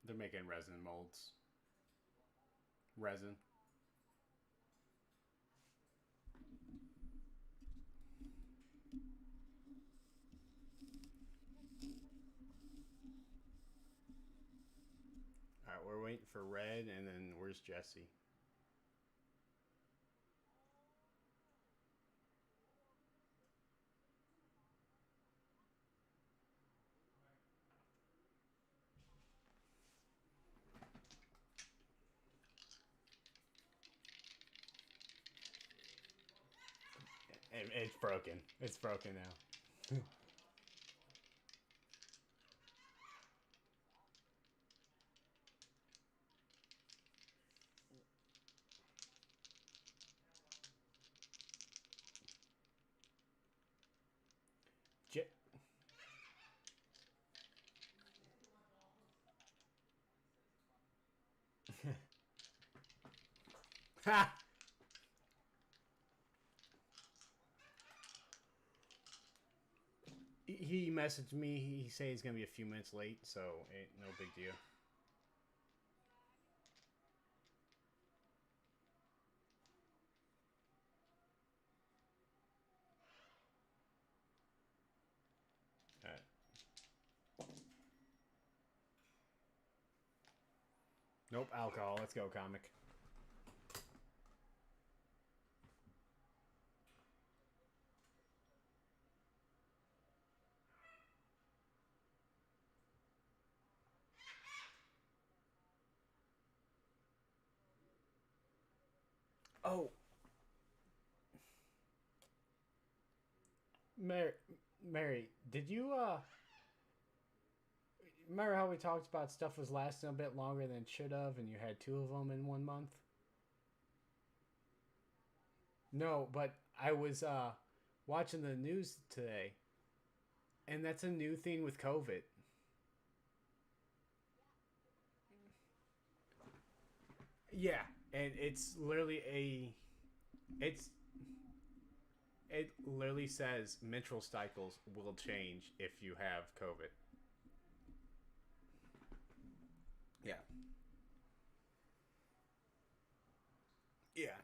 They're making resin molds. Resin. All right, we're waiting for Red, and then where's Jesse? It's broken. It's broken now. J- ha! He messaged me. He said he's gonna be a few minutes late, so ain't no big deal. All right. Nope, alcohol. Let's go, comic. Oh, Mary, Mary, did you remember how we talked about stuff was lasting a bit longer than it should have, and you had two of them in 1 month? No, but I was watching the news today, and that's a new thing with COVID. Yeah, and it's it literally says menstrual cycles will change if you have COVID. Yeah. Yeah.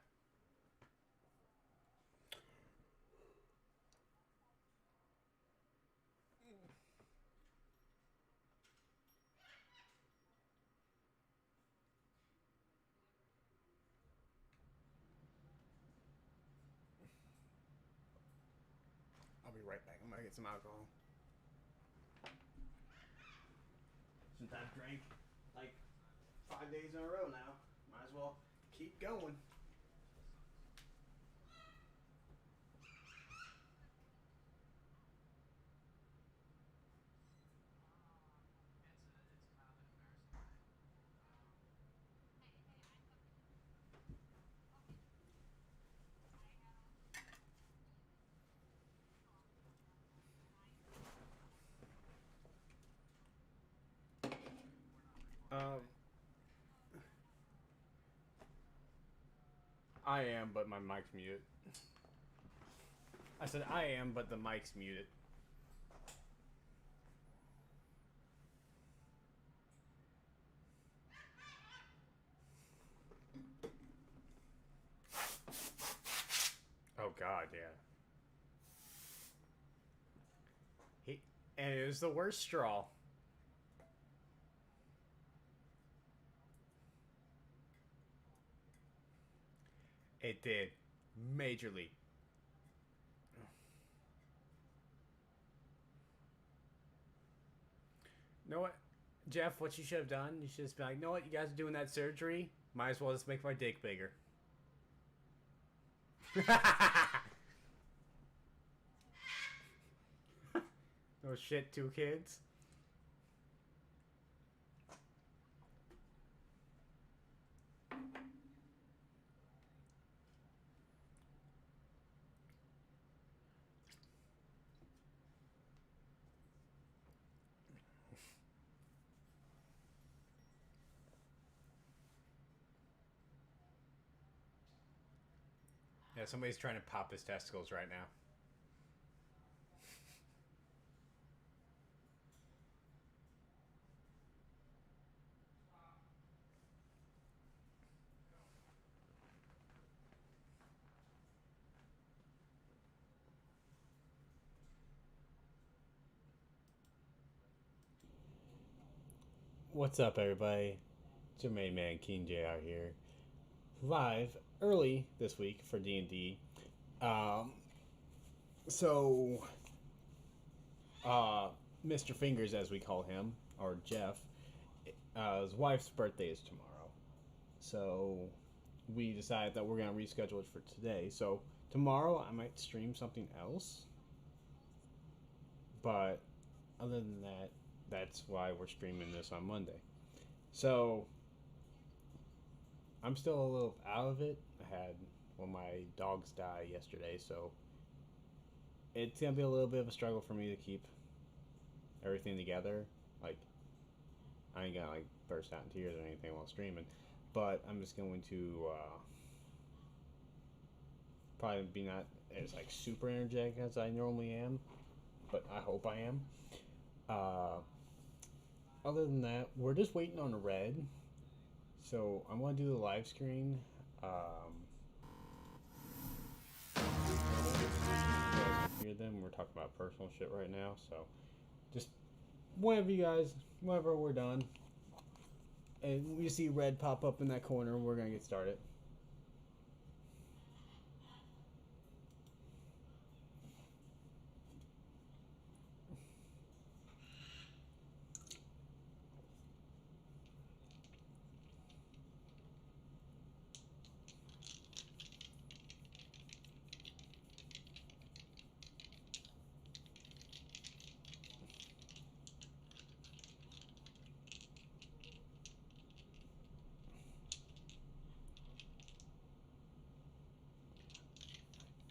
I'll be right back. I'm gonna get some alcohol. Since I've drank like 5 days in a row now, might as well keep going. Um, I am, but my mic's muted. I said I am, but the mic's muted. Oh God, yeah. He and it was the worst straw. It did, majorly. You know what, Jeff? What you should have done? You should have been like, you know what? You guys are doing that surgery. Might as well just make my dick bigger. No shit, two kids. Yeah, somebody's trying to pop his testicles right now. What's up, everybody? It's your main man, King JR here, live early this week for D&D. Um, so, uh, Mr. Fingers, as we call him, or Jeff, his wife's birthday is tomorrow. So, we decided that we're going to reschedule it for today. So, tomorrow I might stream something else. But, other than that, that's why we're streaming this on Monday. So, I'm still a little out of it. I had my dogs died yesterday, so it's gonna be a little bit of a struggle for me to keep everything together. Like I ain't gonna like burst out in tears or anything while streaming, but I'm just going to probably be not as like super energetic as I normally am, but I hope I am. Uh, Other than that, we're just waiting on red. So I'm gonna do the live screen. Hear them. We're talking about personal shit right now, so just whenever we're done, and we see red pop up in that corner, we're gonna get started.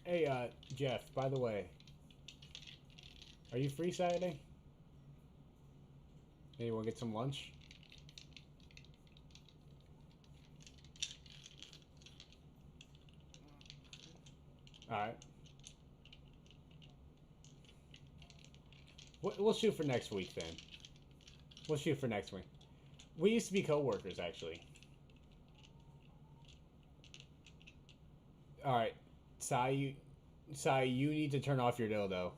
Hey, Jeff. By the way, are you free Saturday? Hey, you wanna get some lunch? All right. We'll shoot for next week then. We'll shoot for next week. We used to be coworkers, actually. All right, Sai, you need to turn off your dildo.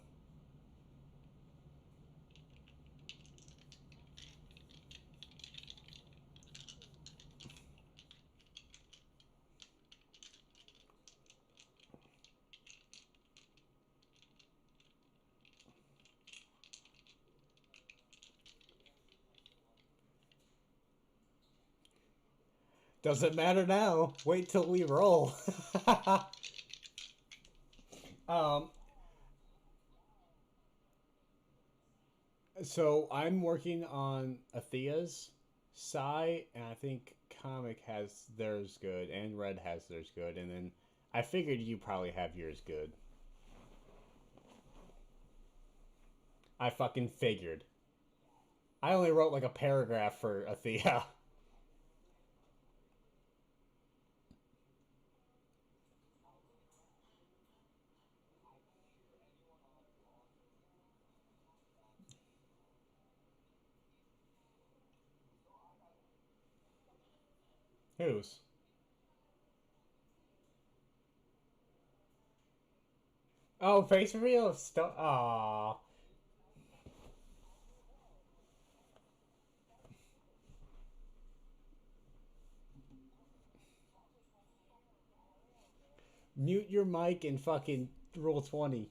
Doesn't matter now. Wait till we roll. um, so I'm working on Athea's. Sai and I think Comic has theirs good, and Red has theirs good, and then I figured you probably have yours good. I fucking figured. I only wrote like a paragraph for Athea. Whose? Oh, face reveal stuff. Aw. Mute your mic and fucking roll 20.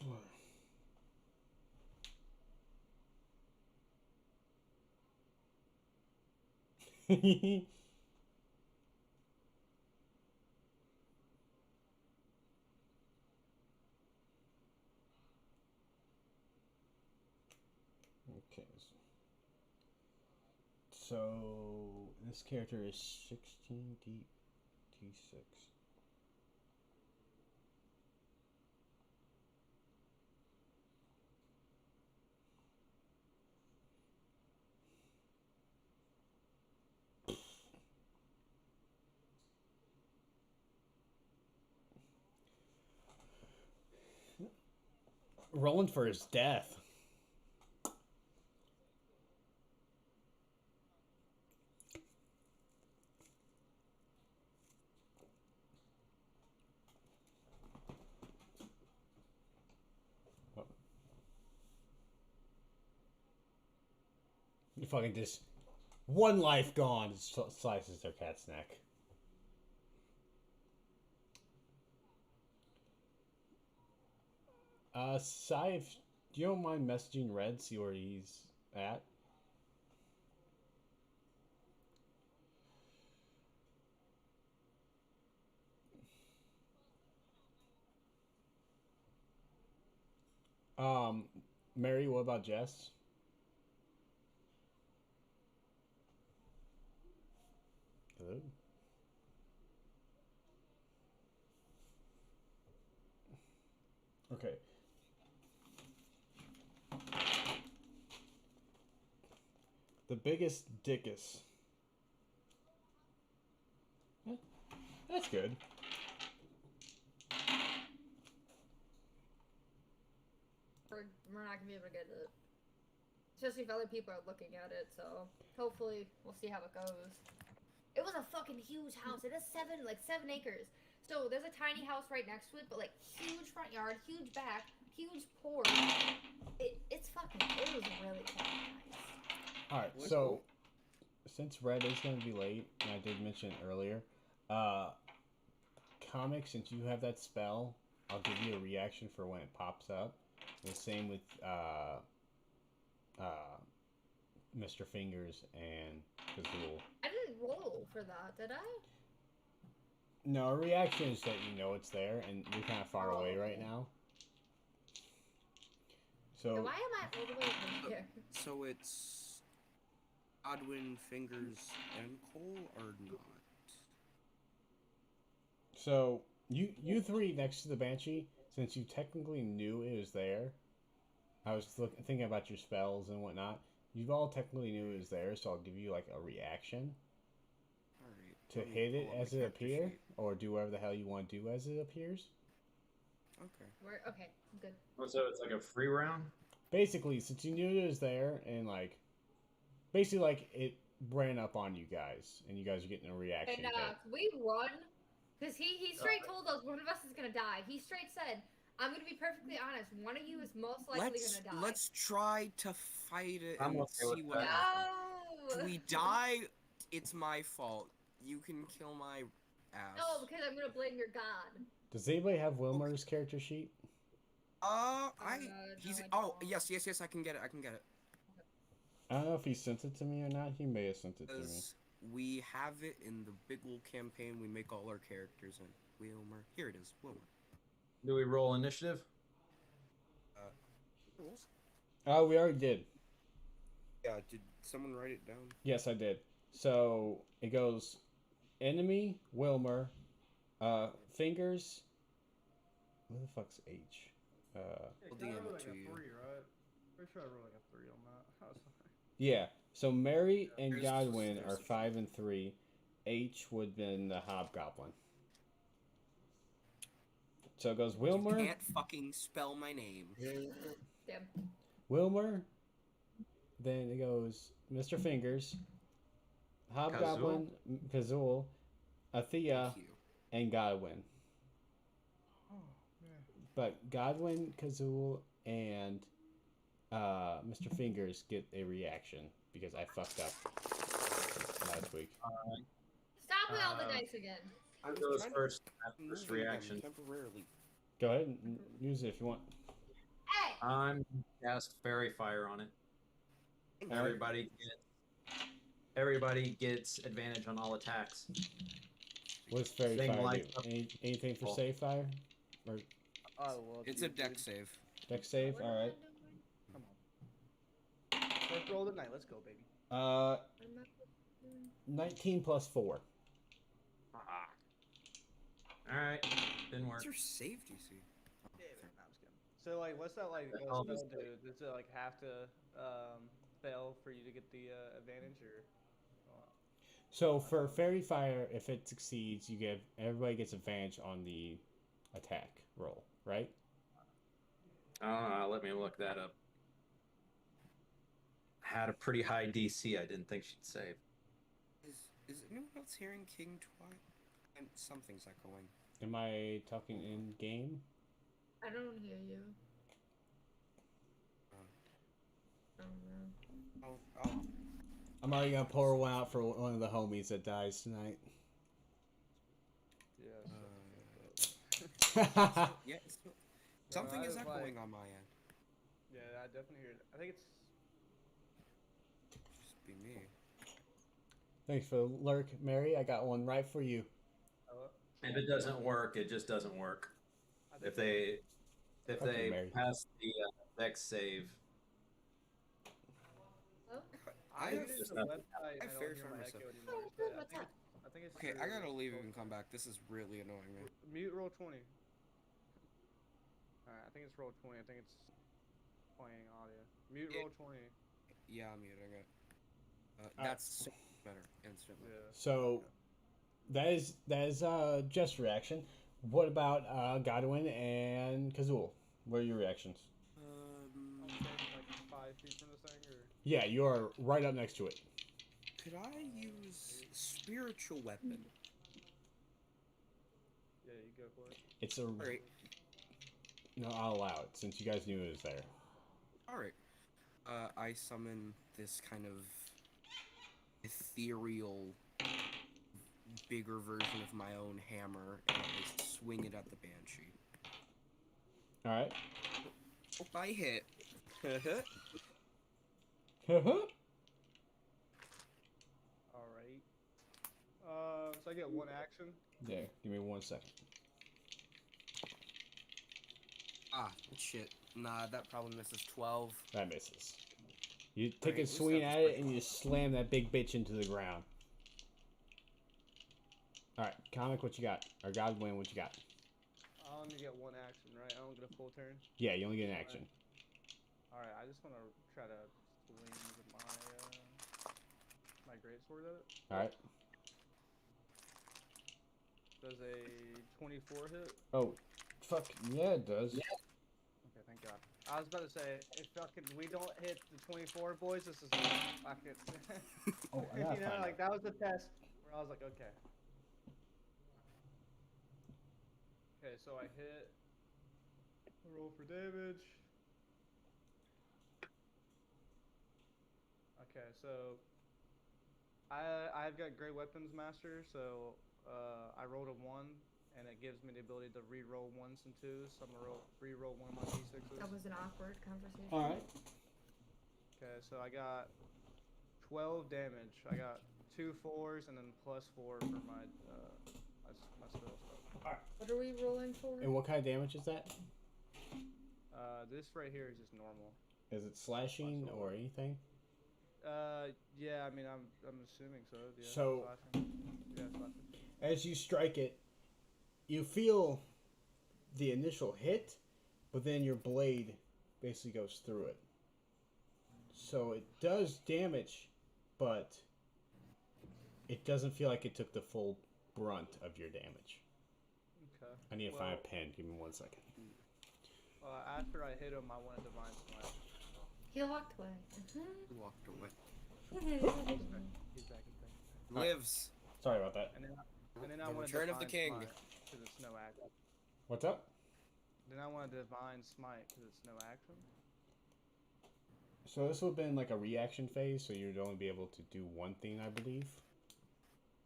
Alright. Okay, so this character is 16 D T6. rolling for his death. You fucking just one life gone. Slices their cat's neck. Sai, if you don't mind messaging Red, see where he's at. Um, Mary, what about Jess? Hello? Okay. The biggest dickus. Eh, that's good. We're not gonna be able to get it. Especially if other people are looking at it, so hopefully we'll see how it goes. It was a fucking huge house. It has 7 acres. So there's a tiny house right next to it, but like huge front yard, huge back, huge porch. It was really fucking nice. Alright, so since Red is going to be late, and I did mention it earlier, comic, since you have that spell, I'll give you a reaction for when it pops up. The same with Mr. Fingers and Kazul. I didn't roll for that, did I? No, a reaction is that you know it's there, and you're kind of far away right now. So why am I all the way over here? So it's Godwin, Fingers, and Cole, or not? So you three next to the Banshee, since you technically knew it was there, I was thinking about your spells and whatnot. You all technically knew it was there, so I'll give you like a reaction to hit it as it appears, or do whatever the hell you want to do as it appears. Okay. Okay, good. Oh, so it's like a free round? Basically, since you knew it was there, and like, basically like it ran up on you guys, and you guys are getting a reaction. And we run, because he straight told us one of us is gonna die. He straight said, "I'm gonna be perfectly honest. One of you is most likely gonna die." Let's try to fight it and see what happens. If we die, it's my fault. You can kill my ass. No, because I'm gonna blame your god. Does anybody have Wilmer's character sheet? Yes, I can get it. I don't know if he sent it to me or not. He may have sent it to me. We have it in the big old campaign we make all our characters in. Wilmer. Here it is, Wilmer. Do we roll initiative? We already did. Yeah, did someone write it down? Yes, I did. So it goes enemy, Wilmer, Fingers. What the fuck's H? I'll DM it to you. 3, right? Pretty sure I rolled like a 3 on that. Oh, sorry. Yeah. So Mary and Godwin are 5 and 3. H would have been the Hobgoblin. So it goes Wilmer. You can't fucking spell my name. Damn. Wilmer. Then it goes Mr. Fingers, Hobgoblin, Kazul, Athea, and Godwin. Oh, man. But Godwin, Kazul, and Mr. Fingers get a reaction because I fucked up last week. Stop with all the dice again. Who goes first? First reaction. Temporarily. Go ahead and use it if you want. Hey! I'm cast Fairy Fire on it. Everybody gets advantage on all attacks. What's Fairy Fire do? Anything for save fire? Or Well, it's a deck save. deck save? Alright. Come on. First roll of the night. Let's go, baby. 19 plus 4. Alright, didn't work. What's your save DC? No, I'm just kidding. So, like, what's that, like, spell do? Does it, like, have to fail for you to get the advantage, or? So for Fairy Fire, if it succeeds, everybody gets advantage on the attack roll, right? Let me look that up. Had a pretty high DC. I didn't think she'd save. Is anyone else hearing King Twilight? And something's echoing. Am I talking in game? I don't hear you. Oh. I don't know. Oh. I'm already gonna pour one out for one of the homies that dies tonight. Yeah, something is echoing on my end. Yeah, I definitely hear it. I think it's. Just be me. Thanks for the lurk, Mary. I got one right for you. If it doesn't work, it just doesn't work. If they Mary. pass the dex save, Oh, I have use the not- website. I I don't fair hear my myself. echo oh, anymore. good. But What's up? I think it's. Okay, I gotta through leave roll and come 20. back. This is really annoying me. Mute roll 20. Alright, I think it's roll 20. I think it's playing audio. Mute roll 20. Yeah, I'm muting it. Alright. That's so much better instantly. Yeah. So that is just reaction. What about Godwin and Kazul? What are your reactions? I'm standing like 5 feet from this thing, or. Yeah, you are right up next to it. Could I use spiritual weapon? Yeah, you go for it. It's a Alright. no. I'll allow it since you guys knew it was there. Alright. I summon this kind of ethereal, bigger version of my own hammer, and I swing it at the Banshee. All right. Hope I hit. Alright. So I get one action. There. Give me 1 second. Ah, shit. Nah, that probably misses 12. That misses. You take Alright, a at least swing that was at it pretty and you slam that big bitch into the ground. All right, Comic, what you got? Or Godwin, what you got? I only get one action, right? I don't get a full turn. Yeah, you only get an action. Alright, I just want to try to swing with my greatsword at it. All right. Does a 24 hit? Oh, fuck yeah, it does. Okay, thank God. I was about to say, if fucking we don't hit the 24, boys, this is fucking. Oh, I you gotta know, find like that was the test where I was like, okay. Okay, so I hit. Roll for damage. Okay, so I've got Great Weapons Master, so I rolled a 1, and it gives me the ability to re-roll 1s and 2s. So I'm gonna re-roll one of my d6s. that was an awkward conversation. All right. Okay, so I got 12 damage. I got 2 4s and then +4 for my my spell stuff. What are we rolling for? And what kind of damage is that? This right here is just normal. Is it slashing or anything? Yeah, I mean, I'm assuming so. Yeah. So- slashing. Yeah, slashing. As you strike it, you feel the initial hit, but then your blade basically goes through it. So it does damage, but it doesn't feel like it took the full brunt of your damage. Okay. I need to find a pen. Give me 1 second. After I hit him, I wanted Divine Smite. He walked away. He walked away. He's back in thing. Lives. Sorry about that. And then I The wanted Return of the Divine King. Smite because it's no action. What's up? Then I wanted Divine Smite because it's no action. So this would have been like a reaction phase, so you'd only be able to do one thing, I believe.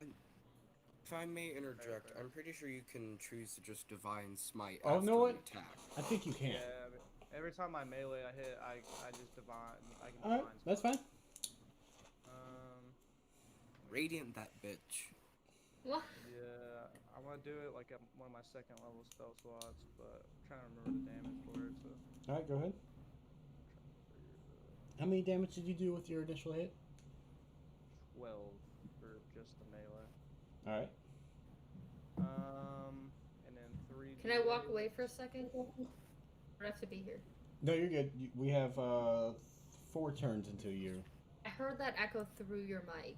If I may interject, I'm pretty sure you can choose to just Divine Smite Oh, after know what? you attack. I think you can. Yeah, I mean, every time I melee I hit, I just divine. I can Alright, divine. that's fine. Radiant that bitch. What? Yeah, I want to do it like at one of my second level spell slots, but I'm trying to remember the damage for it. So Alright, go ahead. How many damage did you do with your initial hit? 12 for just the melee. Alright. And then 3. Can I walk away for a second? Or do I have to be here? No, you're good. We have 4 turns until you. I heard that echo through your mic.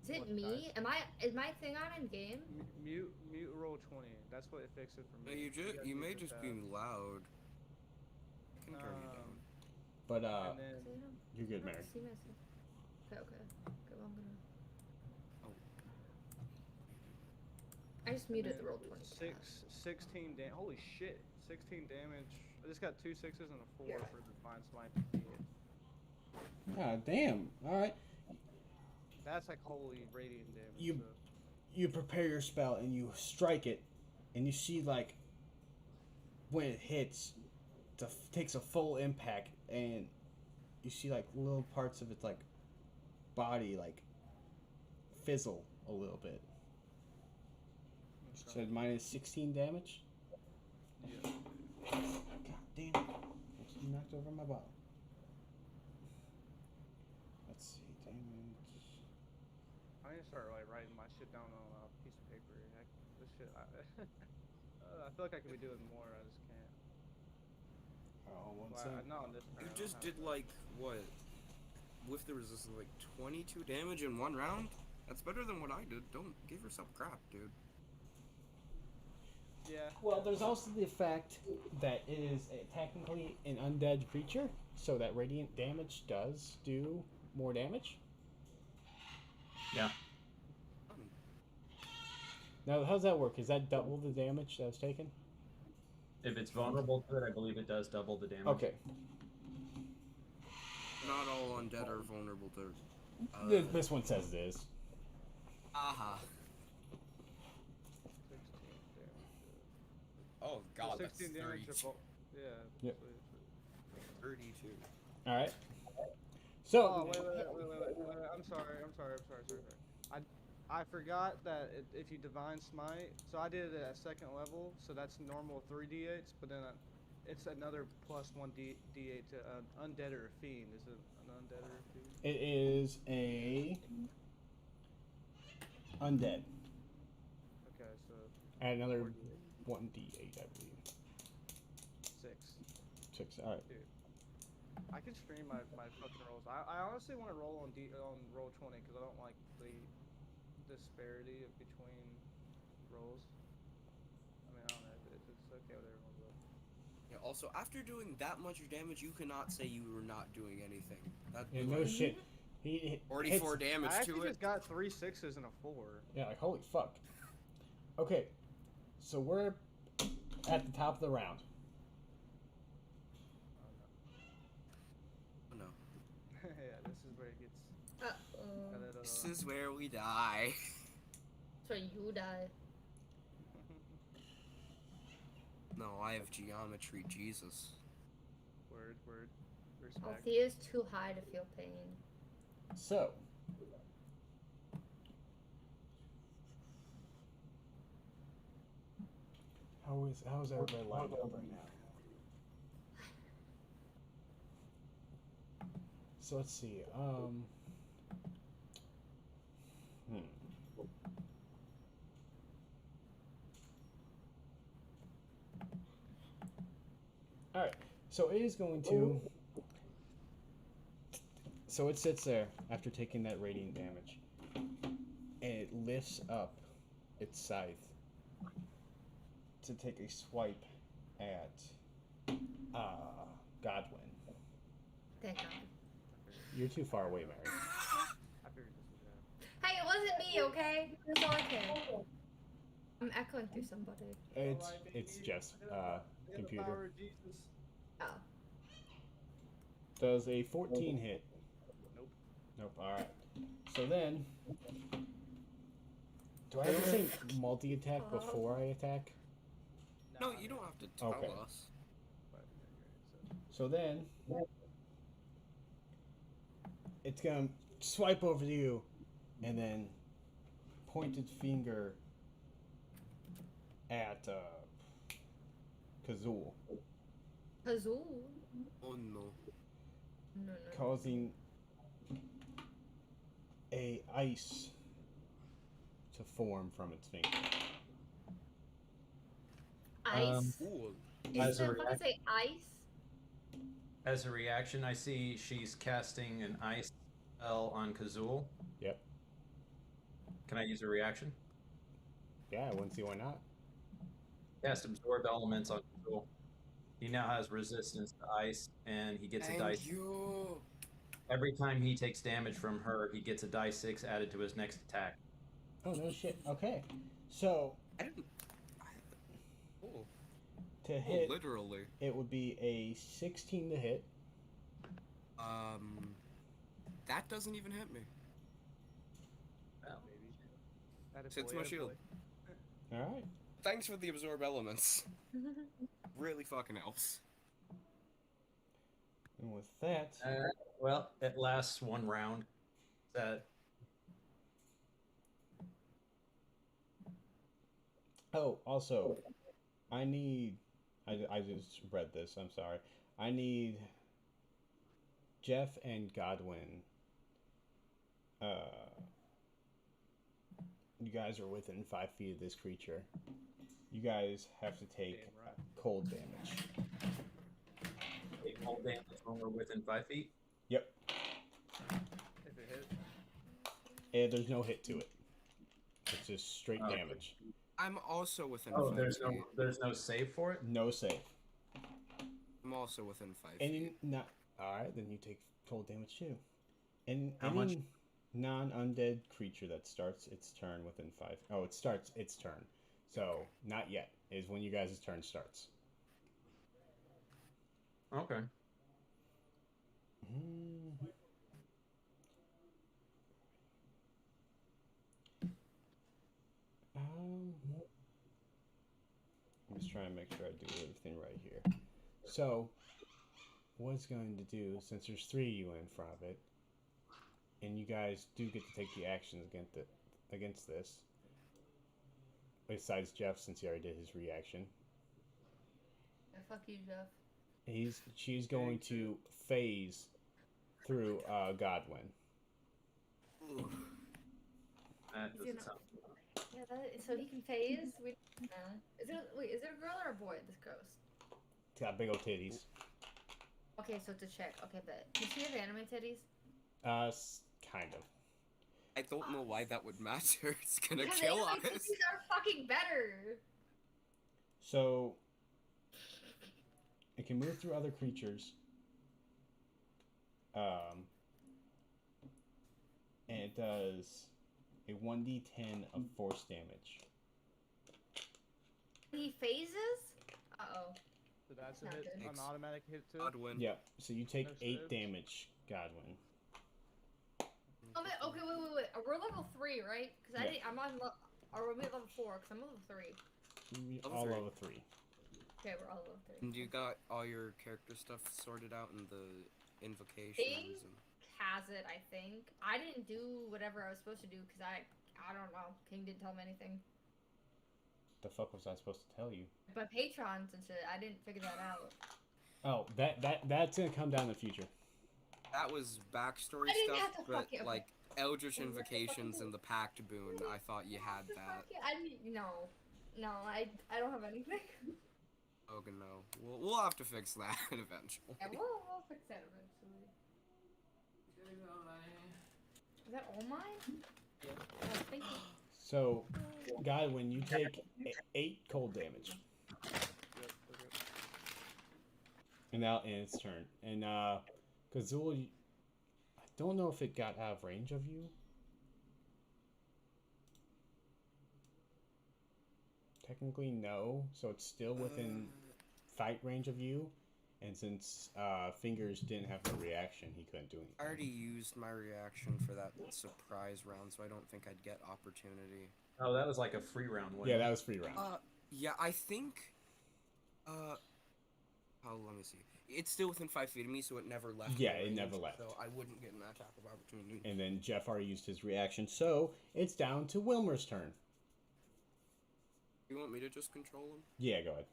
Is it What me? Is my thing on in game? Mute roll 20. That's what it fixed it for No, me. you guys may need to just tab. be loud. can turn you down. But And then So, you're good, I Mary. don't see myself. Okay, okay. Okay, well, I'm gonna. Oh. I just muted the roll 20. 16 damage. Holy shit! 16 damage. I just got 2 6s and a 4 for the Divine Smite to beat it. God damn. All right. That's like holy radiant damage. You- So. You prepare your spell and you strike it, and you see like when it hits, takes a full impact, and you see like little parts of its like body like fizzle a little bit. Okay. Said minus 16 damage. Yeah. God damn it! Almost knocked over my bottle. Let's see, damage. I need to start like writing my shit down on a piece of paper. This shit, I feel like I could be doing more. I just can't. Oh, one Well, sec. not on this turn. You I don't just have did that. like what? With the resistance, like 22 damage in one round. That's better than what I did. Don't give yourself crap, dude. Yeah. Well, there's also the fact that it is technically an undead creature, so that radiant damage does do more damage. Yeah. Now, how's that work? Is that double the damage that was taken? If it's vulnerable to it, I believe it does double the damage. Okay. Not all undead are vulnerable to. This one says it is. Aha. 16 damage. Oh god, that's 16 damage. 32. Yeah. Yep. 32. All right. Oh, So, wait. I'm sorry. I forgot that if you Divine Smite, so I did it at second level, so that's normal 3d8s, but then it's another plus 1d8 to undead or a fiend. Is it an undead or a fiend? it is a undead. Okay, so Add another 4d8. 1d8, I believe. 6. 6. All right. I can stream my fucking rolls. I honestly want to roll on roll 20 because I don't like the disparity between rolls. I mean, I don't know if it's okay with everyone, but Yeah. Also, after doing that much damage, you cannot say you were not doing anything. That'd be Yeah, no like shit. He 44 hits- damage I to actually it. just got 3 6s and a 4. Yeah, like holy fuck. Okay, so we're at the top of the round. Oh no. Yeah, this is where it gets a little. This is where we die. So you die. No, I have geometry, Jesus. Word. Oh, Respect. Thea's too high to feel pain. So, how is everybody lined up right now? So let's see. All right. So it is going to. So it sits there after taking that radiant damage, and it lifts up its scythe to take a swipe at Godwin. Thank God. You're too far away, Mary. I figured this was that. Hey, it wasn't me, okay? That's all I care. I'm echoing through somebody. It's just In the computer. power of Jesus. Oh. Does a 14 hit? Nope. Nope. All right. So then, do I have to say multi-attack before I attack? No, you don't have to tell Okay. us. But, okay, So then, it's gonna swipe over to you, and then pointed finger at Kazul, Kazoo. Oh no. No. causing a ice to form from its finger. Ice. Ooh. Did as a you fucking say ice? As a reaction, I see she's casting an ice spell on Kazul. Yep. Can I use a reaction? Yeah, I wouldn't see why not. Cast absorb elements on Kazul. He now has resistance to ice, and he gets a dice. Thank you. Every time he takes damage from her, he gets a die 6 added to his next attack. Oh no shit. Okay, so I didn't. I, oh, to oh, hit, literally. it would be a 16 to hit. That doesn't even hit me. Well, Baby. Atta Sits boy, my atta shield. boy. All right. Thanks for the absorb elements. Really fucking helps. And with that, well, it lasts 1 round. That oh, also, I need. I just read this. I'm sorry. I need Jeff and Godwin. Uh, you guys are within 5 feet of this creature. You guys have to take Damn right. cold damage. take cold damage when we're within 5 feet. Yep. If it hits. And there's no hit to it. It's just straight Okay. damage. I'm also within Oh, 5 feet. there's no save for it. No save. I'm also within 5 And feet. you not all right. Then you take cold damage too. And How any much? non-undead creature that starts its turn within 5. Oh, it starts its turn. So not yet is when you guys' turn starts. Okay. Mm. I'm just trying to make sure I do everything right here. So, what it's going to do, since there's 3 of you in front of it, and you guys do get to take the actions against this, besides Jeff, since he already did his reaction, Yeah, fuck you, Jeff. she's going to phase through Godwin. Ooh. That Is he doesn't not- sound. Yeah, so he can phase. We no. Is it a girl or a boy? This ghost. It's got big old titties. Okay, so to check. Okay, but does she have anime titties? Kind of. I don't know why that would matter. It's gonna Because kill anime us. titties are fucking better. So, it can move through other creatures. And it does a 1d10 of force damage. He phases. Uh oh. So that's a Not hit, good. an automatic hit too. Godwin. Yep. So you take No 8 saves? damage, Godwin. Oh, man, okay, wait. We're level 3, right? Because Yeah. I'm on. Or are we at level 4? Because I'm level 3. Level All 3. level 3. Okay, we're all level 3. And you got all your character stuff sorted out in the King invocations and has it, I think. I didn't do whatever I was supposed to do because I don't know. King didn't tell me anything. The fuck was I supposed to tell you? But patrons and shit, I didn't figure that out. Oh, that's gonna come down in the future. that was backstory I didn't stuff, have to but fucking- like Eldritch Didn't have to fucking Invocations do and the Pact Boon, I thought you had that. I didn't. No, I don't have anything. Oh no, we'll have to fix that eventually. Yeah, we'll fix that eventually. Is that all mine? Yeah. Oh, thank you. So, Godwin, you take 8 cold damage, Yep, okay. and now in its turn. And Kazul, I don't know if it got out of range of you. Technically, no. So it's still within fight range of you. And since Fingers didn't have a reaction, he couldn't do anything. I already used my reaction for that surprise round, so I don't think I'd get opportunity. Oh, that was like a free round. Wasn't Yeah, it? that was free round. Yeah, I think. Oh, let me see. It's still within 5 feet of me, so it never left. Yeah, my it range, never left. So I wouldn't get an attack of opportunity. And then Jeff already used his reaction, so it's down to Wilmer's turn. You want me to just control him? Yeah, go ahead.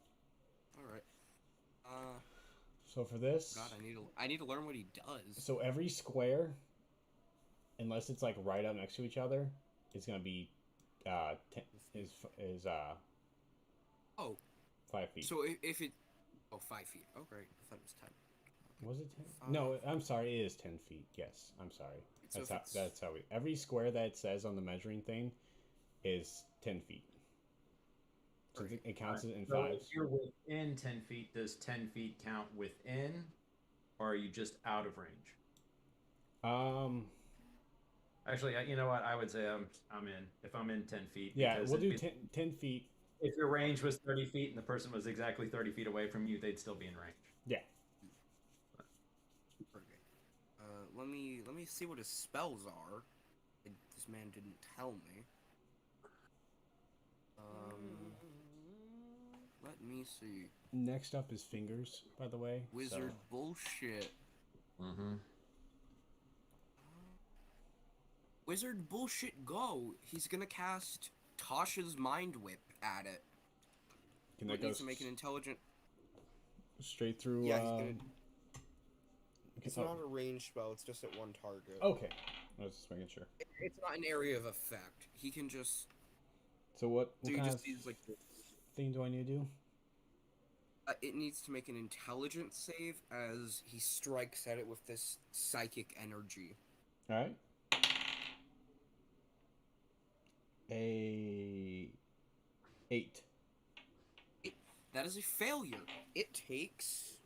All right. So for this, God, I need to learn what he does. so every square, unless it's like right up next to each other, is gonna be is Oh, 5 feet. so if it, 5 feet. Oh, great. I thought it was 10. Was it 10? No, I'm sorry. It is 10 feet. Yes, I'm sorry. So if it's- That's how every square that it says on the measuring thing is 10 feet. So it counts it in So if fives. you're within 10 feet, does 10 feet count within, or are you just out of range? Um, Actually, you know what? I would say I'm in if I'm in 10 feet yeah, because we'll do 10 feet. if your range was 30 feet and the person was exactly 30 feet away from you, they'd still be in range. Yeah. Okay. Let me see what his spells are. This man didn't tell me. Let me see. Next up is fingers, by the way. Wizard bullshit. Mm-hmm. Wizard bullshit go. He's gonna cast Tasha's Mind Whip at it. Can It that go needs to make an intelligent. straight through? Yeah, he's gonna. It's oh, not a ranged spell. It's just at one target. okay. I was just making sure. It's not an area of effect. He can just. So what So you kind just of use like. thing do I need to do? It needs to make an intelligence save as he strikes at it with this psychic energy. All right. A 8. That is a failure. It takes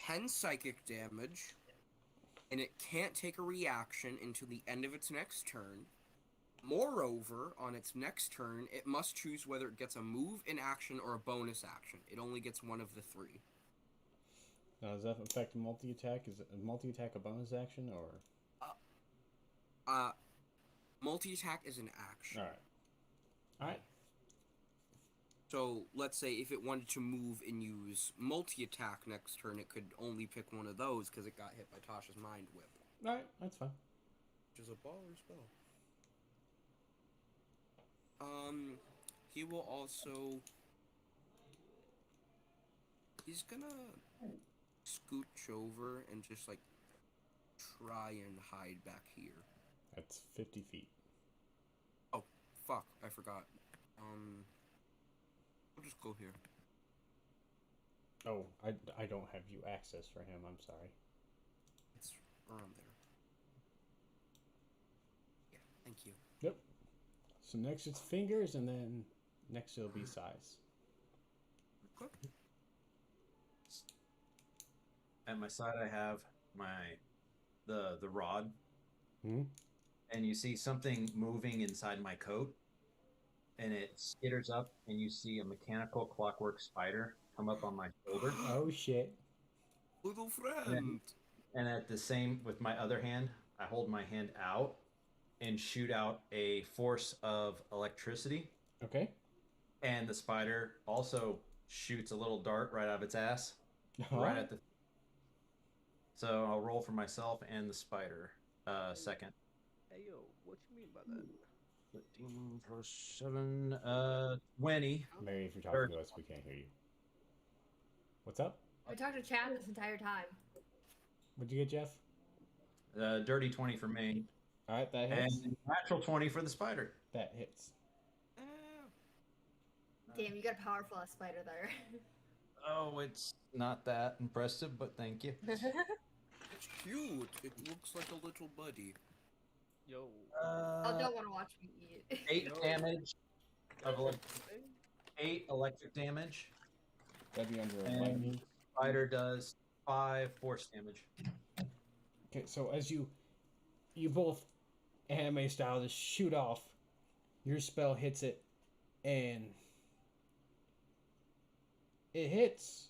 10 psychic damage, and it can't take a reaction until the end of its next turn. Moreover, on its next turn, it must choose whether it gets a move, an action, or a bonus action. It only gets one of the three. Now, does that affect multi-attack? Is a multi-attack a bonus action or? Multi-attack is an action. All right. All right. So, let's say if it wanted to move and use multi-attack next turn, it could only pick one of those because it got hit by Tasha's Mind Whip. All right. That's fine. Which is a baller spell. He will also... He's gonna scooch over and just, like, try and hide back here. That's 50 feet. Oh, fuck, I forgot. I'll just go here. Oh, I don't have you access for him. I'm sorry. It's around there. Yeah, thank you. Yep. So next it's fingers, and then next it'll be size. Okay. At my side, I have the rod, Hmm. and you see something moving inside my coat, and it skitters up, and you see a mechanical clockwork spider come up on my shoulder. Oh shit. Little friend! And at the same, with my other hand, I hold my hand out and shoot out a force of electricity, Okay. and the spider also shoots a little dart right out of its ass, right Alright. at the. So I'll roll for myself and the spider, second. Hey yo, what you mean by that? 13 plus 7, 20. Mary, if you're talking to us, we can't hear you. What's up? I talked to Chad this entire time. What'd you get, Jeff? Dirty 20 for me, All right, that hits. and natural 20 for the spider. That hits. Damn, you got a powerful ass spider there. Oh, it's not that impressive, but thank you. It's cute. It looks like a little buddy. Yo. I don't want to watch me eat. 8 No. damage of 8 electric damage. That'd be under a And lightning. Spider does 5 force damage. Okay, so as you both anime style just shoot off, your spell hits it, and it hits.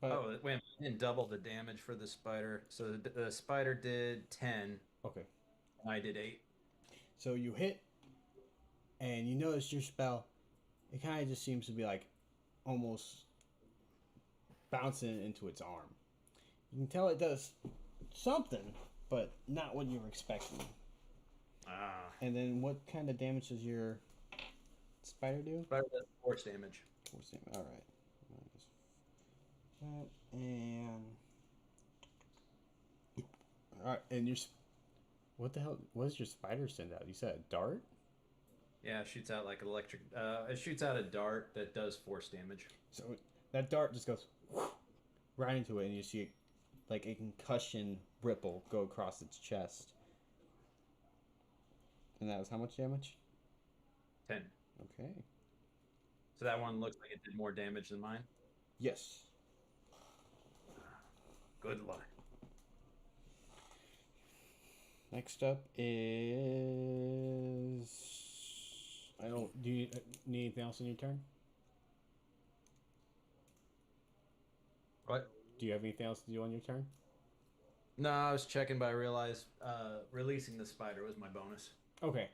But Oh, wait a minute. I didn't double the damage for the spider. So the spider did 10, okay. and I did 8. So you hit, and you notice your spell, it kind of just seems to be like almost bouncing into its arm. You can tell it does something, but not what you were expecting. Ah. And then what kind of damage does your spider do? Spider does force damage. Force damage. All right. And all right, and what the hell? What does your spider send out? You said a dart? Yeah, it shoots out like electric. It shoots out a dart that does force damage. So that dart just goes right into it, and you see like a concussion ripple go across its chest. And that was how much damage? 10. Okay. So that one looks like it did more damage than mine. Yes. Good luck. Next up is. I don't. Do you need anything else in your turn? What? Do you have anything else to do on your turn? No, I was checking, but I realized releasing the spider was my bonus. Okay.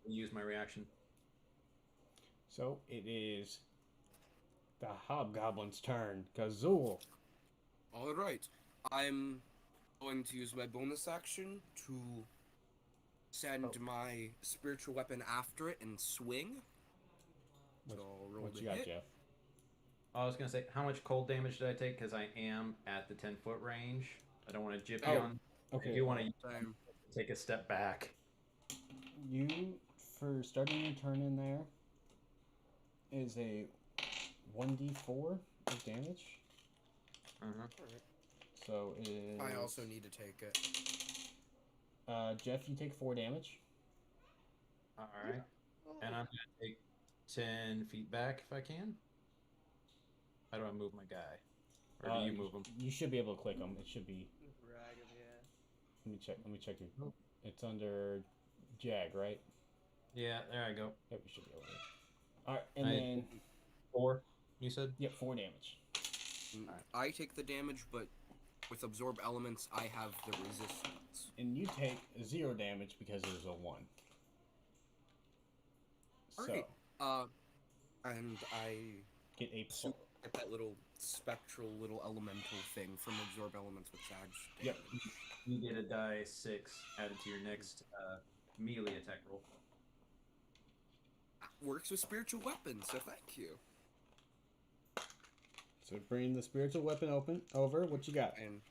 Use my reaction. So it is the hobgoblin's turn. Kazul. All right, I'm going to use my bonus action to send my spiritual weapon after it and swing. So I'll roll What the you got, hit. Jeff? I was gonna say, how much cold damage did I take? Because I am at the 10-foot range. I don't want to jippy Oh, on. Okay. I do want to Time. take a step back. You, for starting your turn in there, is a 1d4 of damage. So it is. I also need to take it. Jeff, you take 4 damage. All right. And I'm gonna take 10 feet back if I can. How do I move my guy? Or do you move him? You should be able to click them. It should be. Drag him, yeah. Let me check you. It's under Jag, right? Yeah, there I go. Yep, you should be able to. All right, and then 4. You said? yep, 4 damage. I take the damage, but with absorb elements, I have the resistance. And you take 0 damage because there's a 1. So Alright. And I get a get that little spectral little elemental thing from absorb elements with Sag's Yep. damage. You get a die 6 added to your next melee attack roll. Works with spiritual weapons, so thank you. So bring the spiritual weapon over. What you got? And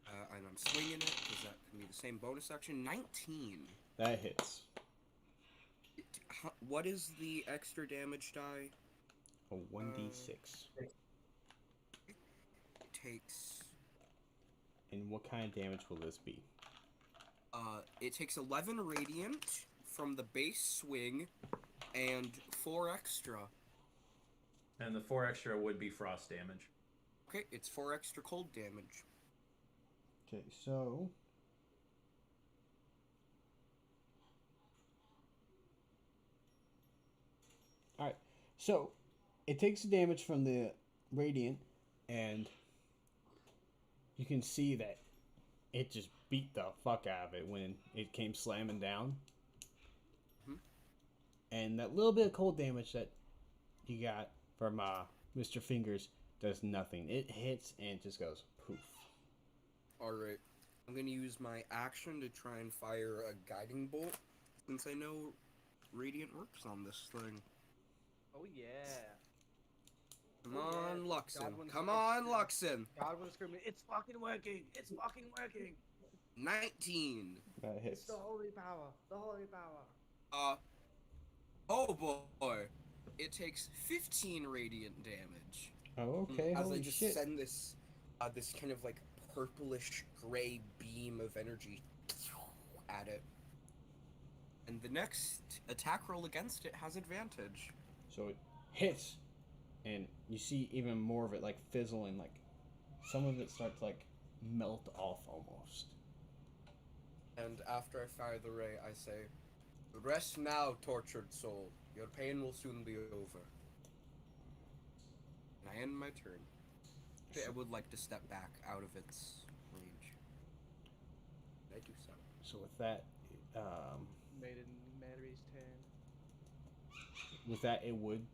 I'm swinging it because that can be the same bonus action. 19. That hits. What is the extra damage die? A 1d6. It takes. And what kind of damage will this be? It takes 11 radiant from the base swing, and 4 extra. And the 4 extra would be frost damage. Okay, it's 4 extra cold damage. Okay, so alright. So it takes the damage from the radiant, and you can see that it just beat the fuck out of it when it came slamming down. And that little bit of cold damage that you got from Mr. Fingers does nothing. It hits and it just goes poof. Alright. I'm gonna use my action to try and fire a guiding bolt, since I know Radiant works on this thing. Oh yeah. Come Oh, yeah. on, Luxon. Godwin's Come like on, screaming. Luxon. Godwin's screaming, it's fucking working! It's fucking working! 19. That It's hits. the holy power! The holy power! Oh boy. It takes 15 radiant damage. Oh, okay. As Holy I just shit. send this, this kind of like purplish gray beam of energy at it. And the next attack roll against it has advantage. So it hits, and you see even more of it like fizzling, like some of it starts like melt off almost. And after I fire the ray, I say, "Rest now, tortured soul. Your pain will soon be over." And I end my turn. Okay, I would like to step back out of its range. I do so. So with that, Maiden Mary's turn. it would.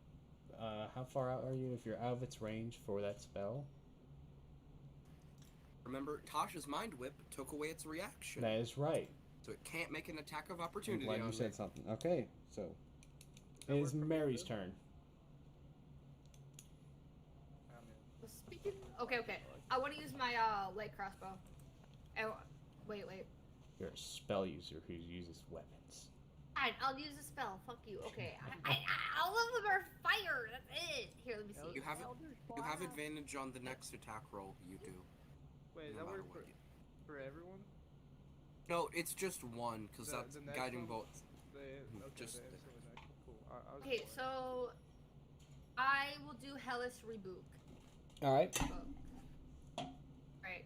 How far out are you if you're out of its range for that spell? Remember, Tasha's Mind Whip took away its reaction, That is right. so it can't make an attack of I'm opportunity glad on you me. said something. Okay, so it That is work for Mary's you? turn. Well, speaking. Okay. I want to use my light crossbow. Oh, wait. You're a spell user who uses weapons. Fine, I'll use a spell. Fuck you. Okay. All of them are fire. That's it. Here, let me see. You have advantage on the next attack roll. You do. Wait, no that matter work what for everyone? No, it's just one, because The that's next guiding one? bolt. Just- instantly next. Cool. I was Okay, bored. so I will do Hellish Reboot. All right. Right.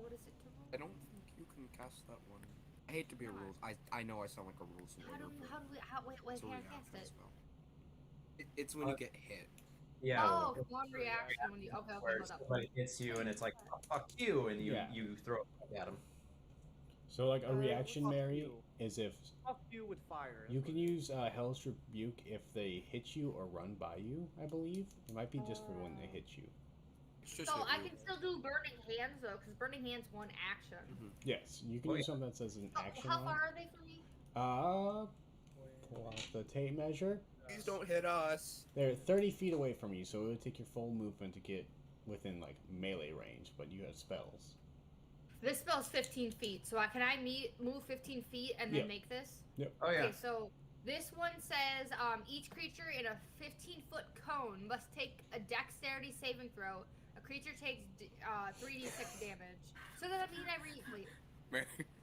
What is it? I don't think you can cast that one. I hate to be a rules. I know I sound like a rules How do lawyer, but how do we wait it's a can I reaction cast it? spell. It's when you get hit. Yeah. Oh, well, one reaction when you okay where hold up. somebody hits you and it's like, oh, fuck you, and Yeah. you throw it back at them. So like a reaction, fuck Mary, you. is if Fuck you with fire. you that's can what it use Hellish Rebuke if they hit you or run by you. I believe it might be just for when they hit you. It's just So hit I you. can still do Burning Hands though, because Burning Hands one action. Yes, you can Oh, use yeah. something that says an action. How on far it. are they from me? Pull out the tape measure. Please don't hit us. They're 30 feet away from you, so it would take your full movement to get within like melee range. But you have spells. This spell's 15 feet, so can I move 15 feet and then Yeah. make this? Oh yeah. Okay, so this one says each creature in a 15-foot cone must take a dexterity saving throw. A creature takes 3d6 damage. So does that mean wait.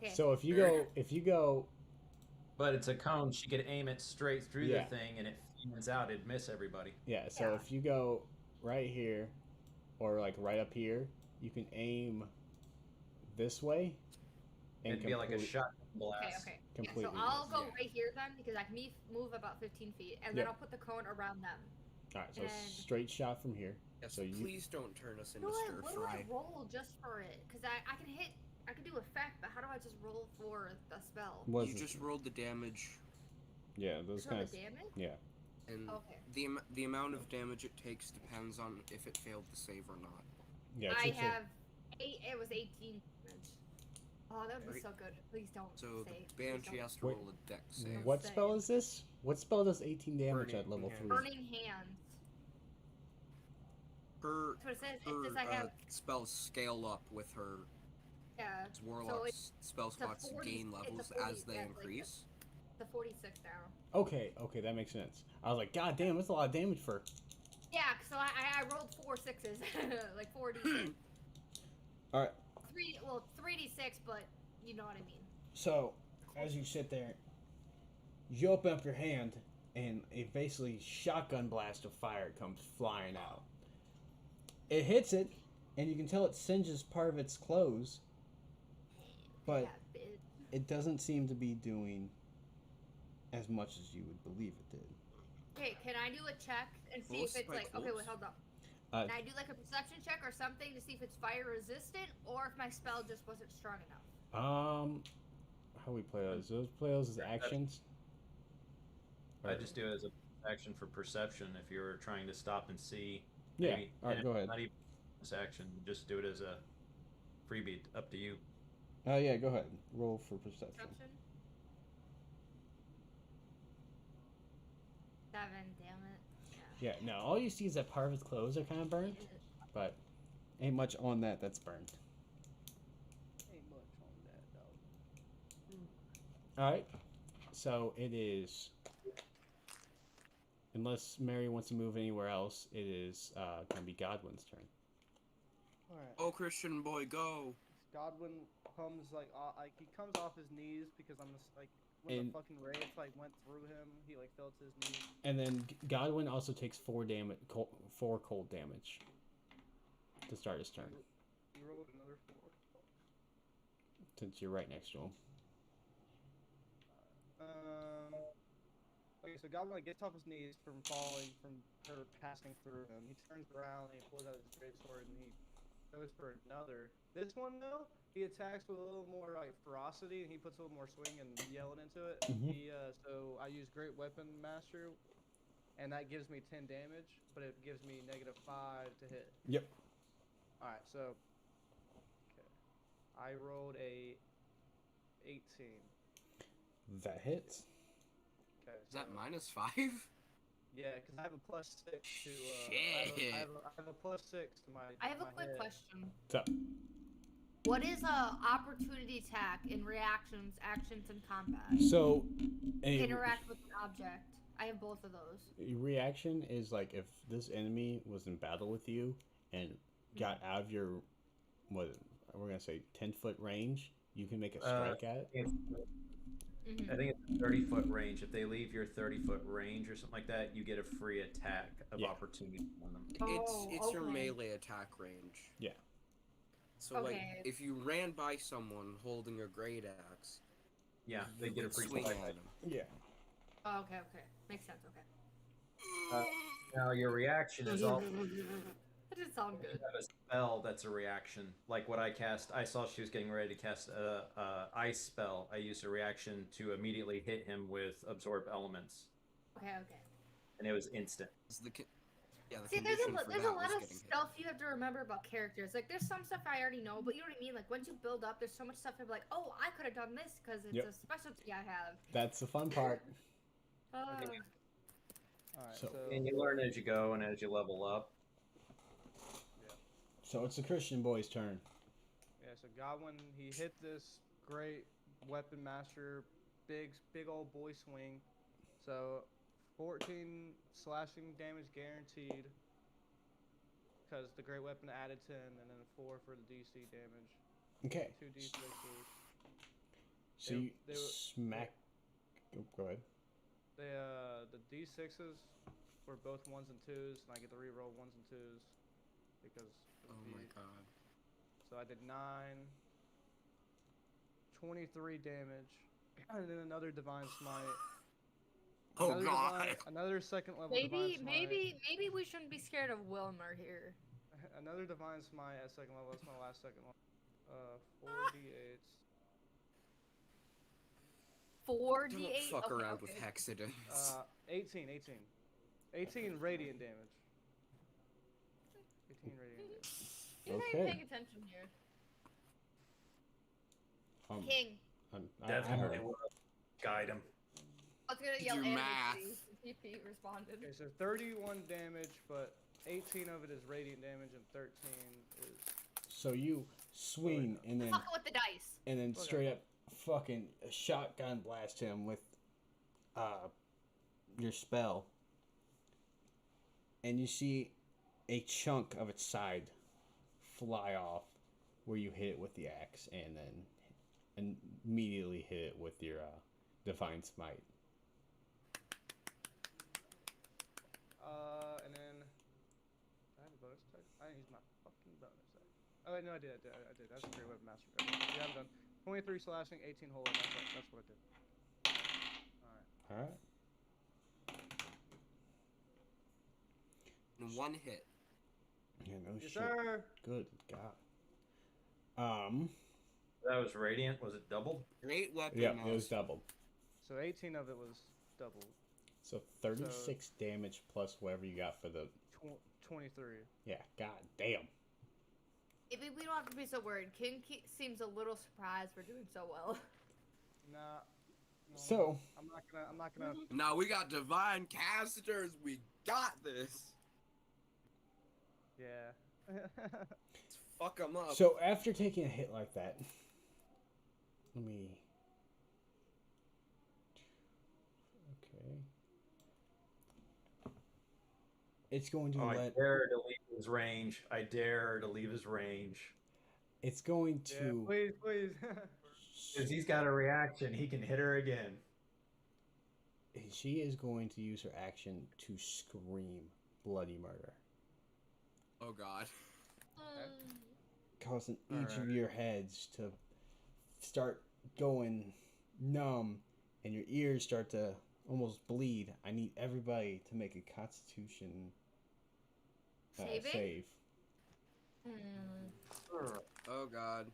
Okay. So if you go, But it's a cone. She could aim it straight through Yeah. the thing, and it fans out. It'd miss everybody. yeah. So Yeah. if you go right here, or like right up here, you can aim this way. And It'd be like a shot blast. Okay. Yeah, Completely so I'll miss. go right here then because I can move about 15 feet, and then Yeah. I'll put the cone around them. All right, so and- straight shot from here. Yes, So you- please don't turn us into What stir do I fry. roll just for it? Because I can do effect, but how do I just roll for the spell? Was You it- just rolled the damage, yeah, those So kind the of damage? yeah. and Okay. the amount of damage it takes depends on if it failed to save or not. Yeah, I it's a- have it was 18 damage. Oh, that would be Right. so good. Please don't So say. the Banshee has to Wait. roll a dex save. What Save. spell is this? What spell does 18 damage at Burning level Hands. 3? Burning hands. Her That's what it says. It her says I have spells scale up with her yeah. warlock's spell it's a slots 40 gain it's a levels 40 as they yeah, like increase. the 46 now. Okay, that makes sense. I was like, God damn, that's a lot of damage for. Yeah, so I rolled 4 6s, like 4d6. All right. 3d6, but you know what I mean. So as you sit there, you open up your hand, and a basically shotgun blast of fire comes flying out. It hits it, and you can tell it singes part of its clothes, but Yeah, it doesn't seem to be doing as much as you would believe it did. okay, can I do a check and see Close if it's by like okay, close? wait, hold up. Uh, Can I do like a perception check or something to see if it's fire resistant or if my spell just wasn't strong enough? How we play those? Those play those as actions. I just do it as a action for perception. If you're trying to stop and see. Yeah. maybe- All right, and go ahead. Not even this action. Just do it as a freebie. Up to you. Yeah, go ahead. Roll for perception. Perception? 7, damn it. Yeah. No, all you see is that part of its clothes are kind of burned, but ain't much on that that's burned. Ain't much on that, dog. All right. So it is. Unless Mary wants to move anywhere else, it is gonna be Godwin's turn. Alright. Oh, Christian boy, go! Godwin comes like he comes off his knees because I'm just like when And- the fucking wraith like went through him, he like fell to his knees. And then Godwin also takes 4 cold damage to start his turn, He rolled another 4. since you're right next to him. Okay, so Godwin like gets off his knees from falling from her passing through him. He turns around and he pulls out his greatsword and he goes for another. This one though, he attacks with a little more like ferocity and he puts a little more swing and yelling into it. Mhm. So I use Great Weapon Master, and that gives me 10 damage, but it gives me -5 to hit. Yep. All right, so okay, I rolled a 18. That hits. Okay, Is that so- -5? Yeah, because I have a +6 to. Shit. I have a +6 to my. I have a my quick hit. question. So What is a opportunity attack in reactions, actions, and combat? So a Interact with an object. I have both of those. reaction is like if this enemy was in battle with you and got out of your we're gonna say 10-foot range, you can make a strike at it. Mhm. I think it's 30-foot range. If they leave your 30-foot range or something like that, you get a free attack of Yeah. opportunity on them. It's your okay. melee attack range. Yeah. So like, Okay. if you ran by someone holding a great axe, Yeah, they you get a could free swing attack. at them. Yeah. Oh, okay, okay. Makes sense, okay. Now your reaction is all. That did sound You good. have a spell that's a reaction. Like what I cast, I saw she was getting ready to cast a ice spell. I used a reaction to immediately hit him with absorb elements, Okay, okay. and it was instant. Yeah, the See, there's condition a for there's that a lot was of getting hit. stuff you have to remember about characters. Like, there's some stuff I already know, but you know what I mean? Like, once you build up, there's so much stuff you're like, oh, I could have done this because it's Yep. a specialty I have. That's the fun part. Alright, So- so And you learn as you go and as you level up. So it's the Christian boy's turn. yeah, so Godwin, he hit this great weapon master, big old boy swing. So 14 slashing damage guaranteed, because the great weapon added 10, and then 4 for the DC damage. Okay. 2 D6s. So They- you they were- smack. Go ahead. The D6s were both 1s and 2s, and I get to reroll 1s and 2s because. Oh my god. So I did 9, 23 damage, and then another divine smite. Oh Another god. another second level divine smite. Maybe we shouldn't be scared of Wilmer here. Another divine smite at second level. That's my last second one. 4d8s. 4d8. Don't fuck okay, around okay. with hexadens. 18 radiant damage. 18 radiant damage. You're not Okay. even paying attention here. King. I heard Definitely it. will guide him. I was gonna Did yell your and math. Pete responded. Okay, so 31 damage, but 18 of it is radiant damage, and 13 is. So you swing and then Fucking with the dice. Okay. straight up fucking shotgun blast him with your spell, and you see a chunk of its side fly off where you hit it with the axe, and then immediately hit it with your divine smite. And then. I have a bonus attack. I didn't use my fucking bonus attack. Oh, wait, no, I did. That's a great weapon master. Okay, yeah, I'm done. 23 slashing, 18 holding. That's what I did. Alright. All right. In one hit. Yeah, no Yes, shit. sir. Good God. That was radiant. Was it doubled? Great weapon. Yeah, it was master. doubled. So 18 of it was doubled. So 36 damage plus whatever you got for the. 23. Yeah, god damn. We don't have to be so worried. King seems a little surprised we're doing so well. Nah. No, So, I'm not gonna. Now we got divine casters. We got this. Yeah. Let's fuck them up. so after taking a hit like that, let me. Okay. It's going to Oh, I let. dare to leave his range. I dare to leave his range. It's going Yeah, to. please, please. Because he's got a reaction. He can hit her again. She is going to use her action to scream bloody murder, Oh god. causing each of Alright. your heads to start going numb and your ears start to almost bleed. I need everybody to make a Constitution Saving? save. Oh god.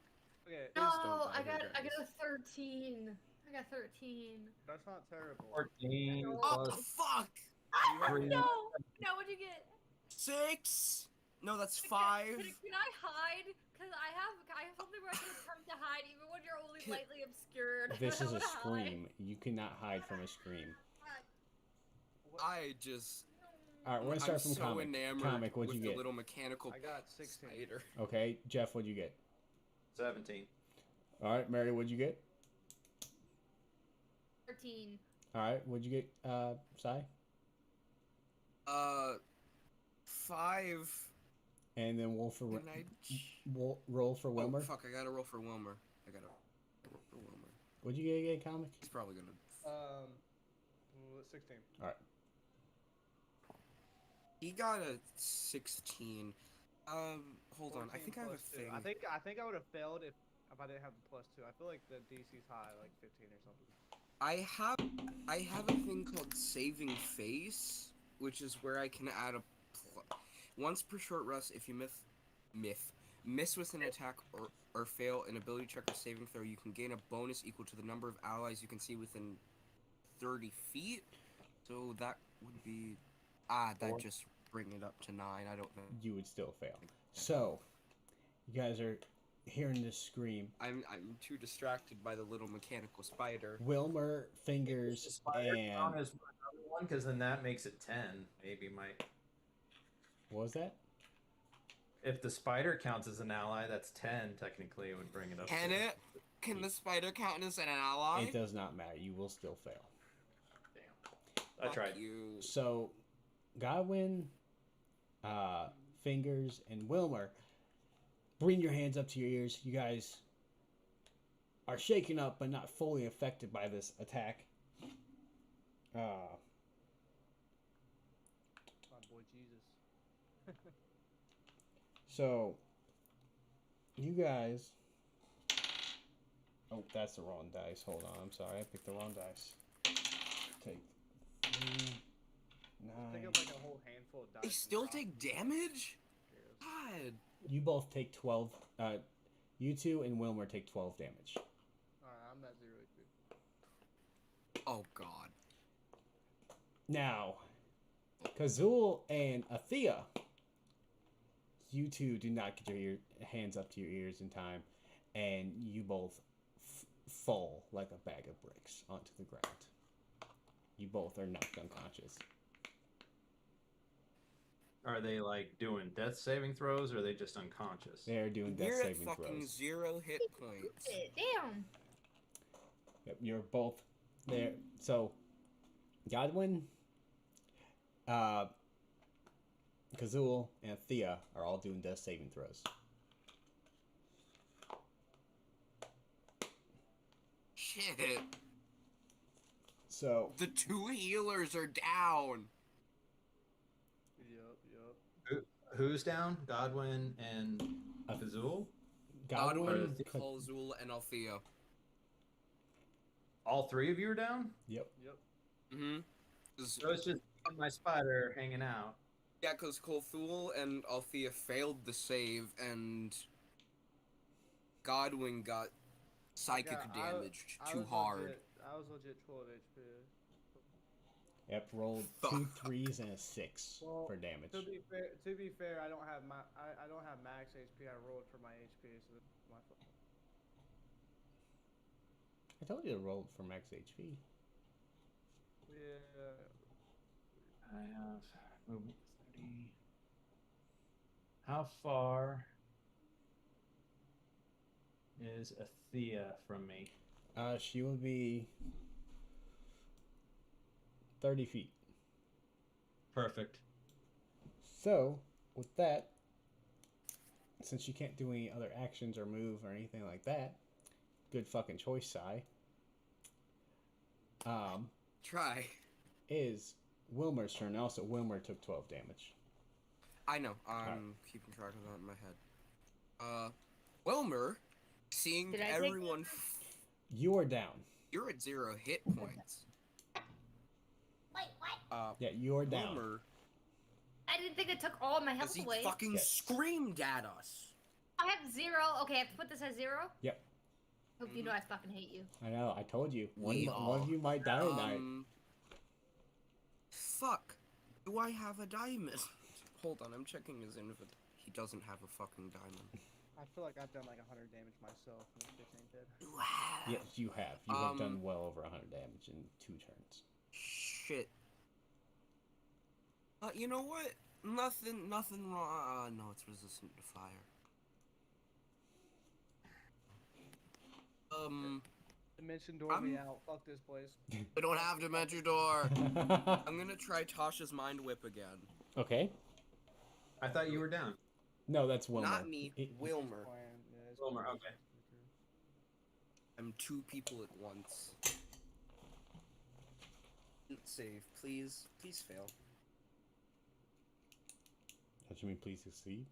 Okay, No, don't I die got here, I guys. got a 13. I got 13. that's not terrible. 14 Oh plus fuck. three. No, what'd you get? 6. No, that's 5. Can I hide? Cause I have something where I can attempt to hide even when you're only lightly obscured. This I is a wanna hide. scream. You cannot hide from a scream. I just. All right, we're gonna start from I'm so comic. enamored Comic, what'd with you the get? little mechanical I got 16. spider. Okay, Jeff, what'd you get? 17. All right, Mary, what'd you get? 13. All right, what'd you get, Sai? 5. And then roll for And I. roll for Oh Wilmer. fuck! I gotta roll for Wilmer. I gotta roll for Wilmer. What'd you get, comic? He's probably gonna. 16. All right. He got a 16. Hold on. I 14 think I have a plus two. thing. I think I would have failed if I didn't have the +2. I feel like the DC's high, like 15 or something. I have a thing called saving face, which is where I can add a once per short rest. If you miss with an attack or fail an ability check or saving throw, you can gain a bonus equal to the number of allies you can see within 30 feet. So that would be that just bring it up to 9. I don't know. You would still fail. So, you guys are hearing this scream. I'm too distracted by the little mechanical spider. Wilmer, Fingers, and count as another one, because then that makes it 10. Maybe might. what was that? If the spider counts as an ally, that's 10. Technically, it would bring it up. Can to it? Can the spider count as an ally? It does not matter. You will still fail. I tried. You. So, Godwin, Fingers, and Wilmer, bring your hands up to your ears. You guys are shaken up but not fully affected by this attack. My boy Jesus. So, you guys... Oh, that's the wrong dice. Hold on. I'm sorry. I picked the wrong dice. Take 3, 9... Think of like a whole handful of dice. They and still drop take them. damage? Yes. God. You both take 12. You two and Wilmer take 12 damage. Alright, I'm at 0 HP. Oh God. Now, Kazul and Athea, you two do not get your hands up to your ears in time, and you both fall like a bag of bricks onto the ground. You both are knocked unconscious. Are they like doing death saving throws, or are they just unconscious? They're doing death We're at saving fucking throws. 0 hit points. Damn. Yep, you're both there. So, Godwin, Kazul, and Thea are all doing death saving throws. Shit. So, The 2 healers are down. Yup. Who's down? Godwin and Azul? Godwin, Kalzul, and Althea. All 3 of you are down? yep. Mm-hmm. So it's just my spider hanging out. Yeah, because Kolthul and Althea failed the save, and Godwin got psychic Yeah, damaged I too was hard. I was legit 12 HP. Yep, rolled 2 3s and a 6 Well, for damage. To be fair, I don't have I don't have max HP. I rolled for my HP, so that's my fault. I told you to roll for max HP. Yeah. I have movement 30. How far is Athea from me? She will be 30 feet. Perfect. So, with that, since you can't do any other actions or move or anything like that, good fucking choice, Sai. Try. Is Wilmer's turn. Also, Wilmer took 12 damage. I know. I'm keeping track of that in my head. Wilmer, seeing Did I take everyone, You are down. you're at 0 hit points. Wait, what? Yeah, you are down. Wilmer, I didn't think it took all of my because health he away. fucking Yes. screamed at us. I have 0. Okay, I have to put this at 0? Yep. Hope you know I fucking hate you. I know. I told you. One We of you might die tonight. Fuck. Do I have a diamond? Hold on, I'm checking his inventory. He doesn't have a fucking diamond. I feel like I've done like 100 damage myself, and this bitch ain't dead. You have. Yes, you have. You have done well over 100 damage in 2 turns. Shit. You know what? Nothing wrong. No, it's resistant to fire. Dimension door me out. Fuck this place. We don't have Dimension Door. I'm gonna try Tasha's Mind Whip again. Okay. I thought you were down. No, that's Wilmer. Not me, Wilmer. Plan, yeah, it's Wilmer, fine. okay. I'm two people at once. Save, please. Please fail. What you mean, please succeed?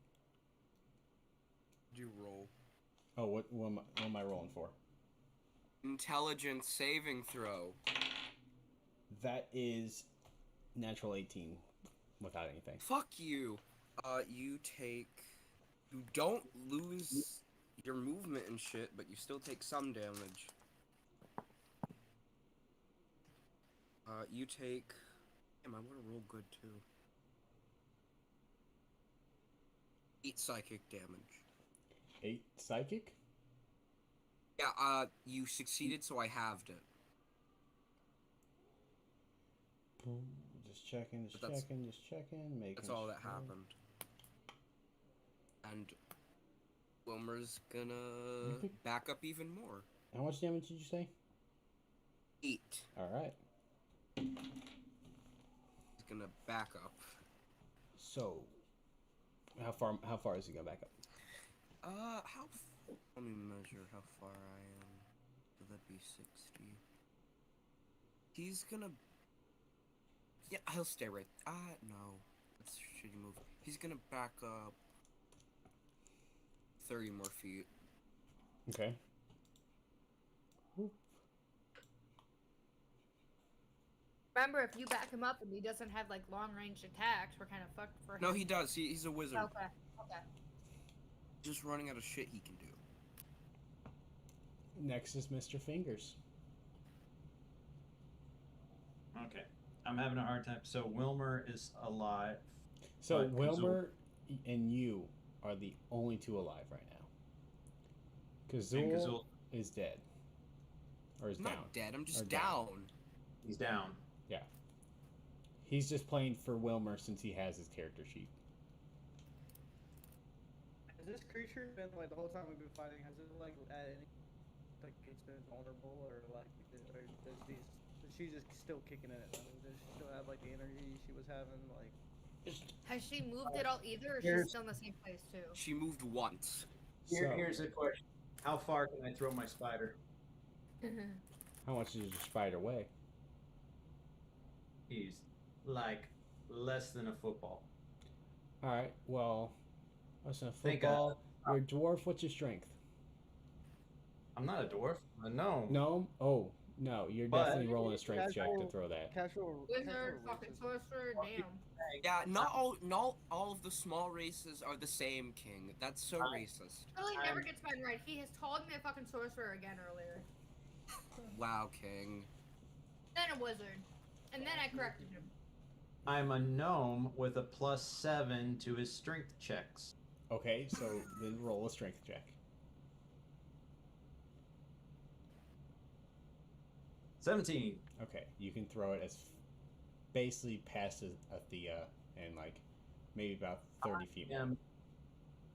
Did you roll? Oh, what am I rolling for? Intelligence saving throw. That is natural 18 without anything. Fuck you. You don't lose your movement and shit, but you still take some damage. You take... Damn, I want to roll good, too. 8 psychic damage. 8 psychic? Yeah, you succeeded, so I halved it. Boom. Just checking, just checking. Making That's all that sure. happened. And Wilmer's gonna back up even more. How much damage did you say? 8. Alright. He's gonna back up. So, how far is he gonna back up? Let me measure how far I am. So that'd be 60. He's gonna... Yeah, he'll stay right... no. That's a shitty move. He's gonna back up 30 more feet. Okay. Remember, if you back him up and he doesn't have like long range attacks, we're kind of fucked for him. No, he does. He's a wizard. Okay. Okay. Just running out of shit he can do. Next is Mr. Fingers. Okay. I'm having a hard time. So Wilmer is alive. So But Wilmer and you are the only two alive right now. And Kazul Kazul, is dead. Or is I'm down. not dead. I'm Or just down. down. he's down. He's just playing for Wilmer since he has his character sheet. Has this creature been like the whole time we've been fighting? Has it like at any like it's been vulnerable or like or does these? Is she just still kicking it? I mean, does she still have like the energy she was having? Like, Has she moved at all either, or she's still in the same place too? She moved once. Here's the question. How far can I throw my spider? How much did your spider weigh? He's like less than a football. Alright, well, less than a Think, football. You're a dwarf, what's your strength? I'm not a dwarf. I'm a gnome. Gnome? Oh, no, you're But- definitely rolling a strength check to Casual- throw that. casual Wizard, casual fucking races. sorcerer, damn. Yeah, not all of the small races are the same, King. That's so racist. Really never gets mine right. He has called me a fucking sorcerer again earlier. Wow, King. Then a wizard. And then I corrected him. I'm a gnome with a +7 to his strength checks. Okay, so then roll a strength check. 17. Okay, you can throw it as basically past Athea and like maybe about 30 feet more.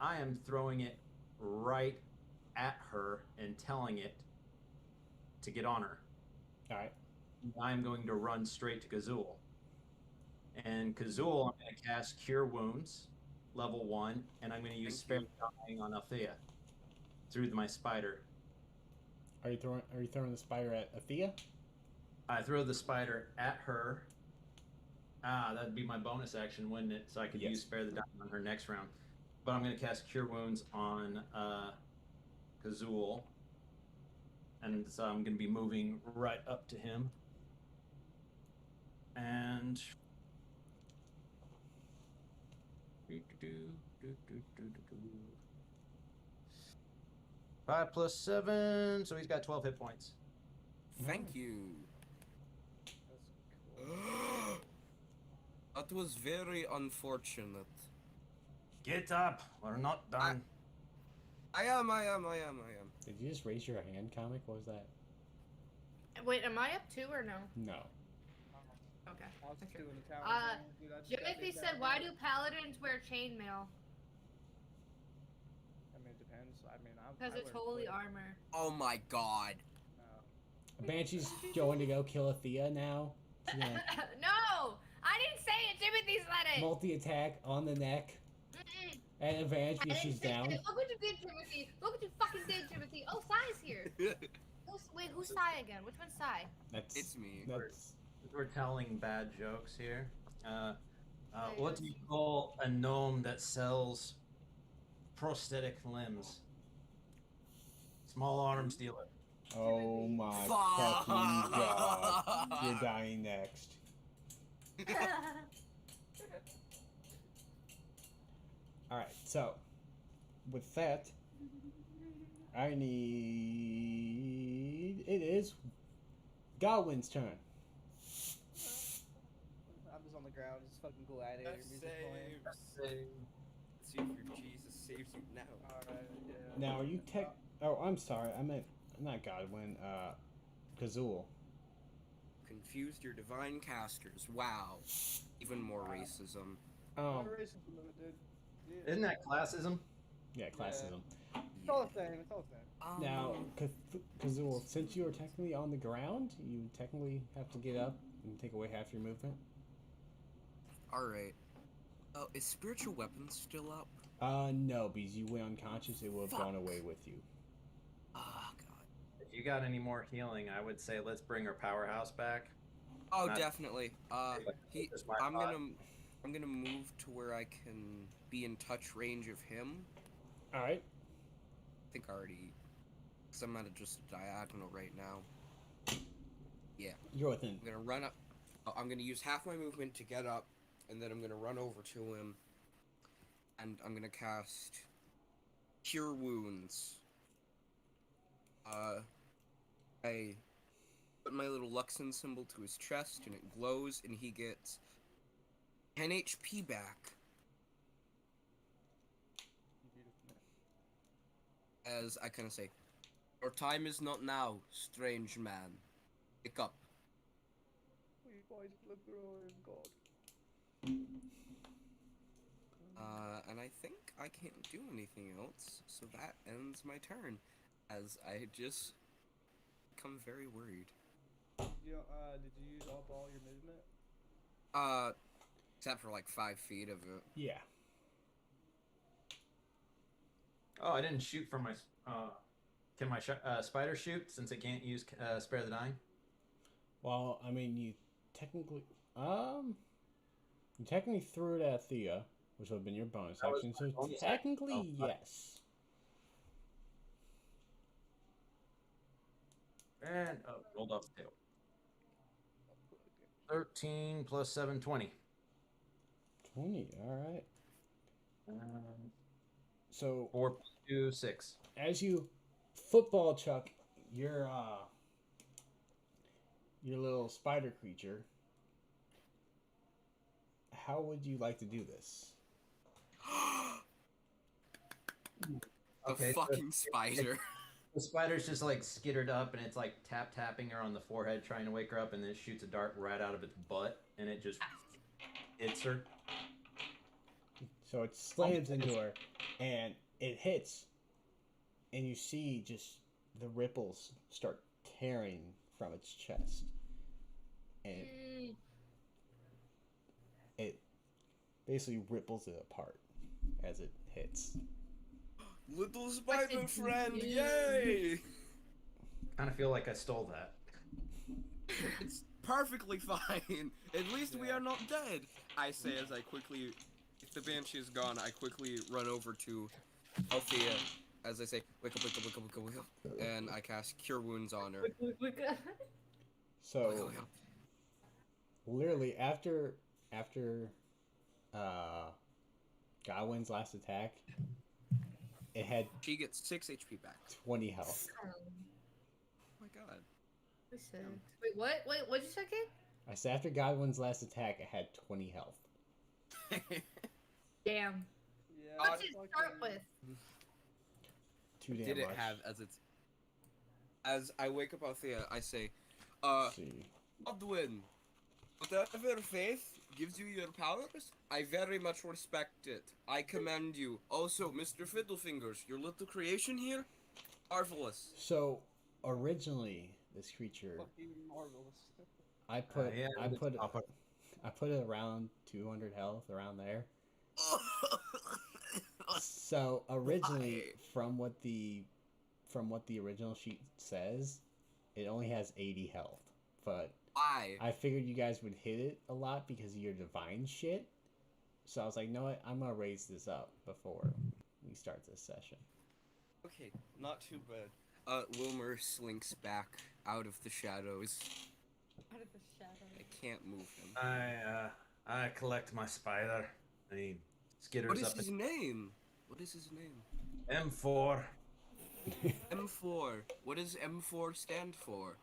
I am throwing it right at her and telling it to get on her. Alright, I'm going to run straight to Kazul. And Kazul, I'm going to cast Cure Wounds, level 1, and I'm going to use Spare Dying on Althea through my spider. are you throwing the spider at Athea? I throw the spider at her. That'd be my bonus action, wouldn't it? So I could Yes. use Spare the Dying on her next round. But I'm going to cast Cure Wounds on Kazul. And so I'm going to be moving right up to him. And... 5 plus 7, so he's got 12 hit points. Thank you. That's cool. That was very unfortunate. Get up, we're not done. I am. Did you just raise your hand, comic? What was that? Wait, am I up too or no? No. Okay. I was just doing the tower Uh, thing, dude, I just got Jimothy big said, down "Why there. do paladins wear chainmail? I mean, it depends. I mean, Because it's holy armor." Oh my god. Banshee's going to go kill Athea now. Yeah. No, I didn't say it. Timothy said it. Multi-attack on the neck. Mm-mm. At advantage I if didn't she's say down. it. Look what you did, Timothy. Look what you fucking did, Timothy. Oh, Sai's here. Who's Sai again? Which one's Sai? That's It's me. That's We're telling bad jokes here. There What it do you is. call a gnome that sells prosthetic limbs? Small arms dealer. oh my Fuck. fucking god! You're dying next. All right, so with that, I need. It is Godwin's turn. I'm just on the ground, just fucking gladiator music playing. See if your Jesus saves you now. Alright, yeah. Now, are you tech? Oh, I'm sorry. I meant not Godwin. Kazul. Confused your divine casters. Wow. Even more racism. Um, Racism of it, dude. Yeah. Isn't that classism? yeah, classism. It's all the same. It's all the same. Now, Kazul, since you are technically on the ground, you technically have to get up and take away half your movement. Alright. Oh, is spiritual weapons still up? No, because you went unconscious, it will have gone away with you. Ah, God. If you got any more healing, I would say let's bring our powerhouse back. Oh, Not- definitely. Just my I'm thought. gonna move to where I can be in touch range of him. All right. I think I already, because I'm at just a diagonal right now. Yeah. You're within. I'm gonna run up. I'm gonna use half my movement to get up, and then I'm gonna run over to him, and I'm gonna cast Cure Wounds. I put my little Luxon symbol to his chest, and it glows, and he gets 10 HP back. As I kind of say, your time is not now, strange man. Pick up. We boys look growing, God. And I think I can't do anything else, so that ends my turn. As I just become very worried. You know, did you use up all your movement? Except for like 5 feet of it. Yeah. Oh, I didn't shoot from my. Can my spider shoot since it can't use spare the dying? Well, I mean, you technically threw it at Thea, which would have been your bonus That was action. my So bonus action? technically, Oh, fuck. yes. And rolled off the tail. 13 plus 7, 20. 20. All right. So 4 plus 2, 6. as you football chuck your little spider creature, how would you like to do this? The fucking spider. The spider's just like skittered up and it's like tapping her on the forehead trying to wake her up, and then it shoots a dart right out of its butt and it just hits her. So it slams into her, and it hits, and you see just the ripples start tearing from its chest, and it basically ripples it apart as it hits. Little spider friend, yay! Kind of feel like I stole that. It's perfectly fine. At least we are not dead. I say as I quickly, if the Banshee is gone, I quickly run over to Althea. As I say, wake up, wake up, wake up, wake up, wake up. And I cast Cure Wounds on her. So literally after Godwin's last attack, it had She gets 6 HP back. 20 health. Oh my god. Wait, what? Wait, what'd you say, kid? I said after Godwin's last attack, it had 20 health. Damn. Yeah. What'd you start with? Too damn Did it much. have as its... As I wake up Althea, I say, Let's see. Godwin, whatever faith gives you your powers, I very much respect it. I commend you. Also, Mr. Fiddlefingers, your little creation here, marvelous. So originally, this creature, Fucking marvelous. I put yeah, I it's put it, awful. I put it around 200 health, around there. So originally, Why? from what the original sheet says, it only has 80 health. But Why? I figured you guys would hit it a lot because of your divine shit. So I was like, no, what? I'm gonna raise this up before we start this session. Okay, not too bad. Wilmer slinks back out of the shadows. Out of the shadow. I can't move him. I collect my spider. And he skitters What is up his name? What is his name? M4. M4. What does M4 stand for?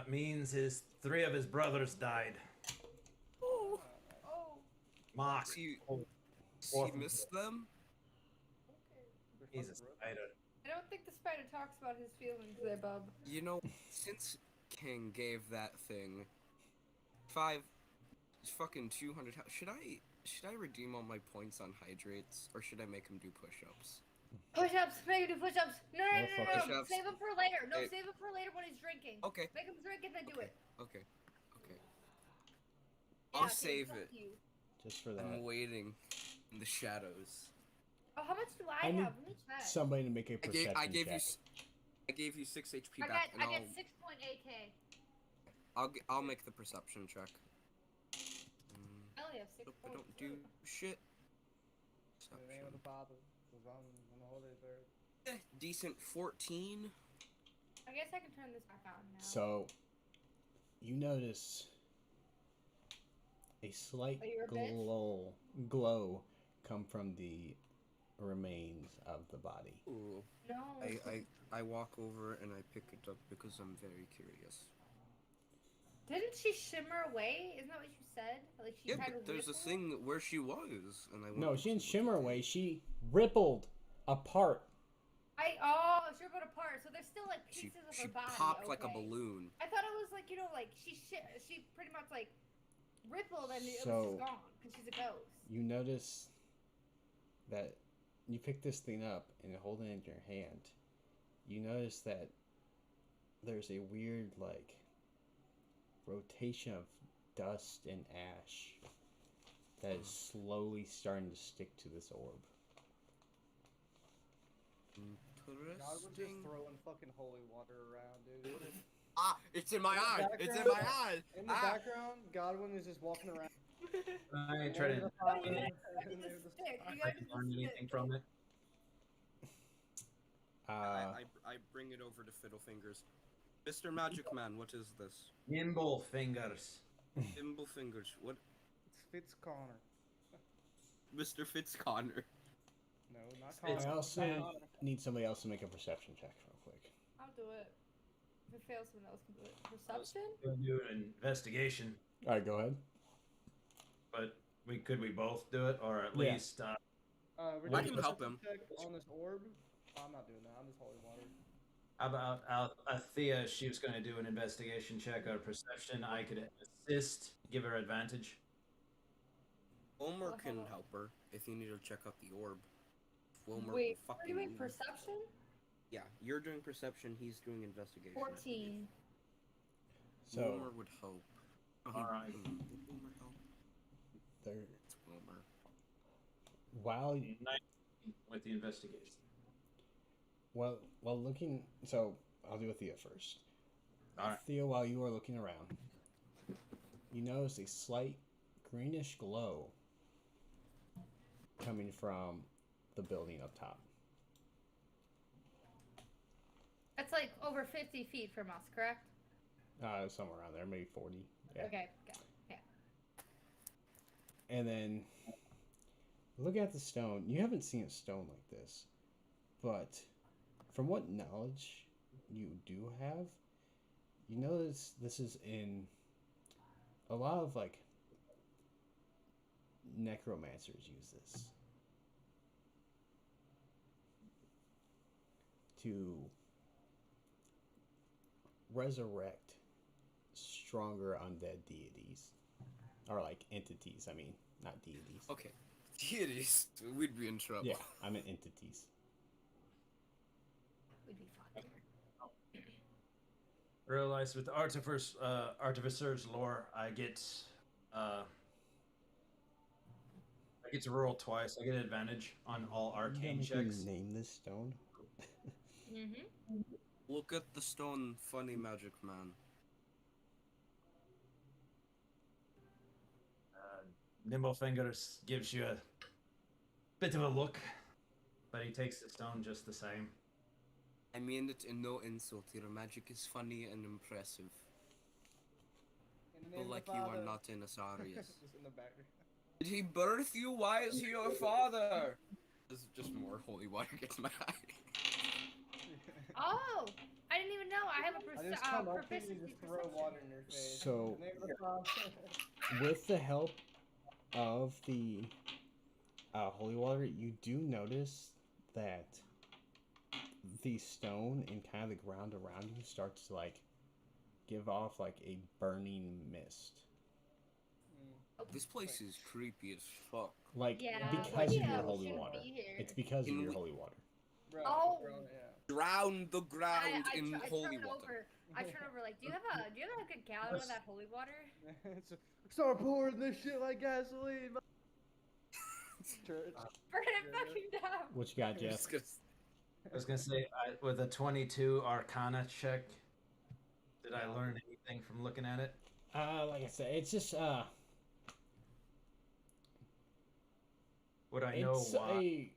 Means three of his brothers died. Oh. Mock. Does he Fourth. miss them? Okay. He's a spider. I don't think the spider talks about his feelings there, bub. You know, since King gave that thing fucking 200, should I redeem all my points on hydrates, or should I make him do push-ups? Push-ups! Make him do push-ups! No. Push-ups. Save him for later. No, Okay. save him for later when he's drinking. Okay. Make him drink and then do it. Okay. Yeah, I'll okay, save fuck it. you. Just for that. I'm waiting in the shadows. Oh, how much do I I need have? Let me check. somebody to make a perception I gave check. I gave you 6 HP I back, get and 6.8k. I'll make the perception check. I only have 6. Nope, I don't do shit. In the name of the Father, the Son, and the Holy Spirit. Decent 14. I guess I can turn this back on now. So, you notice a slight Are you a bitch? glow come from the remains of the body. Ooh. No. I walk over and I pick it up because I'm very curious. Didn't she shimmer away? Isn't that what you said? Like she Yeah, had but there's a ripple? thing where she was, and I went No, to she didn't look shimmer at it. away. She rippled apart. She ripped apart. So there's still like She pieces of her body. popped like a okay. balloon. I thought it was like like she pretty much like rippled and it was So- just gone because she's a ghost. You notice that you pick this thing up and hold it in your hand. You notice that there's a weird like rotation of dust and ash that is slowly starting to stick to this orb. God, we're just Interesting. throwing fucking holy water around, dude. Ah, it's in my In the eye. It's in my background- eye. In the background, Godwin is just walking around. I try to. No, you gotta do the stick. You gotta do learn the anything stick. from it. I bring it over to Fiddlefingers. Mr. Magic Man, what is this? Nimble fingers. Thimblefingers. What? It's Fitzconnor. Mr. Fitzconnor. No, not It's- Connor. I also need somebody else to make a perception check real quick. I'll do it. If it fails, someone else can do it. Perception? We'll do an investigation, All right, go ahead. but could we both do it, or at Yeah. least We're I doing can a help him. check on this orb. I'm not doing that. I'm just holy water. how about Althea? She was going to do an investigation check or perception. I could assist, give her advantage. Wilmer Well, can hold on. help her if you need to check out the orb. Wilmer Wait, will we're fucking doing move. perception? Yeah, you're doing perception, he's doing investigation. 14. So Wilmer would help. Oh, Alright. Would Wilmer help? there, It's Wilmer. while 19 with the investigation. while looking, so I'll do Thea first. All right. Thea, while you are looking around, you notice a slight greenish glow coming from the building up top. That's like over 50 feet from us, correct? Somewhere around there, maybe 40. Yeah. Okay. And then look at the stone. You haven't seen a stone like this, but from what knowledge you do have, you notice this is in a lot of like necromancers use this to resurrect stronger undead deities. Or like entities, I mean, not deities. Okay. Deities. We'd be in trouble. Yeah, I meant entities. We'd be fine. Realize with Artificer's lore, I get to roll twice. I get advantage on all arcane You checks. name this stone. Mm-hmm. Look at the stone, funny magic man. Nimblefingers gives you a bit of a look, but he takes the stone just the same. I mean it in no insult. Your magic is funny and impressive. In the Feel name of like the you are Father. not in Asarius. Just in the background. Did he birth you? Why is he your father? This is just more holy water gets my eye. Oh, I didn't even know. I have a I just come up to you and proficiency just throw perception. water in your face. So- In the name of the Father. With the help of the holy water, you do notice that the stone and kind of the ground around you starts to like give off like a burning mist. This place is creepy as fuck. Like Yeah, because we of your holy shouldn't water. be here. It's because of Can your we- holy water. Bro, Oh. yeah. Drown the ground I in holy turn water. over. I turn over like, do you have a good gallon of that holy water? It's a, start pouring this shit like gasoline. Church. Burn it fucking down. What you got, Jeff? Just gonna- I was gonna say, with a 22 Arcana check, did I learn anything from looking at it? Like I said, it's just Would I know it's why? a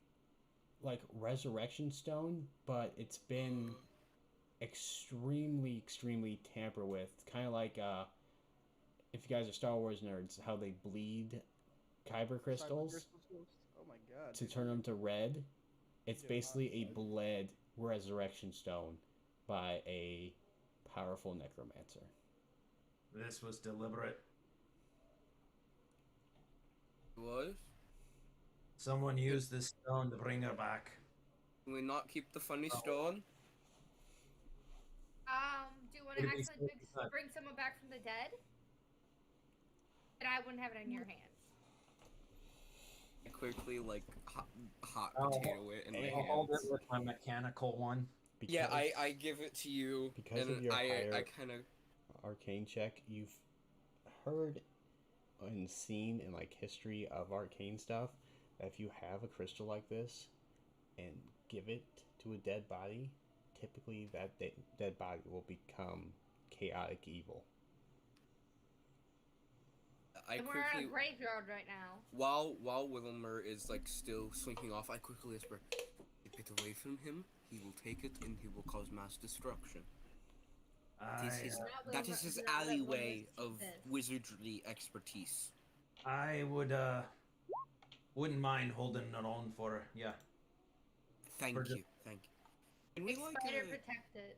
like resurrection stone, but it's been extremely tampered with. Kind of like if you guys are Star Wars nerds, how they bleed kyber crystals Oh my god. to turn them to red. It's Yeah, basically a awesome. bled resurrection stone by a powerful necromancer. This was deliberate. What? Someone used this stone to bring her back. Can we not keep the funny Oh. stone? Do you want to It'd be actually so good. bring someone back from the dead? And I wouldn't have it in your hands. I quickly like hot Oh, potato it in my I'll hold it hands. with my mechanical one. Because, Yeah, I give it to you. Because and of your I higher- kind of arcane check, you've heard and seen in like history of arcane stuff that if you have a crystal like this and give it to a dead body, typically that dead body will become chaotic evil. And we're at a graveyard right now. while Wilmer is like still slinking off, I quickly whisper, "Keep it away from him. He will take it and he will cause mass destruction." That is his alleyway of wizardry expertise. I wouldn't mind holding it on for her. Yeah. Thank For the- you. Can we like Spider protect it.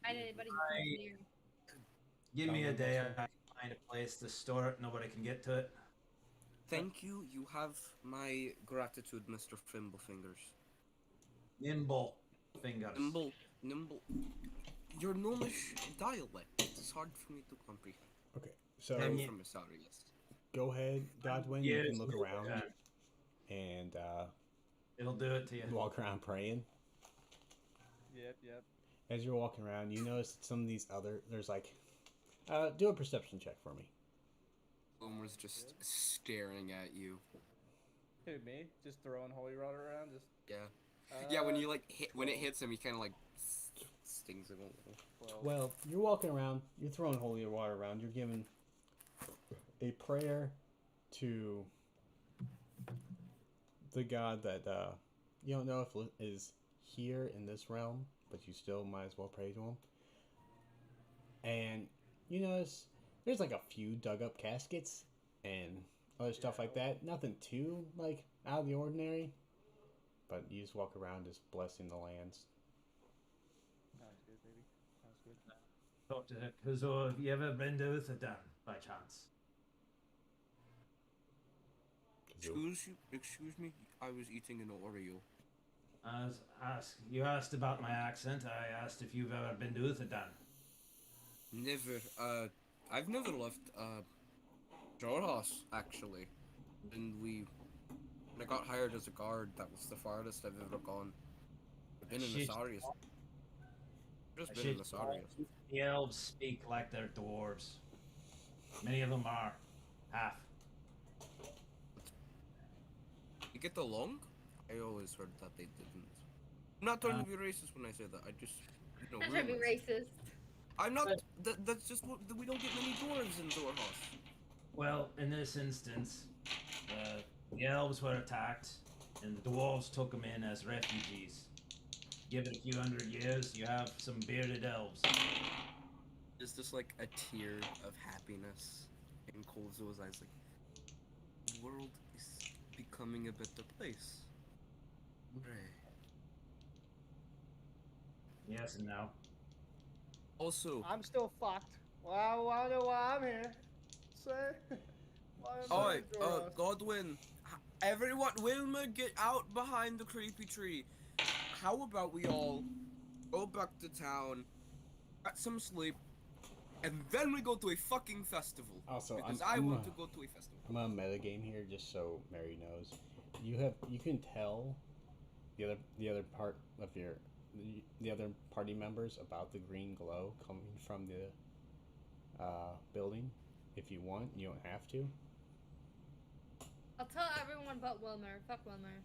I did anybody who's I- near. Give me a day. I find a place to store it. Nobody can get to it. thank you. You have my gratitude, Mr. Fimblefingers. Nimble fingers. Nimble. Your gnomish dialect is hard for me to comprehend. Okay, so And I'm you- from Asarius. go ahead, Godwin. Yeah, You can look it's- around yeah, and it'll do it to you. walk around praying. Yep. As you're walking around, you notice that some of these other there's like do a perception check for me. Wilmer's just staring at you. Who, me? Just throwing holy water around? Just. Yeah, when you like when it hits him, he kind of like stings him a little. 12. Well, you're walking around, you're throwing holy water around, you're giving a prayer to the god that you don't know if is here in this realm, but you still might as well pray to him. And you notice there's like a few dug up caskets and other stuff like that. Nothing too like out of the ordinary, but you just walk around just blessing the lands. Sounds good, baby. Sounds good. Talk to her. Kuzo, have you ever been to Uthodurn by chance? Excuse me. I was eating an Oreo. You asked about my accent. I asked if you've ever been to Uthodurn. Never. I've never left Jorhas actually, and when I got hired as a guard, that was the farthest I've ever gone. I've been in She's- Asarius. Just been in Asarius. The elves speak like they're dwarves. Many of them are half. You get along? I always heard that they didn't. I'm not trying to be racist when I say that. I just No, I'm trying to be rumors. racist. I'm not. That's just what we don't get many dwarves in Zorhos. Well, in this instance, the elves were attacked, and the dwarves took them in as refugees. Give it a few hundred years, you have some bearded elves. Is this like a tear of happiness in Kolzo's eyes? Like, the world is becoming a better place. Hooray. Yes and no. Also, I'm still fucked. Well, I wanna know why I'm here. Say. Why am I oi, in Zoros? Godwin, everyone, Wilma, get out behind the creepy tree. How about we all go back to town, get some sleep, and then we go to a fucking festival. Also, because I'm I want to go to a festival. I'm on metagame here just so Mary knows. You can tell the other part of the other party members about the green glow coming from the building. If you want, you don't have to. I'll tell everyone but Wilmer. Fuck Wilmer.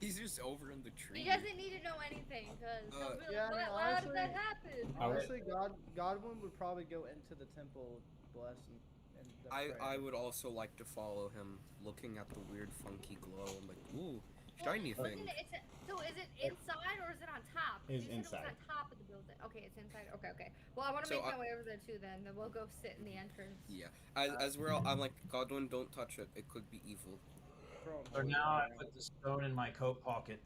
He's just over in the tree. He doesn't need to know anything, because he'll be yeah, I like, mean, how did honestly- that happen? Honestly, Godwin would probably go into the temple, bless and I pray. would also like to follow him, looking at the weird funky glow. I'm like, ooh, shiny Well, thing. So is it inside or is it on top? 'Cause It's you said inside. It was on top of the building. Okay, it's inside. Okay. Well, I want to So make my way over there too. Then we'll go sit in the entrance. Yeah. As we're all, I'm like, Godwin, don't touch it. It could be evil. Throwing For holy now, I water. put the stone in my coat pocket.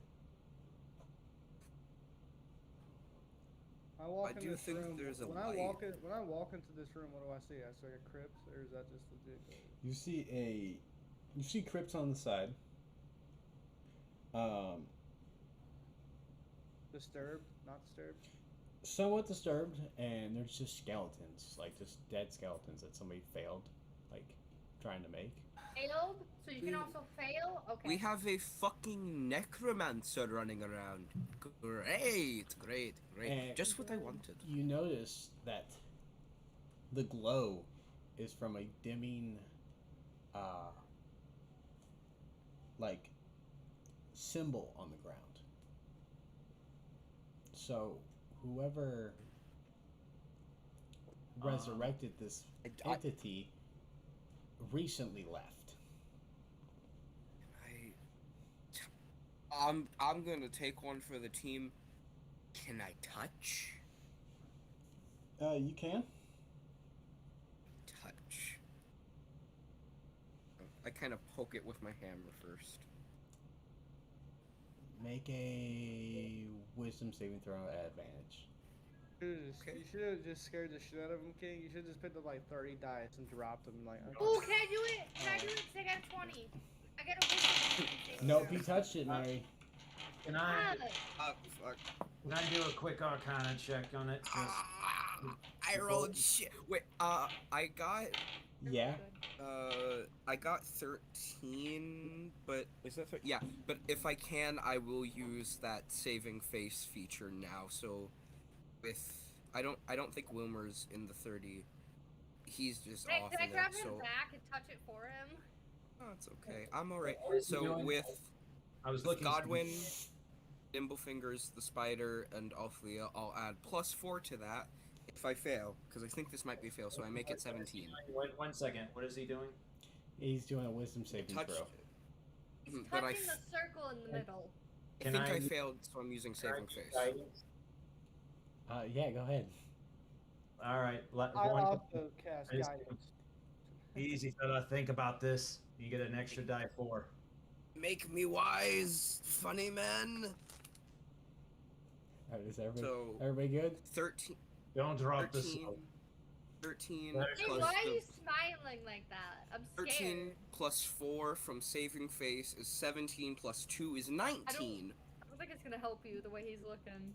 I walk I in do this think room. there's a when light. when I walk into this room, what do I see? I see a crypt, or is that just legit? You see crypts on the side. Disturbed, not disturbed. Somewhat disturbed, and there's just skeletons, like just dead skeletons that somebody failed, like trying to make. Failed? So you can also fail? Okay. We have a fucking necromancer running around. Great. And Just what I wanted. You notice that the glow is from a dimming, like symbol on the ground. So whoever resurrected this entity recently left. I'm gonna take one for the team. Can I touch? You can. Touch. I kind of poke it with my hammer first. Make a wisdom saving throw at advantage. Okay. You should have just scared the shit out of him, King. You should have just picked up like 30 dice and dropped them. Like, Ooh, can I do it? Can I do it? 'Cause I got a 20. I got a wisdom. Nope, you touched it, Mary. Can I Fuck. can I do a quick Arcana check on it? I rolled shit. Wait, I got Yeah. I got 13, but is that yeah, but if I can, I will use that saving face feature now. So with I don't think Wilmer's in the 30. He's just off Can I in grab there, him so back and touch it for him? oh, it's okay. I'm alright. What is he So doing? with I was looking. Godwin, Nimblefingers, the spider, and Althea, I'll add +4 to that if I fail, because I think this might be a fail, so I make it 17. Wait 1 second. What is he doing? He's doing a wisdom saving Touched throw. He's it. But touching the circle in the middle. I Can think I- I failed, so I'm using saving face. Yeah, go ahead. All right. I also cast Just- guidance. Easy, fella. Think about this. You get an extra die 4. Make me wise, funny man. Alright, is everybody, So everybody good? 13, Don't drop the 13, soap. 13 Hey, Hey, plus why are the you smiling like that? I'm 13 scared. plus 4 from saving face is 17 plus 2 is 19. I don't think it's gonna help you the way he's looking.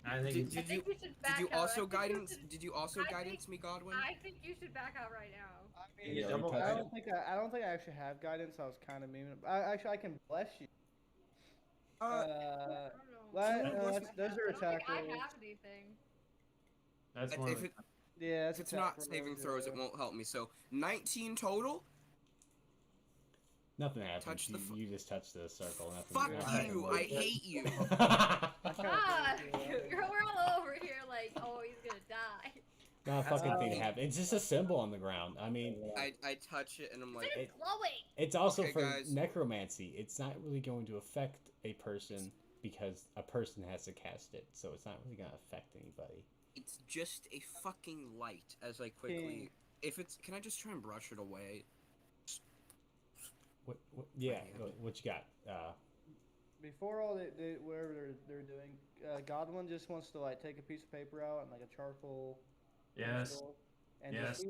I think. Did I think you should back Did you out. also I think you guidance? should- Did you also I think- guidance me, Godwin? I think you should back out right now. I mean, Yeah, double- I don't think I actually have guidance. I was kind of memeing. Actually, I can bless you. Uh, I don't know. Those are I don't attack think I rolls. have anything. That's one. if it, Yeah, if it's not saving throws, it won't help me. So 19 total. Nothing happens. Touch the You just touch the circle. Nothing. Fuck nothing you! works. I hate you. I kinda Ah, think it's good. we're all over here like, oh, he's gonna die. Not a fucking thing Um, happens. It's just a symbol on the ground. I mean, I touch it and I'm like, It's glowing. it's also Okay, for guys. necromancy. It's not really going to affect a person because a person has to cast it, so it's not really going to affect anybody. it's just a fucking light. As I quickly, King. if it's, can I just try and brush it away? What yeah, Yeah. what you got? Before all whatever they're doing, Godwin just wants to like take a piece of paper out and like a charcoal Yes. pencil, and Yes.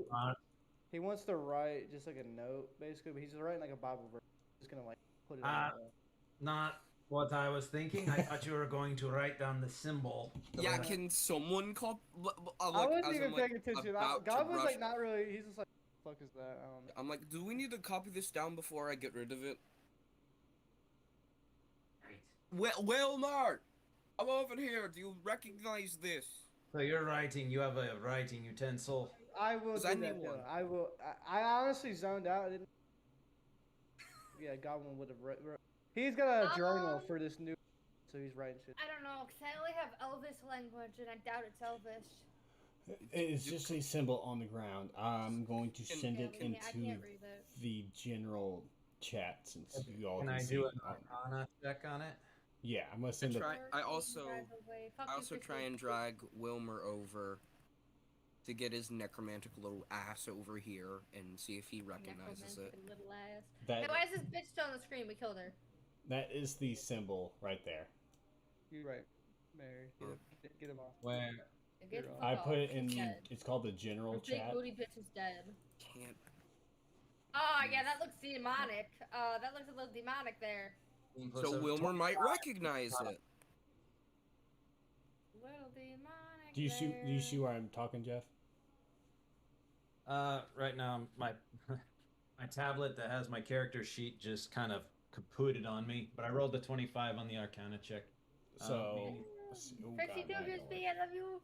he wants to write just like a note basically, but he's writing like a Bible verse. He's gonna like put it on. Not what I was thinking. I thought you were going to write down the symbol. Yeah, can someone call? I wasn't even paying attention. about to Godwin's brush- like not really. He's just like, "Fuck is that?" I don't know. I'm like, do we need to copy this down before I get rid of it? Wilmar, I'm over here. Do you recognize this? So you're writing. You have a writing utensil. I will Does do that. anyone- Though. I will. I honestly zoned out. I didn't. Yeah, Godwin would have. He's got a journal for this new, so he's writing shit. I don't know, because I only have Elvish language, and I doubt it's Elvish. It's just a symbol on the ground. I'm going to send Yeah, it I can't into read it. the general chat since you all Can can I see do it. an Arcana check on it? Yeah, I'm gonna send it. I also Fuck you, try and drag Wilmer over to get his necromantic little ass over here and see if he recognizes it. Necromantic little ass. That Hey, why is this bitch still on the screen? We killed her. that is the symbol right there. You're right, Mary. Get him off. Where? Get the fuck I off. put it in. She's dead. It's called the general Her big chat. booty bitch is dead. Can't. Oh, yeah, that looks demonic. That looks a little demonic there. So Wilmer might recognize it. Little demonic Do you see? there. Do you see where I'm talking, Jeff? Right now my my tablet that has my character sheet just kind of kapooted on me, but I rolled a 25 on the Arcana check. So. Meaning Oh, Percy, God, do I your know. speed, I love you.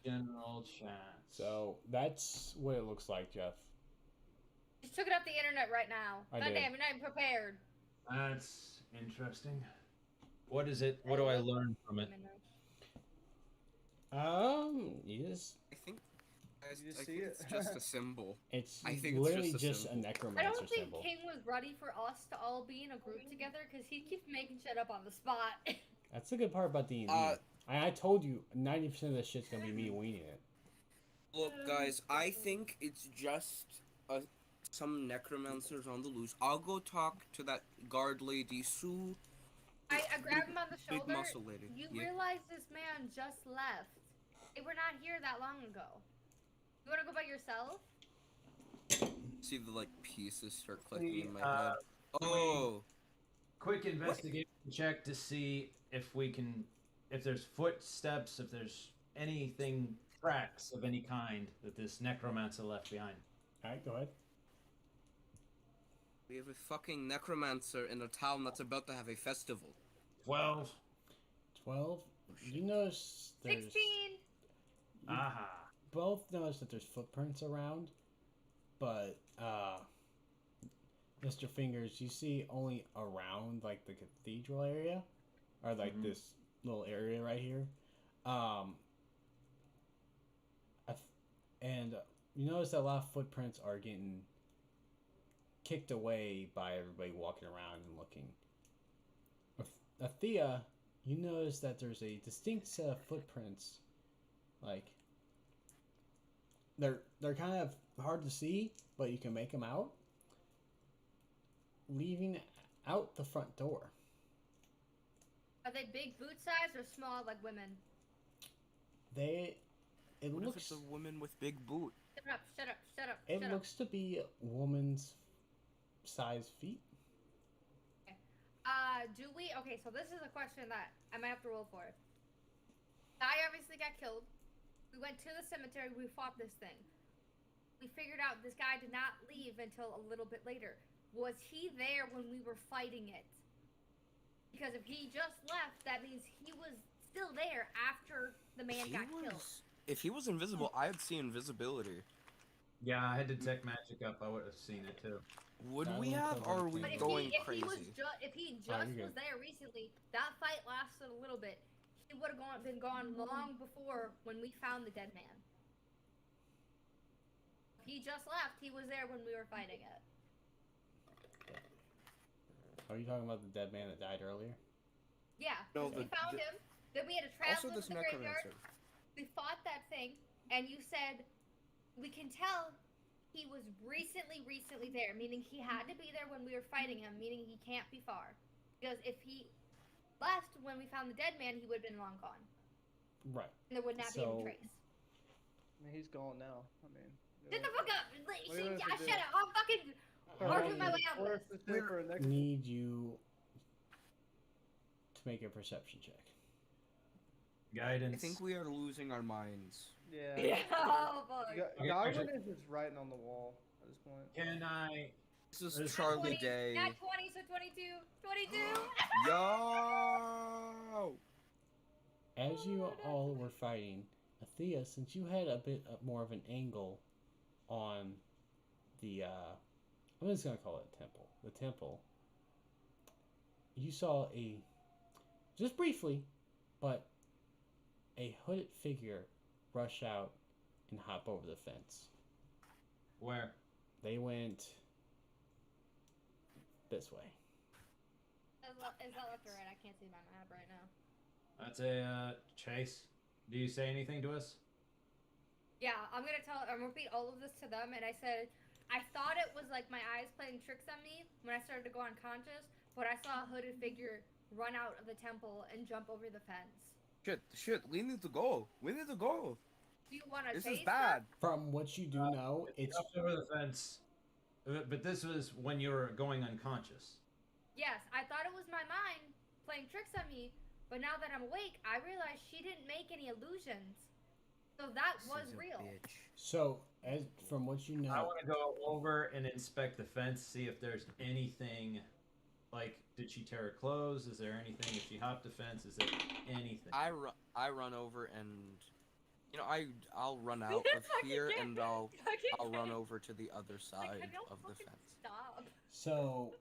general chat. So that's what it looks like, Jeff. Just took it off the internet right now. I God did. damn, you're not even prepared. That's interesting. What is it? What do I learn from it? You just. I think. You I see think it? it's just a symbol. It's I think it's literally just a just a symbol. I necromancer don't think symbol. King was ready for us to all be in a group together because he keeps making shit up on the spot. That's the good part about D&D. I told you 90% of this shit's gonna be me winging it. Look, guys, I think it's just some necromancers on the loose. I'll go talk to that guard lady, Sue. I grabbed him on the Big shoulder. muscle lady. You Yeah. realize this man just left. They were not here that long ago. You want to go by yourself? See the like pieces start clicking in my Uh, head. Oh, Quick investigation check to see if we can, if there's footsteps, if there's anything, tracks of any kind that this necromancer left behind. Alright, go ahead. we have a fucking necromancer in a town that's about to have a festival. 12. 12. You notice there's 16! Aha. both notice that there's footprints around, but Mr. Fingers, you see only around like the cathedral area, or like Mhm. this little area right here. And you notice that a lot of footprints are getting kicked away by everybody walking around and looking. Athea, you notice that there's a distinct set of footprints, like they're kind of hard to see, but you can make them out, leaving out the front door. Are they big boot size or small like women? It What if looks it's a woman with big boot? Shut up, shut up, shut up, it shut looks to be woman's size feet. up. Okay, so this is a question that I might have to roll for. Guy obviously got killed. We went to the cemetery, we fought this thing. We figured out this guy did not leave until a little bit later. Was he there when we were fighting it? Because if he just left, that means he was still there after the man got killed. If he was invisible, I'd see invisibility. Yeah, I had detect magic up. I would have seen it too. Would That we one have, covered or are it we But too. going if he was crazy? if he Oh, just you're was good. there recently, that fight lasted a little bit. He would have been gone long before when we found the dead man. If he just left, he was there when we were fighting it. Are you talking about the dead man that died earlier? Yeah, No, 'cause we found him. Then we had to Also, travel to this the graveyard. necromancer. We fought that thing, and you said we can tell he was recently there, meaning he had to be there when we were fighting him, meaning he can't be far. Because if he left when we found the dead man, he would have been long gone. Right. And there would not be any trace. I mean, he's gone now. I mean. Shut the fuck up! What do you want us to do? Shut up! I'm fucking arguing my way out of this. Need you to make a perception check. Guidance. I think we are losing our minds. Yeah. Yeah, oh fuck. Godwin is just writing on the wall at this point. Can I? This is There's Charlie 20, Day. Not 20, so 22. 22! Yo! As you all were fighting, Athea, since you had a bit more of an angle on the, I'm just going to call it temple. The temple. You saw just briefly, but a hooded figure rush out and hop over the fence. Where? They went this way. Is that left or right? I can't see my map right now. That's a Chase. Do you say anything to us? Yeah, I'm gonna repeat all of this to them, and I said, I thought it was like my eyes playing tricks on me when I started to go unconscious, but I saw a hooded figure run out of the temple and jump over the fence. Shit, we need to go. We need to go. Do you want to This chase is bad. From what you do know, it's Up over the fence. But this was when you were going unconscious. Yes, I thought it was my mind playing tricks on me, but now that I'm awake, I realize she didn't make any illusions. So that was real. so as from what you know. I want to go over and inspect the fence, see if there's anything. Like, did she tear her clothes? Is there anything? If she hopped the fence, is there anything? I run over and, you know, I'll run out of here and I'll run over to the other side of the fence. Stop. So,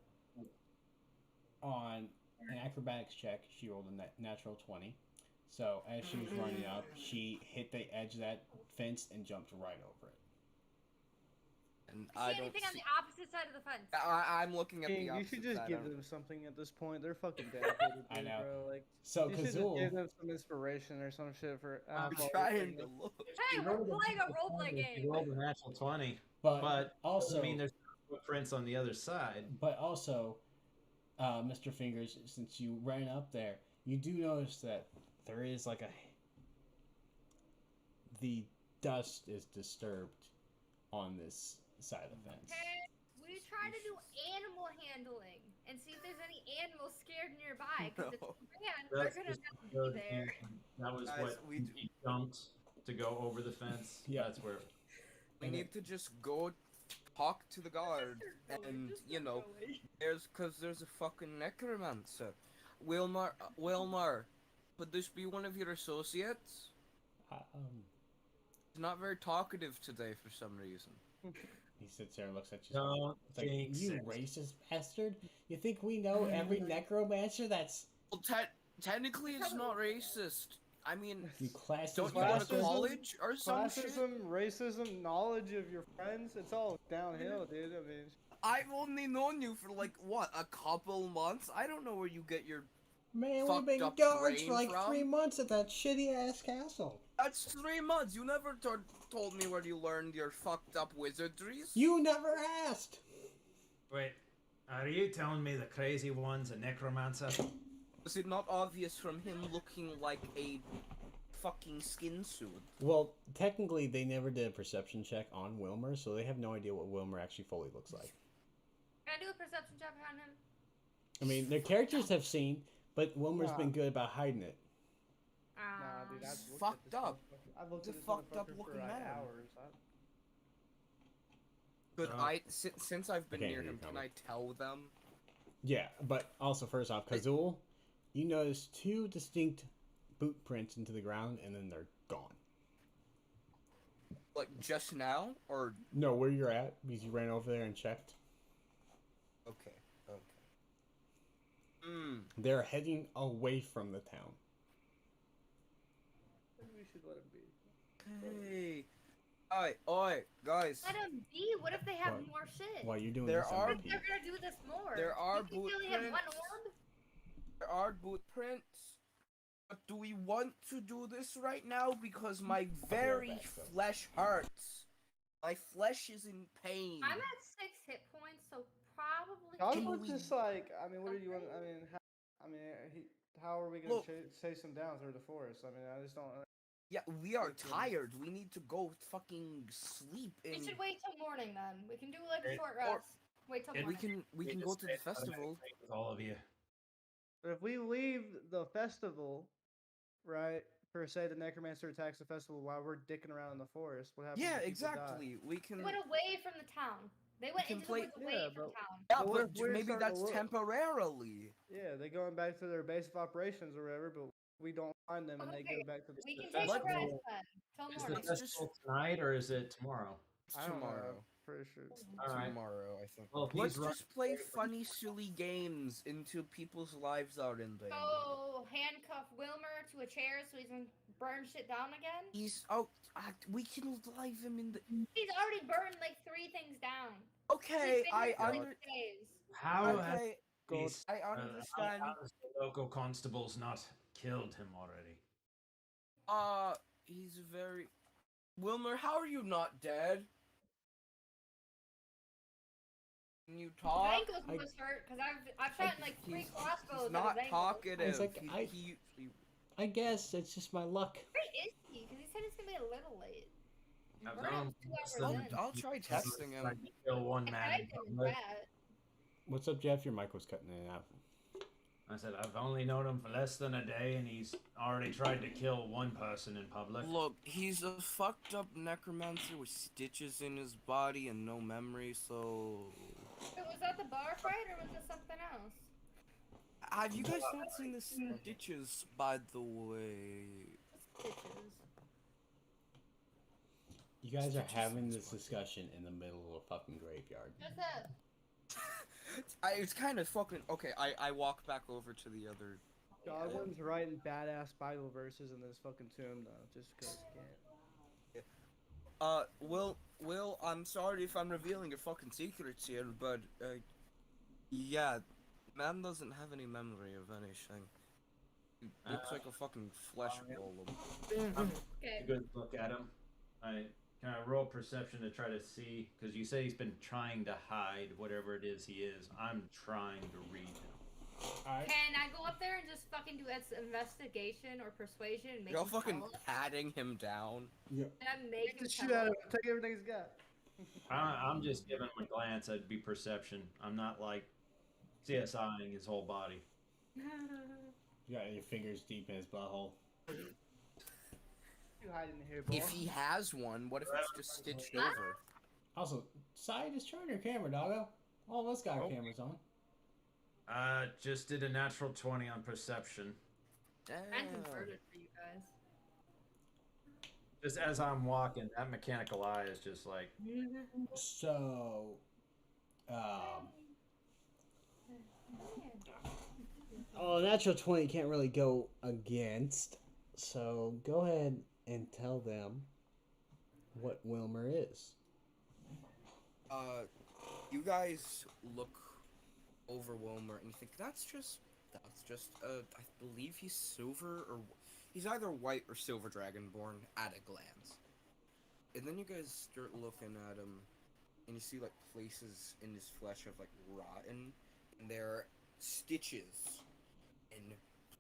on an acrobatics check, she rolled a natural 20. So, as she was running up, she hit the edge of that fence and jumped right over it. And See I don't anything on see... the opposite side of the fence? I'm looking at the King, you opposite should just side. give them something at this point. They're fucking dedicated, I know. bro. Like, So, you should just Kazul, give them some inspiration or some shit for. I'm alcohol or trying something. to look. Hey, we're playing a roleplay You game. rolled a natural 20, but but also, I mean, there's footprints on the other side. Mr. Fingers, since you ran up there, you do notice that there is like the dust is disturbed on this side of the fence. Okay, we try to do animal handling and see if there's any animals scared nearby. Because No. if we can, they're gonna have to be there. That was Guys, what we- he jumped to go over the fence. Yeah. That's where. We need to just go talk to the guard, and you know, there's a fucking necromancer. Wilmar, could this be one of your associates? He's not very talkative today for some reason. He sits there and looks at you. Don't It's like, jinx you it. racist bastard! You think we know every necromancer that's Well, technically, it's not racist. I mean, you classist don't you go to bastard? college or some shit? Classism, racism, knowledge of your friends, it's all downhill, dude. I mean, I've only known you for like what, a couple months? I don't know where you get your. Man, we've fucked been up guards brain for like from? 3 months at that shitty ass castle. That's 3 months. You never told me where you learned your fucked up wizardries. You never asked. Wait, are you telling me the crazy one's a necromancer? Was it not obvious from him looking like a fucking skin suit? Well, technically, they never did a perception check on Wilmer, so they have no idea what Wilmer actually fully looks like. Can I do a perception check on him? I mean, their characters have seen, but Wilmer's Nah. been good about hiding it. nah, dude, I've looked fucked at this up. motherfucker- I've looked He's at a this fucked up motherfucker looking for like man. hours. Could since I've been can't near hear him, you, can Tommy. I tell them? Yeah, but also, first off, Kazul, you notice 2 distinct boot prints into the ground, and then they're gone. Like just now, or No, where you're at, because you ran over there and checked. They're heading away from the town. Maybe we should let him be. Hey. Alright, guys. Let them be. What if they have What? more shit? While you're doing There this, are- I'm What if they're gonna do this more? There are You think they only have one blueprints. orb? There are blueprints. But do we want to do this right now? Because my very back, so. flesh hurts. My flesh is in pain. I'm at 6 hit points, so probably. Can Oswald's we- just like, I mean, what do you want? I mean, how are we gonna Look. chase him down through the forest? I mean, I just don't. Yeah, we are Look, tired. We need to go fucking sleep We in. should wait till morning then. We can do like a Or- short or- rest. Wait till and morning. We can go to the festival. With all of you. But if we leave the festival, right? Per se, the necromancer attacks the festival while we're dicking around in the forest. What happens? Yeah, if people die? exactly. We can. They went away from the town. They went can into play- the woods away Yeah, from but- town. Yeah, But what but if we're maybe starting to that's look? temporarily. Yeah, they're going back to their base of operations or whatever, but we don't find them and they Okay, go back to the. We can the take a rest festival- then. Till Is the morning. Let's just- festival tonight or is it tomorrow? It's I don't know. tomorrow. I'm pretty sure. All right. Tomorrow, I think. Well, Let's please run- just play funny, silly games until people's lives are in danger. So handcuff Wilmer to a chair so he can burn shit down again. We can leave him in the. He's already burned like 3 things down. Okay, He's been I here for, like, under. 3 days. How has Okay, these, I how understand. has the local constables not killed him already? He's very. Wilmer, how are you not dead? Can you His talk? ankles must hurt because I've shot like 3 He's crossbows. He's at not his ankles. talkative. It's like, I guess it's just my luck. Where is he? Because he said he's gonna be a little late. I've We're known almost 2 hours in. I'll try testing him. Tried to kill one I man in tagged him in public. chat. What's up, Jeff? Your mic was cutting in and out. I said I've only known him for less than a day, and he's already tried to kill one person in public. Look, he's a fucked up necromancer with stitches in his body and no memory, so. Wait, was that the bar fight or was it something else? Have you guys not seen the stitches, by the way? Stitches. You guys are Stitches having is this fine. discussion in the middle of a fucking graveyard. Just that. It's kind of fucking. Okay, I walk back over to the other. Godwin's writing badass Bible verses in this fucking tomb though, just because he can't. Will, I'm sorry if I'm revealing your fucking secrets here, but, yeah, man doesn't have any memory of anything. He looks like a fucking flesh golem. Okay. A good look at him. Can I roll perception to try to see? Because you say he's been trying to hide whatever it is he is. I'm trying to read him. Alright. Can I go up there and just fucking do investigation or persuasion and make You're all him fucking tell us? him down. Yeah. And I make Take him the shit tell out of us. him. Take everything he's got. I'm just giving him a glance. I'd be perception. I'm not like CSIing his whole body. You got your fingers deep in his butthole. You hiding here, boy. If he has one, what if it's just stitched over? Also, Sai, just turn your camera, doggo. All of us got our Oh. cameras on. Just did a natural 20 on perception. I'm Damn. converted for you guys. Just as I'm walking, that mechanical eye is just like, So, oh, natural 20 can't really go against. So, go ahead and tell them what Wilmer is. You guys look over Wilmer and you think that's just, I believe he's silver or he's either white or silver dragonborn at a glance. And then you guys start looking at him and you see like places in his flesh have like rotten and there are stitches in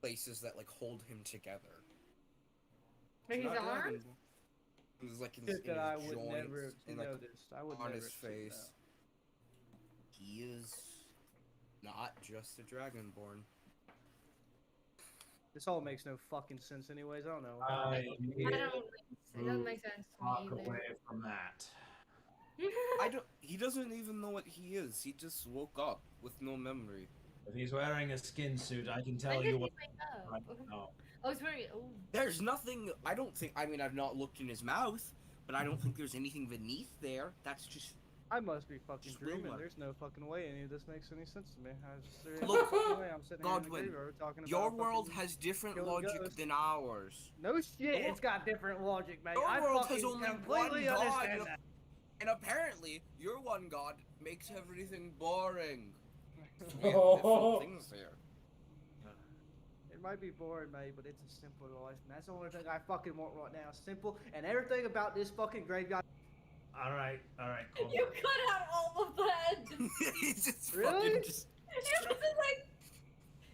places that like hold him together. Are his Not arms? dragonborn. It's like in Shit his that I joints would never have and like noticed. I would on never his have seen face. He is not just a dragonborn. This all makes no fucking sense, anyways. I don't know. I don't. It doesn't make sense to walk me away either. from that. He doesn't even know what he is. He just woke up with no memory. If he's wearing a skin suit, I can When tell did you he what. wake I up? know. Oh, he's wearing. Oh. There's nothing. I don't think. I mean, I've not looked in his mouth, but I don't think there's anything beneath there. That's just I must be fucking Just dreaming. rumor. There's no fucking way any of this makes any sense to me. There ain't Look, no fucking way I'm sitting here in the Godwin, graveyard talking your about world fucking has different killing logic ghosts. than ours. No shit, Your- it's got different logic, mate. Your I world has fucking only completely one god, understand that. and apparently your one god makes everything boring. We have Oh. different things here. It might be boring, mate, but it's a simple life, and that's the only thing I fucking want right now. Simple, and everything about this fucking graveyard. All right, cool. You cut out all of that. He's just Really? fucking just. It was just like.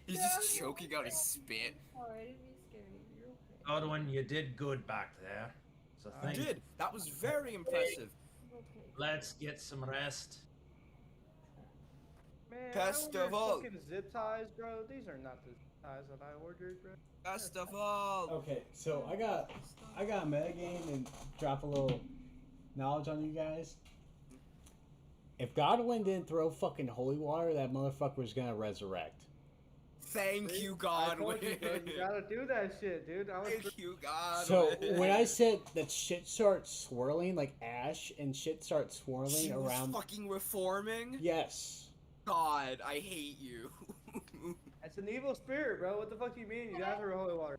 He's just choking out his spit. Sorry, I didn't mean to scare you. You're okay. Godwin, you did good back there. So I You thank did. That was very impressive. You're okay. Let's get some rest. Man, Best I ordered of all. fucking zip ties, bro. These are not the ties that I ordered, bro. Best of all. Okay, so I got a metagame and drop a little knowledge on you guys. If Godwin didn't throw fucking holy water, that motherfucker was gonna resurrect. Thank you, I told Godwin. you, bro, you gotta do that shit, dude. I was Thank you, Godwin. So when I said that shit starts swirling, like ash and shit starts swirling She was around. fucking reforming. Yes. God, I hate you. It's an evil spirit, bro. What the fuck do you mean? You gotta throw holy water.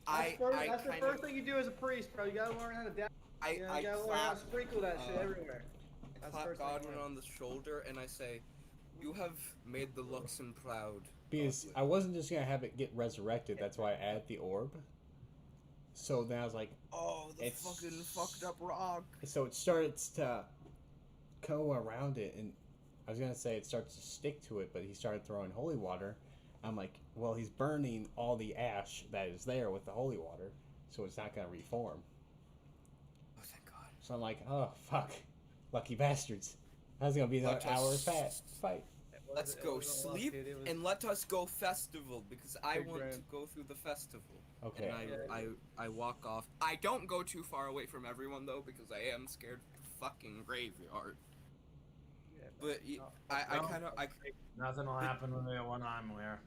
I That's the kind first of, thing you do as a priest, bro. You gotta learn how to dab. I You gotta learn how clap, to sprinkle that shit uh, everywhere. That's the clap first thing you Godwin learn. on the shoulder and I say, "You have made the Luxon proud." Because I wasn't just gonna have it get resurrected. That's why I added the orb. So then I was like, Oh, the It's- fucking fucked up rock. so it starts to go around it, and I was gonna say it starts to stick to it, but he started throwing holy water. I'm like, well, he's burning all the ash that is there with the holy water, so it's not gonna reform. Oh, thank God. So I'm like, oh fuck, lucky bastards. That's gonna be another Let hour us- fight. Let's It go wasn't luck, sleep dude. It was- and let us go festival because I Big want to grand. go through the festival. Okay. And I walk off. I don't go too far away from everyone though because I am scared of the fucking graveyard. Yeah, But no. I No. kind of Nothing will happen with me when I'm there.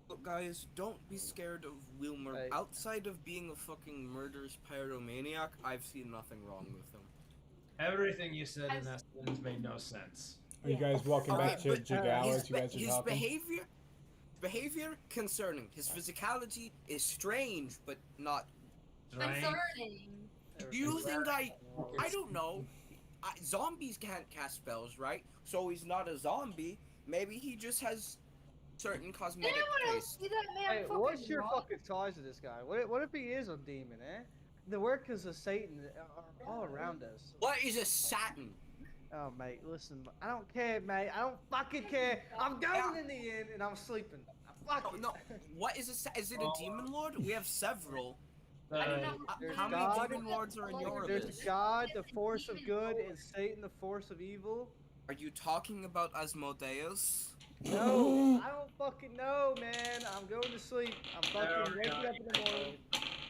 look, guys, don't be scared of Wilmer. Hey. Outside of being a fucking murderous pyromaniac, I've seen nothing wrong with him. Everything you said in that sentence made no sense. Are you guys walking back to but, Jagawa his as you guys are his talking? behavior concerning. His physicality is strange, but not. Right? Concerning. Do you think I It's- don't know. Zombies can't cast spells, right? So he's not a zombie. Maybe he just has certain cosmetic Anyone else tastes. see that man Hey, fucking what's your raw? fucking ties to this guy? What if he is a demon, eh? The workers of Satan are all around us. What is a Satin? Oh, mate, listen, I don't care, mate. I don't fucking care. I'm going in the inn and I'm sleeping. Fuck No, it. no. What is is it a demon lord? We have several. I do Uh, not There's How many God- demon lords are in your There's abyss? God, the force of good, and Satan, the force of evil. Are you talking about Asmodeus? No, I don't fucking know, man. I'm going to sleep. I'm fucking There we waking go. up in the morning.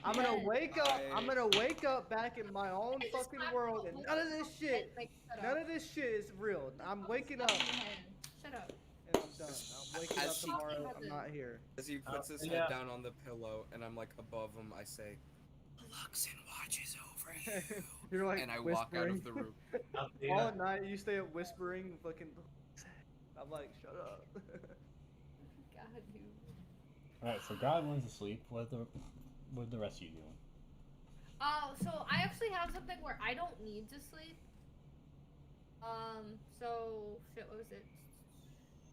I'm gonna wake up. I'm gonna wake up back in my own I just fucking got world, and told none of to this stop shit, it, like, shut none up. of this shit is real. I'm waking up Shut up. and I'm done. I'm waking As up she- tomorrow. I'm not here. As he puts his yeah. head down on the pillow and I'm like above him, I say, Luxon watches over you. You're like And I walk out of the whispering. room. All Althea, at night, you stay up whispering, fucking. I'm like, shut up. God, dude. Alright, so Godwin's asleep. What are the rest of you doing? So I actually have something where I don't need to sleep. So shit, what was it?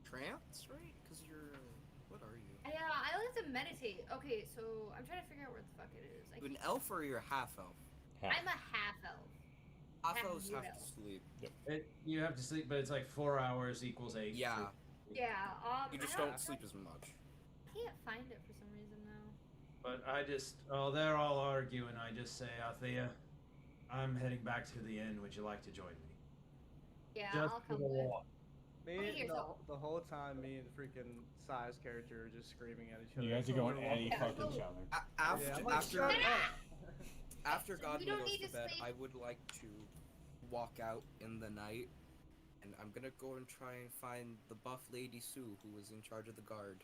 Trance, right? Because you're. What are you? Yeah, I like to meditate. Okay, so I'm trying to figure out where the fuck it is. You an elf or you're half elf? I'm a half elf. Half Half elves have to elf. sleep. you have to sleep, but it's like 4 hours equals 8. Yeah, Yeah. you just I don't sleep as much. can't find it for some reason now. But they're all arguing. I just say, Althea, I'm heading back to the inn. Would you like to join me? Yeah, Just I'll for come the with. walk. Me, Here's the whole time, me and the freaking size character are just screaming at each other. You guys are going We're at walking- each fucking other. After Yeah, I'm like, after shut up. after We Godwin don't goes need to to bed, sleep. I would like to walk out in the night, and I'm gonna go and try and find the buff Lady Sue who was in charge of the guard.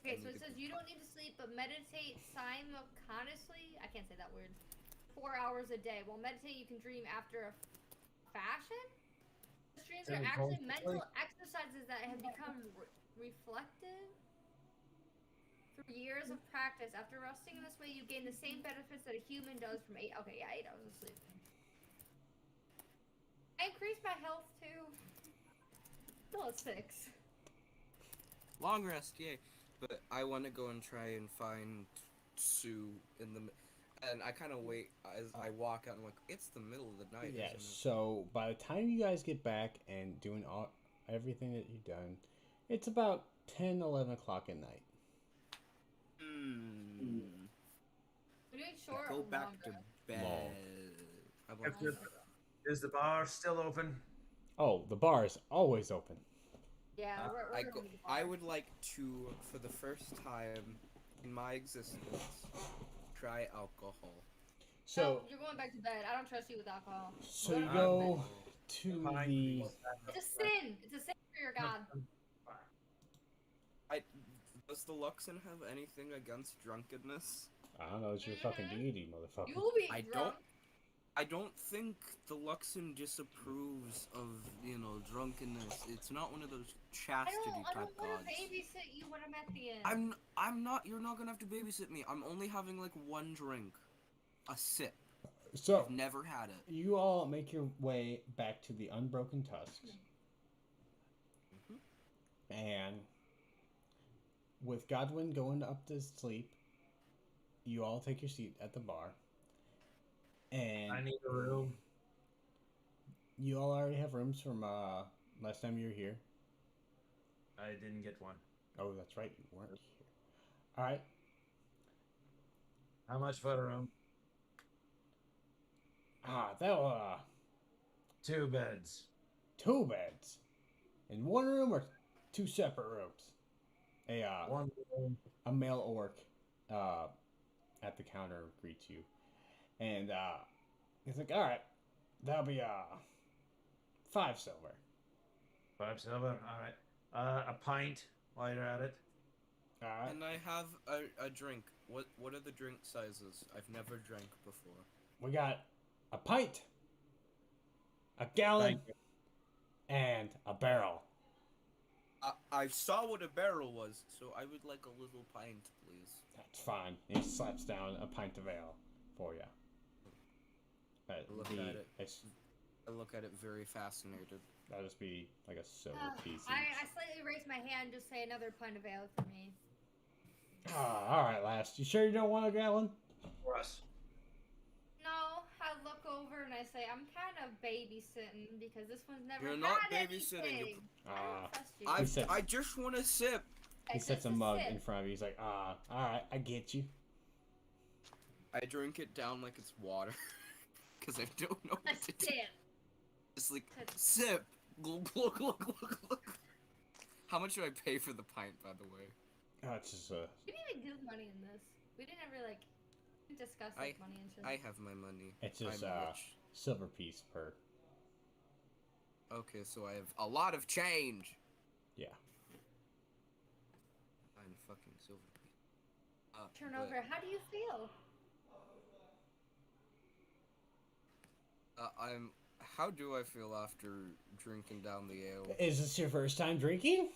Okay, so it says you don't need to sleep, but meditate simultaneously. I can't say that word. 4 hours a day. While meditate, you can dream after fashion. The streams are Very actually culturally. mental exercises that have become reflective. Through years of practice, after resting in this way, you gain the same benefits that a human does from 8. Okay, yeah, 8 hours of sleep. I increased my health too. Still at 6. Long rest, yay. But I want to go and try and find Sue in the. And I kind of wait as I walk out and I'm like, it's the middle of the night, Yeah. isn't it? So by the time you guys get back and doing everything that you've done, it's about 10, 11 o'clock at night. We're doing short Go or back long to rest? bed. Long. How about If Is the bar still open? Oh, the bar is always open. Yeah, we're gonna be I far. would like to, for the first time in my existence, try alcohol. So, No, you're going back to bed. I don't trust you with alcohol. so you We're go going to Fine. the. It's a sin. It's a sin for your god. Does the Luxon have anything against drunkenness? I don't know. It's your fucking deity, motherfucker. You'll be I drunk. I don't think the Luxon disapproves of, drunkenness. It's not one of those chastity I type don't want gods. to babysit you when I'm at the end. I'm not. You're not gonna have to babysit me. I'm only having like one drink, a sip. So I've never had it. you all make your way back to the Unbroken Tusks, and with Godwin going up to sleep, you all take your seat at the bar, and I need a room. you all already have rooms from last time you were here. I didn't get one. Oh, that's right, you weren't here. All right. How much for a room? That was 2 beds. 2 beds in one room or 2 separate rooms. One room. A male orc at the counter greets you, and he's like, "All right, that'll be 5 silver." 5 silver. All right. A pint while you're at it. All right. And I have a drink. What are the drink sizes? I've never drank before. We got a pint, a gallon, Thank you. and a barrel. I saw what a barrel was, so I would like a little pint, please. That's fine. He slaps down a pint of ale for you. Look at it. I look at it very fascinated. That'll just be like a silver piece. I slightly raise my hand, just say another pint of ale for me. All right, last. You sure you don't want a gallon? For us. No, I look over and I say, I'm kind of babysitting because this one's never You're had not babysitting, anything. I don't trust you. He said- I just want to sip. He It's sets just a mug sip. in front of you. He's like, all right, I get you. I drink it down like it's water, because I don't know A what to do. sip. It's like sip. Glug, glug, glug, glug, glug. How much do I pay for the pint, by the way? It's just We didn't even give money in this. We didn't ever discuss money and shit. I have my money. it's just I'm rich. silver piece per. Okay, so I have a lot of change. Yeah. I'm fucking silver. Turn but, over. How do you feel? How do I feel after drinking down the ale? Is this your first time drinking?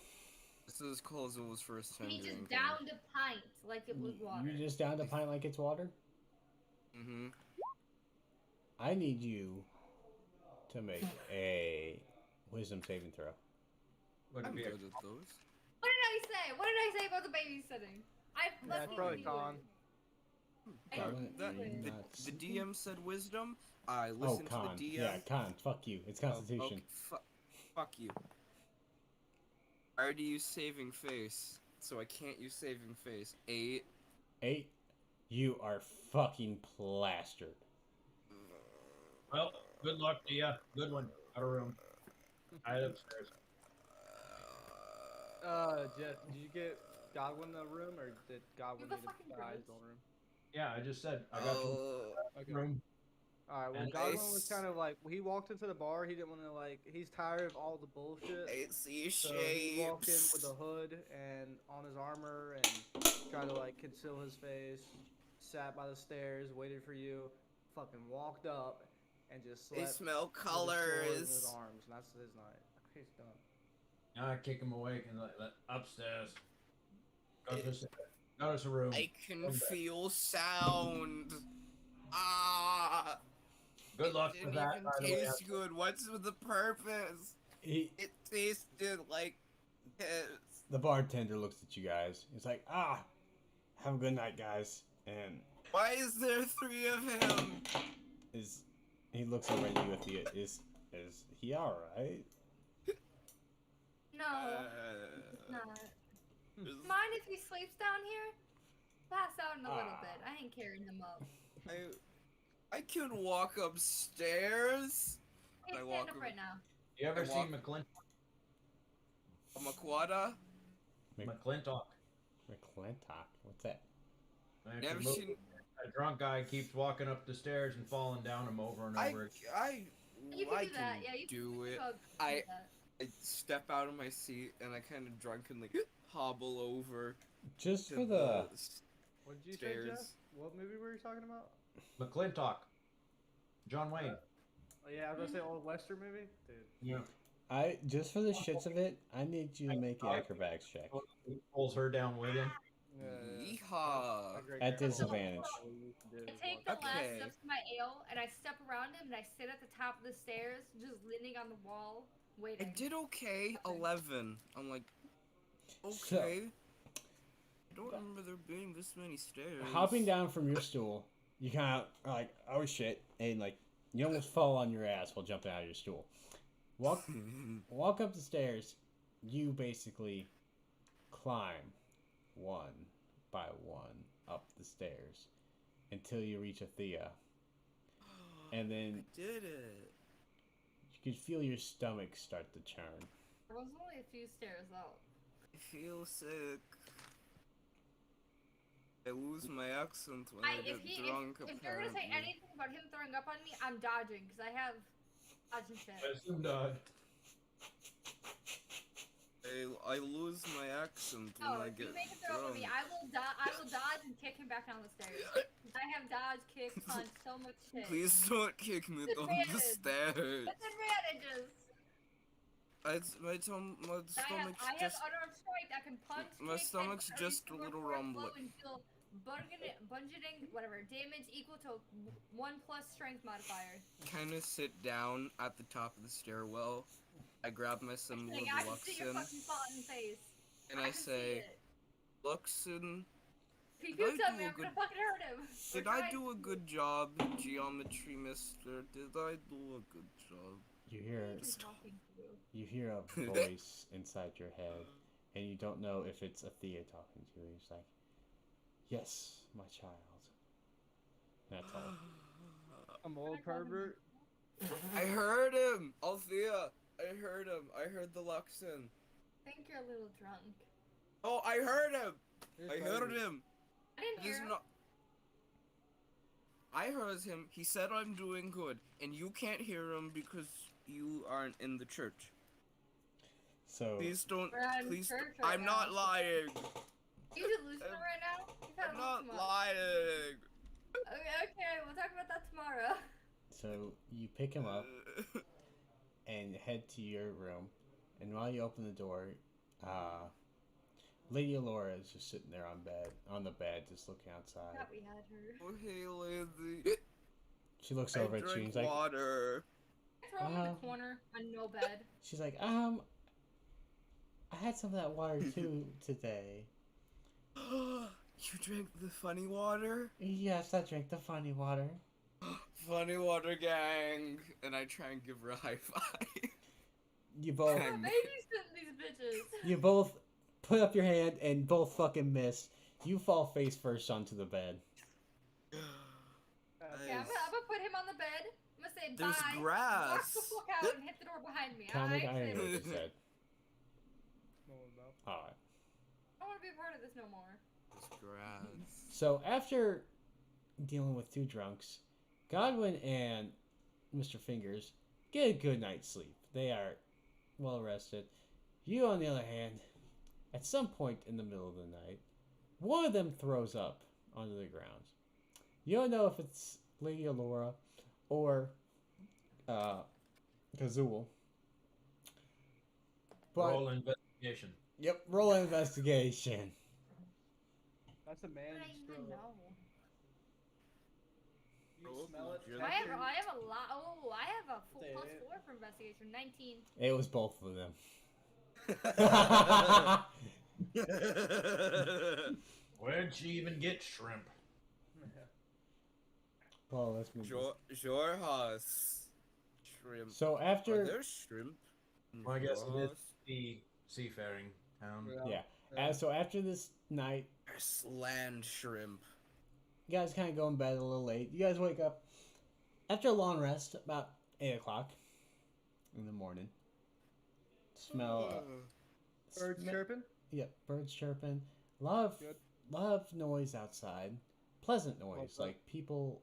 This is Cole's first time He drinking. just downed a pint like it was water. You just downed a pint like it's water? Mm-hmm. I need you to make a wisdom saving throw. Would I'm it be good at those. What did I say? What did I say about the babysitting? Yeah, it's probably con. The DM said wisdom. I listened to con. the DM. Yeah, con. Fuck you. It's Constitution. Okay, fuck you. I already used saving face, so I can't use saving face. 8. 8. You are fucking plastered. Well, good luck to you. Good one. Out of room. I upstairs. Jet, did you get Godwin the room, or did Godwin You're need the fucking to buy his gross. own room? Yeah, I just said I got you Okay. room. Alright, well, And Godwin I was kind of like, he walked into the bar, he didn't want to, he's tired of all the bullshit. I see So he walked in with a hood and on his armor and tried to, conceal his face, sat by the stairs, waited for you, fucking walked up, and just They slept smell with his sword in his colors. arms, and that's his night. He's done. I kick him awake and upstairs. Go to the room. I can feel sound. Ah! Good luck It with didn't that. even By the way, taste good. What's the purpose? He, It tasted like piss. the bartender looks at you guys. He's like, have a good night, guys. And Why is there 3 of him? he looks over at you with the is he all right? No, it's not. is- Mind if he sleeps down here? Pass out in a little bit. I ain't carrying him up. I can walk upstairs. Hey, I stand walk up over- right now. you ever I seen walk- McClintock? A Maquada? McClintock. McClintock. What's that? It's Never a movie. seen. A drunk guy keeps walking up the stairs and falling down them over and I over. You can I do that. can Yeah, you do can it. do I- that. I step out of my seat and I kind of drunkenly hobble over Just to for the What did you Stairs. say, Jeff? What movie were you talking about? McClintock. John Wayne. Oh, yeah, I was gonna say old western movie, dude. Yeah. just for the shits of it, I need you to make the acrobatics check. He pulls her down with him. Yeehaw. My great At grandpa disadvantage. I take the last Okay. steps of my ale and I step around him and I sit at the top of the stairs, just leaning on the wall, I waiting. did okay. 11. I'm like, So- okay. I don't remember there being this many stairs. Hopping down from your stool, you kind of are like, oh shit, and like you almost fall on your ass while jumping out of your stool. Walk up the stairs. You basically climb one by one up the stairs until you reach Athea, and then I did it. you could feel your stomach start to churn. There was only a few stairs out. I feel sick. I lose my accent when I, If get drunk, you're gonna say apparently. anything about him throwing up on me, I'm dodging because I have dodging shit. Assume dog. I lose my accent when Oh, I if you get make him throw up on drunk. me, I will dodge and kick him back down the stairs. 'Cause I have dodge, kick, punch, so much shit. Please don't kick me down the Disadvantage. stairs. Disadvantages. My stomach's I have just. unarmed strike. I can punch. My kick, stomach's and just a restore little force rumbling. flow and feel budgeting, whatever, damage equal to 1+ strength modifier. Kind of sit down at the top of the stairwell. I grab my symbol Like, of I can see your Luxon fucking fucking face. and I can see say, it. Luxon, If he did I pukes on do me, a I'm gonna good- fucking hurt him. did Or I try- do a good job, Geometry Mister? Did I do a good job? You hear Who's talking to you? you hear a voice inside your head, and you don't know if it's Athea talking to you. It's like, yes, my child. That's all. I'm old pervert. I heard him! Althea! I heard him. I heard the Luxon. I think you're a little drunk. Oh, I heard him! Here's I my heard movie. him! I didn't It hear is him. not. I heard him. He said I'm doing good, and you can't hear him because you aren't in the church. So Please don't. We're not in Please. church right I'm not now. lying. You delusional right now? You've had I'm a not little too much. lying. Okay, we'll talk about that tomorrow. so you pick him up and head to your room, and while you open the door, Lady Alora is just sitting there on the bed, just looking outside. Thought we had her. Oh, hey, lady. She looks I over at you and drink she's like, water. Throw him in the corner on no bed. she's like, I had some of that water too today. You drank the funny water? Yes, I drank the funny water. Funny water gang. And I try and give her a high five. You both, I'm babysitting these bitches. you both put up your hand and both fucking miss. You fall face first onto the bed. Okay, I'm gonna put him on the bed. I'm gonna say There's bye. Walk grass. the fuck out and hit the door behind me. Tell me, Alright? I know what you said. No one know. Alright. I don't want to be a part of this no more. There's grass. So after dealing with two drunks, Godwin and Mr. Fingers get a good night's sleep. They are well rested. You, on the other hand, at some point in the middle of the night, one of them throws up onto the ground. You don't know if it's Lady Alora or Kazul. But Roll investigation. yep, roll investigation. That's a I man don't just throw even it. know. You Oh, smell it, legit. catch it. I have a lot. Oh, I have a full Say plus it. 4 for investigation. 19. It was both of them. Where'd she even get shrimp? Well, let's move this. Jorhas. Shrimp. So Are after there shrimp in Well, I guess it is Jorhas? the seafaring town. yeah, Yeah. so after this night, There's land shrimp. you guys kind of go in bed a little late. You guys wake up after a long rest, about 8 o'clock in the morning. Smell. Birds chirping. Yep, birds chirping. A lot of Good. noise outside. Pleasant noise, What's that? like people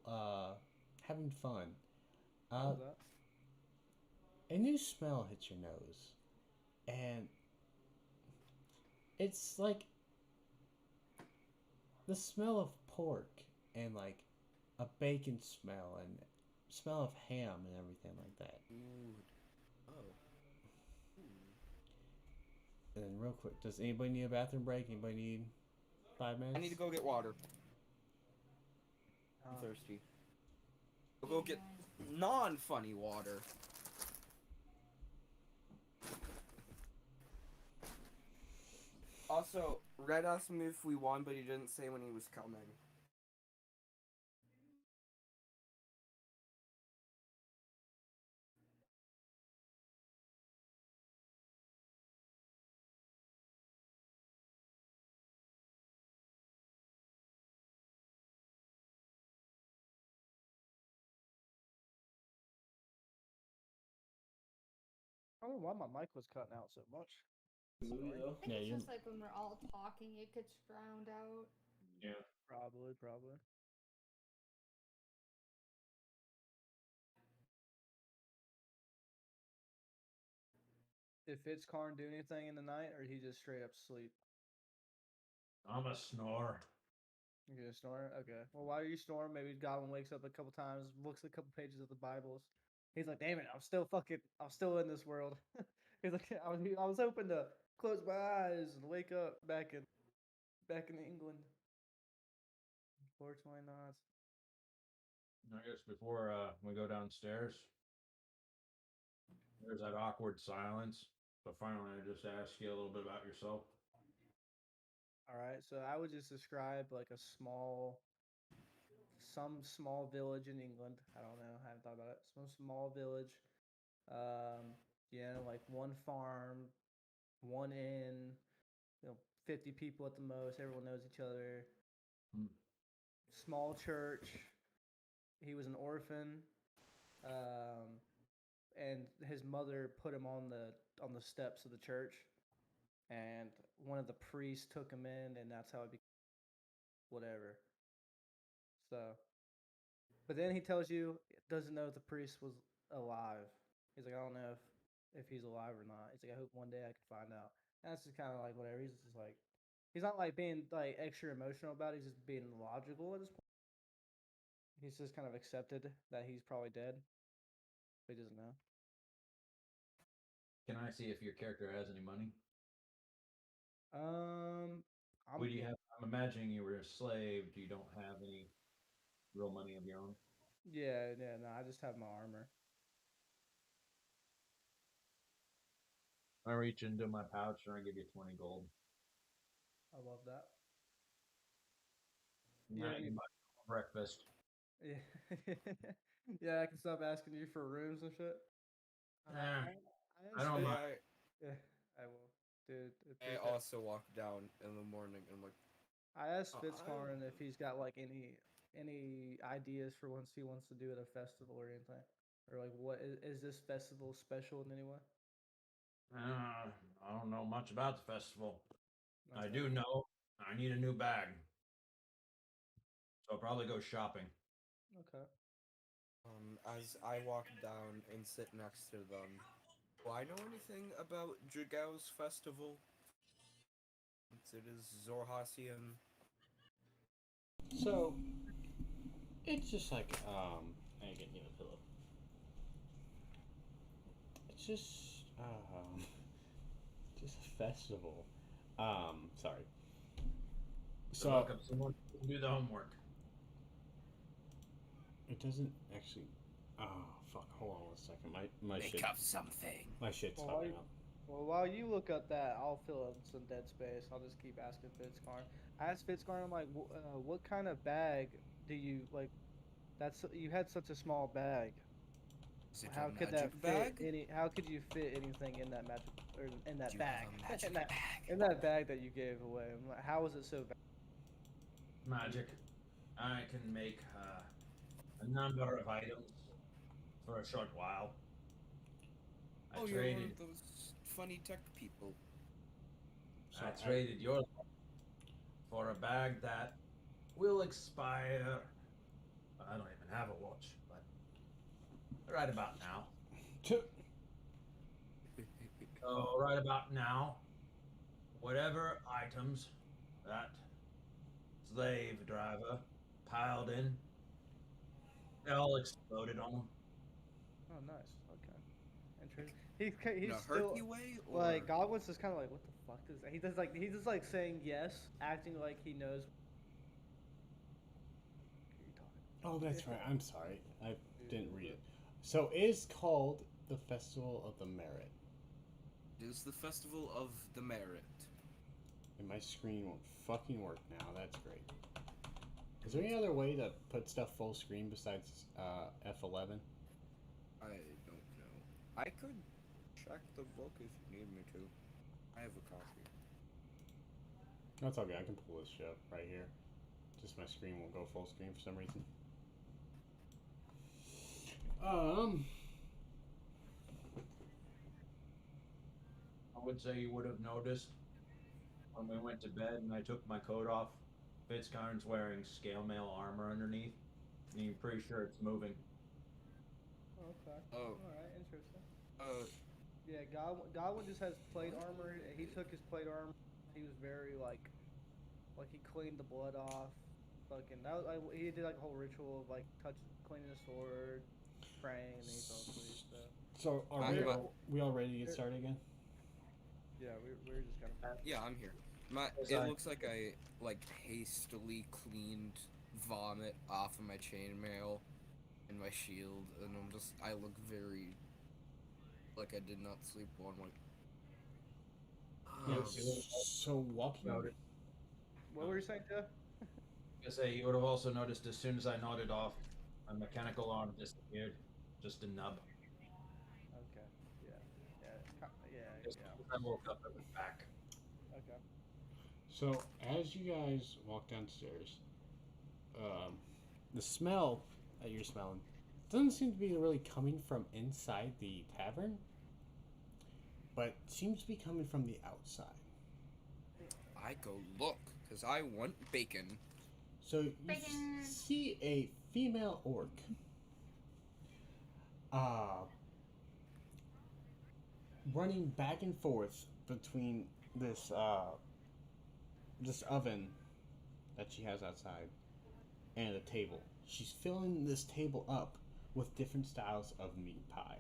having fun. How's that? A new smell hits your nose, and it's like the smell of pork and like a bacon smell and smell of ham and everything like that. Ooh. Oh. And then real quick, does anybody need a bathroom break? Anybody need 5 minutes? I need to go get water. I'm thirsty. I'll go get non-funny water. Also, Red asked me if we won, but he didn't say when he was coming. I don't know why my mic was cutting out so much. I think Yeah, it's you. just like when we're all talking, it gets drowned out. Yeah. Probably. Did Fitzcarn do anything in the night, or he just straight up sleep? I'm a snore. You gonna snore? Okay. Well, while you snore, maybe Goblin wakes up a couple times, looks at a couple pages of the Bibles. He's like, "Damn it, I'm still in this world." He's like, I was hoping to close my eyes and wake up back in England. Unfortunately not. I guess before we go downstairs, there's that awkward silence. So finally, I just ask you a little bit about yourself. All right, so I would just describe like some small village in England. I don't know, I haven't thought about it. Some small village. Like one farm, one inn, 50 people at the most. Everyone knows each other. Hmm. Small church. He was an orphan, and his mother put him on the steps of the church, and one of the priests took him in, and that's how it became whatever. So, but then he tells you doesn't know if the priest was alive. He's like, I don't know if he's alive or not. He's like, I hope one day I can find out. And that's just kind of like whatever. He's just like, he's not like being like extra emotional about it. He's just being logical at this point. He's just kind of accepted that he's probably dead, but he doesn't know. Can I see if your character has any money? I'm Would you have? I'm imagining you were a slave. You don't have any real money of your own. yeah, no, I just have my armor. I reach into my pouch and I give you 20 gold. I love that. And Yeah, I can buy breakfast. Yeah, yeah, I can stop asking you for rooms and shit. I don't mind. Yeah, I will, dude. I also walk down in the morning and I'm like, I asked I- Fitzcarn if he's got like any ideas for once he wants to do at a festival or anything, or like what is this festival special in any way? I don't know much about the festival. I Okay. do know I need a new bag. So I'll probably go shopping. Okay. as I walk down and sit next to them, do I know anything about Dragau's festival? Since it is Zorhasian. So it's just like I get you a pillow. just a festival. Sorry. So So welcome. Someone can do the homework. it doesn't actually. Oh fuck! Hold on one second. My Make shit. up something. My shit's Well, fucking up. Well, while you look up that, I'll fill up some dead space. I'll just keep asking Fitzcarn. I asked Fitzcarn, I'm like, what kind of bag do you like? That's you had such a small bag. Is it How a could that magic fit bag? any? How could you fit anything in that magic or in that Do you bag? have a magic in that bag? in that bag that you gave away? I'm like, how was it so bad? Magic. I can make a number of items for a short while. I Oh, you're one traded. of those funny tech people. So I traded your life for a bag that will expire. I don't even have a watch, but right about now. So right about now, whatever items that slave driver piled in, they all exploded on him. Oh, nice. Okay. Interesting. He's In a still herky way, or like Godwin's just kind of like, what the fuck is that? He's just like saying yes, acting like he knows. What are you talking oh, that's right. I'm sorry. I didn't read it. So it is called the Festival of the Merit, it is the festival of the merit. and my screen won't fucking work now. That's great. Is there any other way to put stuff full screen besides F11? I don't know. I could check the book if you need me to. I have a copy. That's all good. I can pull this shit up right here. Just my screen won't go full screen for some reason. I would say you would have noticed when we went to bed and I took my coat off. Fitzcarn's wearing scale mail armor underneath, and you're pretty sure it's moving. Okay. Oh, All right. Interesting. uh, Yeah, Godwin just has plate armor. He took his plate armor. He was very like he cleaned the blood off. Fucking he did like a whole ritual of like cleaning the sword, praying, and then he fell asleep. So So are I'm not- we all ready to get started again? yeah, we're just kind of. yeah, I'm here. It looks like I hastily cleaned vomit off of my chainmail and my shield, and I look very like I did not sleep one night. So walking. About it. What were you saying, Jeff? I say you would have also noticed as soon as I nodded off, my mechanical arm disappeared, just a nub. Okay. Yeah. Just as I woke up, it was back. Okay. So as you guys walk downstairs, the smell that you're smelling doesn't seem to be really coming from inside the tavern, but seems to be coming from the outside. I go look, cause I want bacon. So you Bacon. see a female orc. Running back and forth between this this oven that she has outside and a table. She's filling this table up with different styles of meat pie.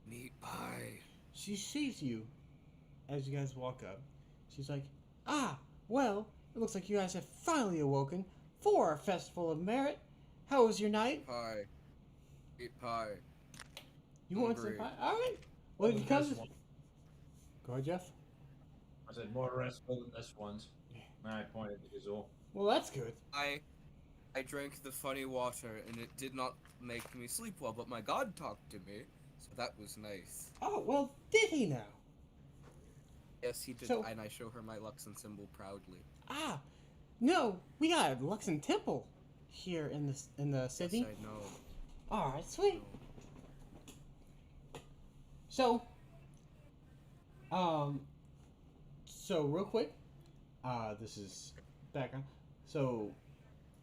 Meat pie. She sees you as you guys walk up. She's like, "Ah, well, it looks like you guys have finally awoken for our Festival of Merit. How was your night? Pie. Meat pie. You want some Hungry. pie? All right. Well, you come. This one. Go ahead, Jeff. I said more restful than this one's. And I pointed to Gazul. Well, that's good. I drank the funny water and it did not make me sleep well, but my god talked to me, so that was nice. Oh, well, did he now? Yes, he did, So- and I show her my Luxon symbol proudly. Ah, no, we got a Luxon Temple here in the city. Yes, I know. All right, sweet. No. So, so real quick, this is background. So,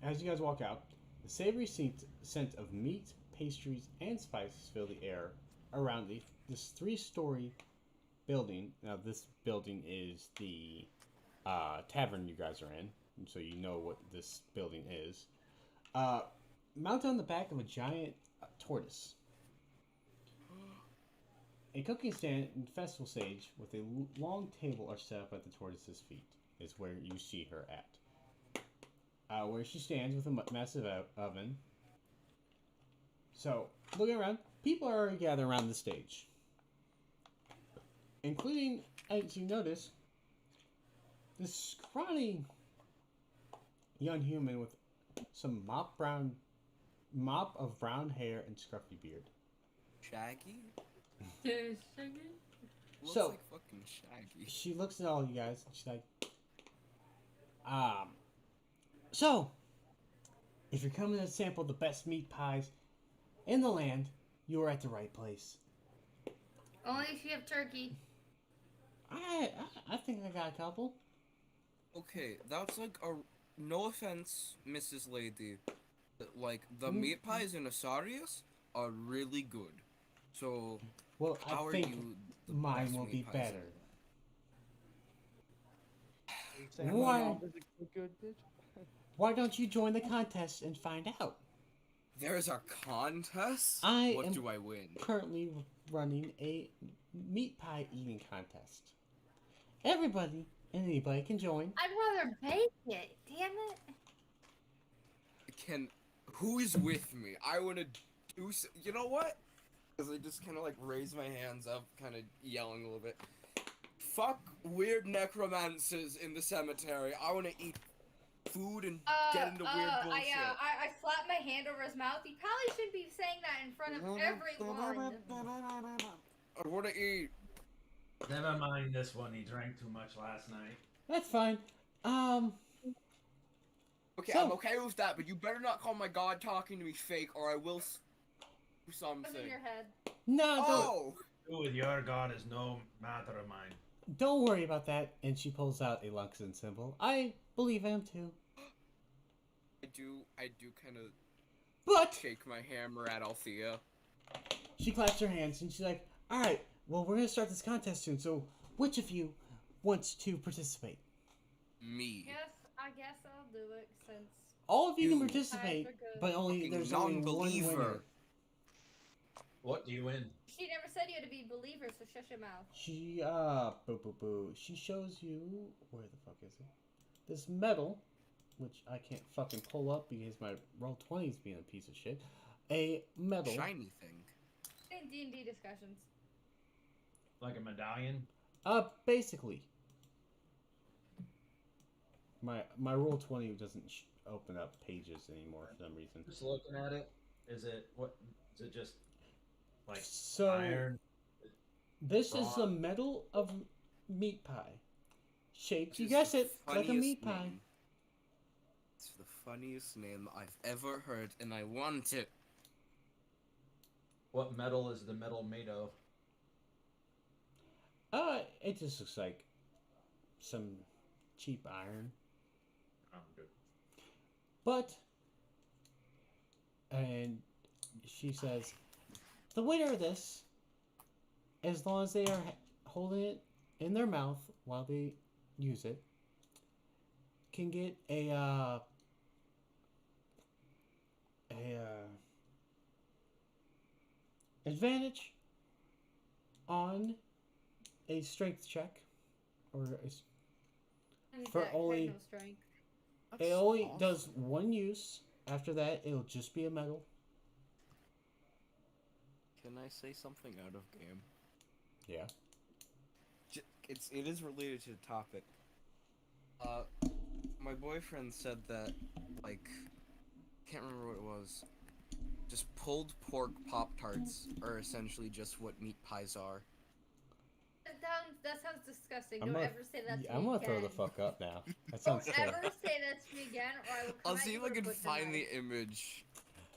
as you guys walk out, the savory scent of meat, pastries, and spices fill the air around this three-story building. Now, this building is the tavern you guys are in, so you know what this building is. Mounted on the back of a giant tortoise A cooking stand and festival stage with a long table are set up at the tortoise's feet. Is where you see her at. Where she stands with a massive oven. So, looking around, people are gathered around the stage. Including, as you notice, this scrawny young human with some mop of brown hair and scruffy beard. Shaggy? Looks So- like fucking Shaggy. She looks at all you guys and she's like, so, if you're coming to sample the best meat pies in the land, you are at the right place. Only if you have turkey. I think I got a couple. Okay, that's like a. No offense, Mrs. Lady. But, like, the Mm. meat pies in Asarius are really good. So, Well, how I are think you the mine best will meat be pies? better. You saying Why- my mom isn't so good, bitch? Why don't you join the contest and find out? There's a contest? I What am- do I win? Currently running a meat pie eating contest. Everybody and anybody can join. I'd rather bake it. Damn it. Who is with me? I want to do. You know what? Because I just kind of like raise my hands up, kind of yelling a little bit. Fuck weird necromancers in the cemetery. I want to eat food and get into weird bullshit. I slapped my hand over his mouth. You probably shouldn't be saying that in front of everyone. I want to eat. Never mind this one. He drank too much last night. That's fine. Okay, So- I'm okay with that, but you better not call my god talking to me fake, or I will do What's something. in your head? No, Oh! Do with your god is no matter of mine. don't worry about that. And she pulls out a Luxon symbol. I believe him too. I do kind of But shake my hammer at Althea. she claps her hands and she's like, all right, well, we're going to start this contest soon. So which of you wants to participate? Me. I guess I'll do it since All of you can You participate, Pies are good. but only Fucking there's only one non-believer. winner. What do you win? she never said you had to be believers, so shut your mouth. She boo. She shows you where the fuck is it? This medal, which I can't fucking pull up because my roll 20 is being a piece of shit. A medal. Shiny thing. In D&D discussions. Like a medallion? Basically. My roll 20 doesn't open up pages anymore for some reason. Just looking at it, is it what? Is it just like So iron? this is the Bronze. medal of meat pie. Shaped, Which you is guess the it, like a funniest meat pie. name. It's the funniest name I've ever heard, and I want it. What metal is the metal made of? It just looks like some cheap iron. Oh, good. But, and she says, the winner of this, as long as they are holding it in their mouth while they use it, can get a advantage on a strength check, or For only- No strength. it only does one use. After that, it'll just be a medal. Can I say something out of game? Yeah. It is related to the topic. My boyfriend said that, like, can't remember what it was. Just pulled pork Pop-Tarts are essentially just what meat pies are. That sounds disgusting. I'm Don't gonna- ever say that to me I'm gonna throw the again. fuck up now. That Don't sounds sick. ever say that to me again, or I will come I'll at see you if I with a can butcher find the knife. image.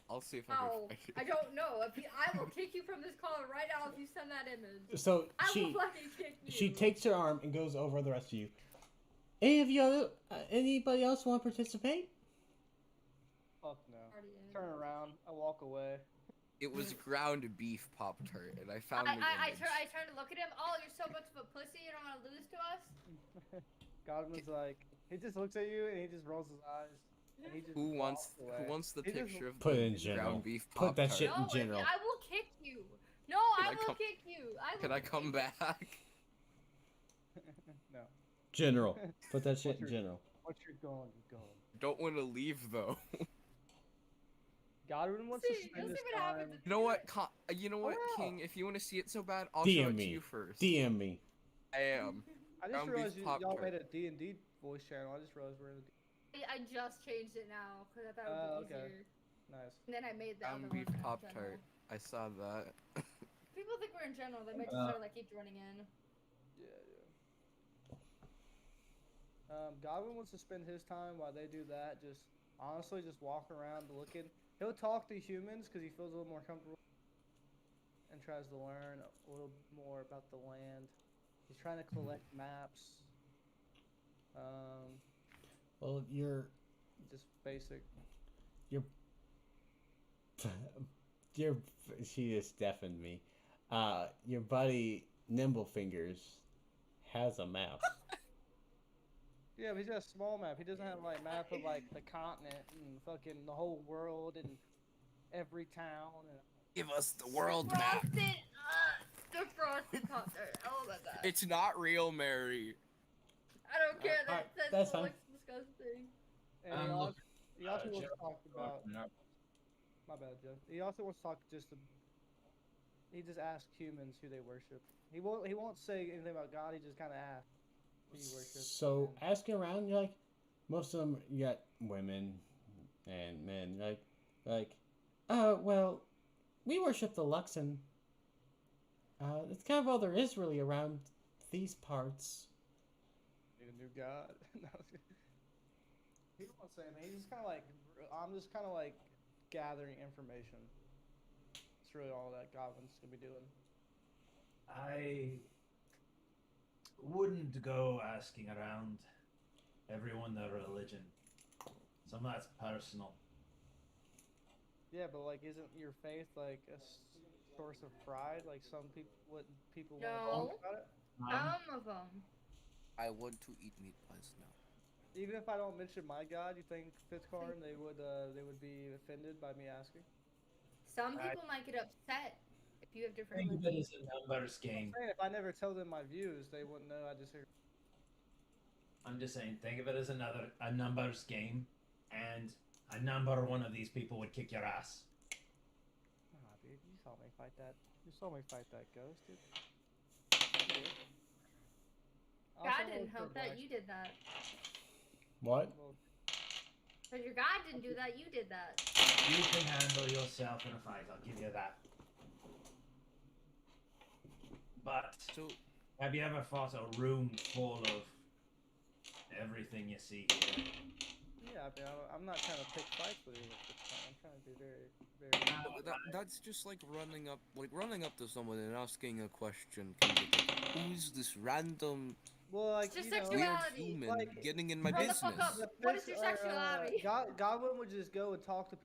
I'll see if I Oh, can find it. I don't know. I will kick you from this call right now if you send that image. So I will she fucking kick you. she takes her arm and goes over the rest of you. Any of you anybody else want to participate? Fuck no. Already in. Turn around. I walk away. It was ground beef Pop-Tart, and I found the I image. turn to look at him. Oh, you're so much of a pussy. You don't want to lose to us. Godwin's like, he just looks at you and he just rolls his eyes. And he just Who wants walks away. the He just- picture of Put the it in general. ground beef Put that Pop-Tart? shit in No, general. I will kick you. No, Can I I will come- kick you. Can I come back? No. General. Put that shit What's in your- general. Once you're gone, you're gone. Don't want to leave though. Godwin wants See, to you'll spend see his what happens time. if You know do what? it. You know what, Oh, wow. King? If you want to see it so bad, I'll show DM it to me. you first. DM me. I am. I just Ground beef realized y'all Pop-Tart. made a D&D voice channel. I just realized we're in a I just changed it now because I thought it would be okay. easier. Nice. And then I made the Ground other beef one in Pop general. Tart. I saw that. People think we're in general. They might just start like keep joining in. Yeah. Godwin wants to spend his time while they do that, just honestly just walk around looking. He'll talk to humans because he feels a little more comfortable and tries to learn a little more about the land. He's trying to collect maps. Well, you're Just basic. she just deafened me. Your buddy Nimblefingers has a map. Yeah, but he's got a small map. He doesn't have like map of like the continent and fucking the whole world and every town and Give us the world map. Frosted, the frosted Pop-Tart. Oh my god. It's not real, Mary. I don't care. Alright, That that's still fine. looks disgusting. And he also wants to talk about. My bad, Joe. He also wants to talk he just asks humans who they worship. He won't say anything about God. He just kind of asks who you worship. So and- asking around, you're like, most of them, you got women and men. Well, we worship the Luxon. It's kind of all there is really around these parts. Need a new god. No, he won't say anything. He's just kind of like, I'm just kind of like gathering information. It's really all that Godwin's gonna be doing. I wouldn't go asking around everyone their religion. Some of that's personal. Yeah, but like, isn't your faith like a source of pride? Like some people want to No. talk about it. Some of them. I want to eat meat pies now. Even if I don't mention my god, you think Fitzcarn they would be offended by me asking? Some people might get upset if you have different Think of it religions. as a numbers I'm game. saying if I never tell them my views, they wouldn't know. I just hear. I'm just saying, think of it as a numbers game, and a number one of these people would kick your ass. Nah, dude, you saw me fight that. You saw me fight that ghost, dude. God didn't help that. You did that. What? Because your God didn't do that. You did that. You can handle yourself in a fight, I'll give you that. But So, have you ever fought a room full of everything you see here? Yeah, I mean, I'm not trying to pick fights with you. I'm trying to be very. that's just like running up to someone and asking a question. Can you get, who's this random Well, like It's just you know, weird sexuality. human like- getting in my Grow the business? fuck up. What is your sexuality? Godwin would just go and talk to.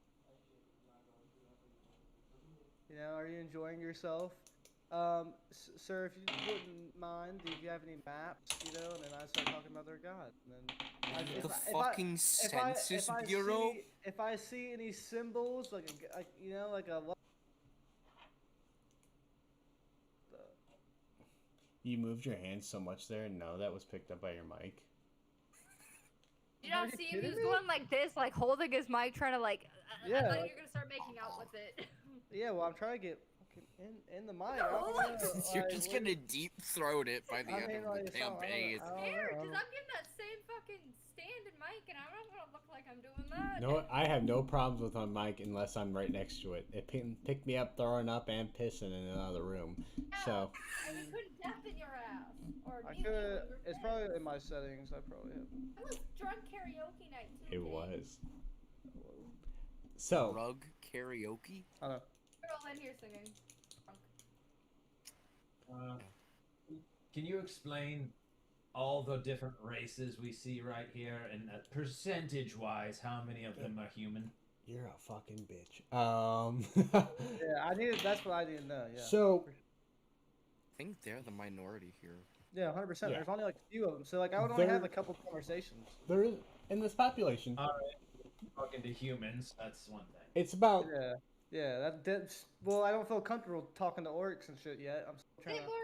You know, are you enjoying yourself? Sir, if you wouldn't mind, if you have any maps, you know, and then I start talking about their god. And then The fucking Census Bureau? If I see any symbols, like you know, like a. You moved your hand so much there, and no, that was picked up by your mic. You don't Are you see him? kidding He's me? going like this, like holding his mic, trying to like. I Yeah, thought like- you're gonna start making out with it. Yeah, well, I'm trying to get fucking in the mic. No, I don't know, You're like, just what- gonna deep throat it by the I end mean, of like, the it's not- I don't- campaign. I don't Scared, know. because I'm getting that same fucking stand and mic, and I'm not gonna look like I'm doing that. No, I have no problems with my mic unless I'm right next to it. It picked me up throwing up and pissing in another room. So And we couldn't deafen your ass. Or I mute you when could. you were It's pissed. probably in my settings. I probably have. It was drunk karaoke night too. it Kate. was. So Rug karaoke? I don't know. We're all in here singing. Drunk. Can you explain all the different races we see right here, and percentage-wise, how many of them are human? you're a fucking bitch. Yeah, I needed. That's what I need to know. Yeah. So I think they're the minority here. Yeah, 100%. Yeah. There's only like a few of them, so like I would only have There- a couple conversations. there is in this population, Alright, talking to humans, that's one thing. it's about Yeah. Yeah, that's well. I don't feel comfortable talking to orcs and shit yet. I'm still trying They to. more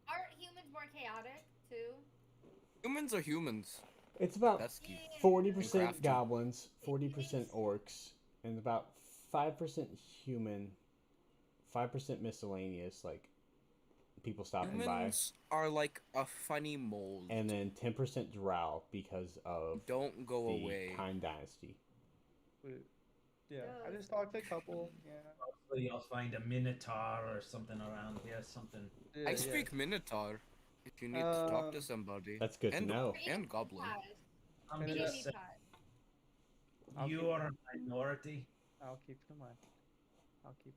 aren't humans more chaotic too? Humans are humans. It's about That's cute. And 40% crafty. goblins, 40% orcs, and about 5% human, 5% miscellaneous, like people stopping by, Humans are like a funny mold. and then 10% drow because of Don't go the away. Kind Dynasty. Yeah, I Yes. just talked to a couple. Yeah, Hopefully, you'll find a minotaur or something around here. Something. yeah, I yeah. speak Minotaur. If you need to talk to Um, somebody. That's good to and know. and Goblin. I'm And, Meat just saying, pie. I'll you keep- are a minority. I'll keep it in mind. I'll keep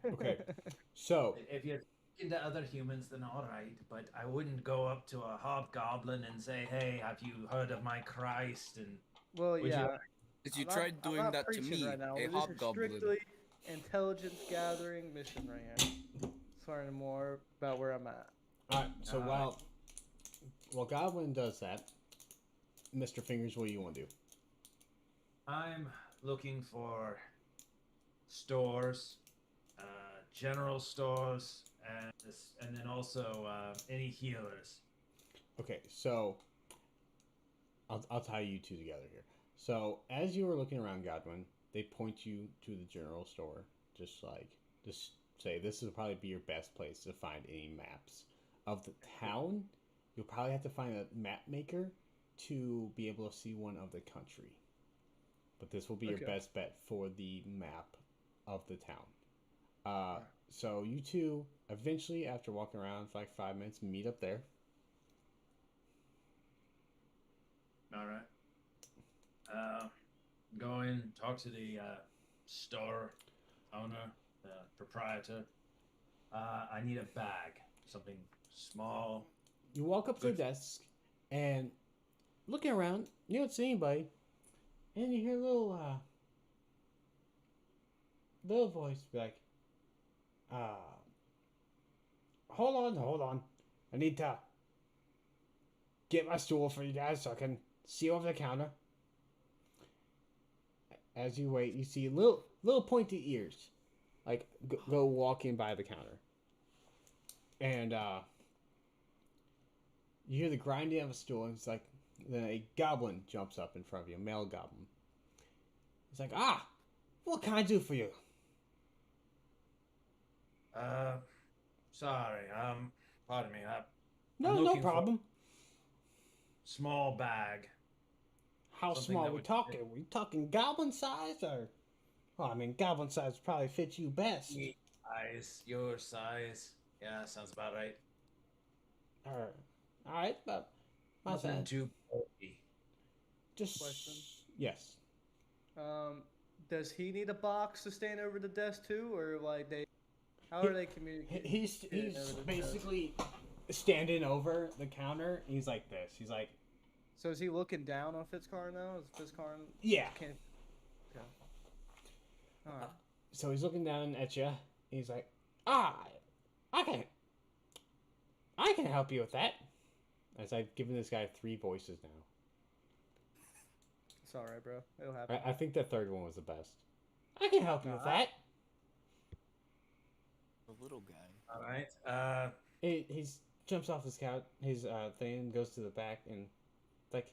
it. Okay. So, If you're talking to other humans, then all right. But I wouldn't go up to a hobgoblin and say, "Hey, have you heard of my Christ?" And Well, Would you yeah. like- Because you I'm not- tried I'm doing not that to preaching me, right now. a This is hobgoblin. strictly intelligence gathering mission right here. Just learning more about where I'm at. alright, so Alright. while Goblin does that, Mr. Fingers, what do you want to do? I'm looking for stores, general stores, and then also any healers. Okay, so I'll tie you two together here. So as you were looking around Godwin, they point you to the general store, just say this will probably be your best place to find any maps of the town. You'll probably have to find a map maker to be able to see one of the country, but this will be your Okay. best bet for the map of the town. So you two eventually, after walking around for like 5 minutes, meet up there. All right. Go in, talk to the store owner, the proprietor. I need a bag, something small. You walk up to the Good. desk and looking around, you don't see anybody, and you hear a little voice be like, hold on. I need to get my stool for you guys so I can see over the counter. As you wait, you see little pointy ears, like go walking by the counter, and you hear the grinding of a stool, and it's like then a goblin jumps up in front of you, a male goblin. It's like, what can I do for you? Sorry. Pardon me. No, I'm no looking for- problem. Small bag. How something small that we would talking? We talking goblin size or? Well, I mean, goblin size probably fits you best. Size, your size. Yeah, sounds about right. All right, but my Nothing size. too bulky. Just Question. yes. Does he need a box to stand over the desk too, or like they? How are they communicating? He's over the desk? basically standing over the counter. He's like this. He's like, So is he looking down on Fitzcar now? Is Fitzcar? yeah. Can't. Okay. All right. So he's looking down at you. He's like, I can help you with that. As I've given this guy 3 voices now. It's all right, bro. It'll happen. I think the third one was the best. I can help you with that. The little guy. All right. He's jumps off his couch, his thing, goes to the back, and like,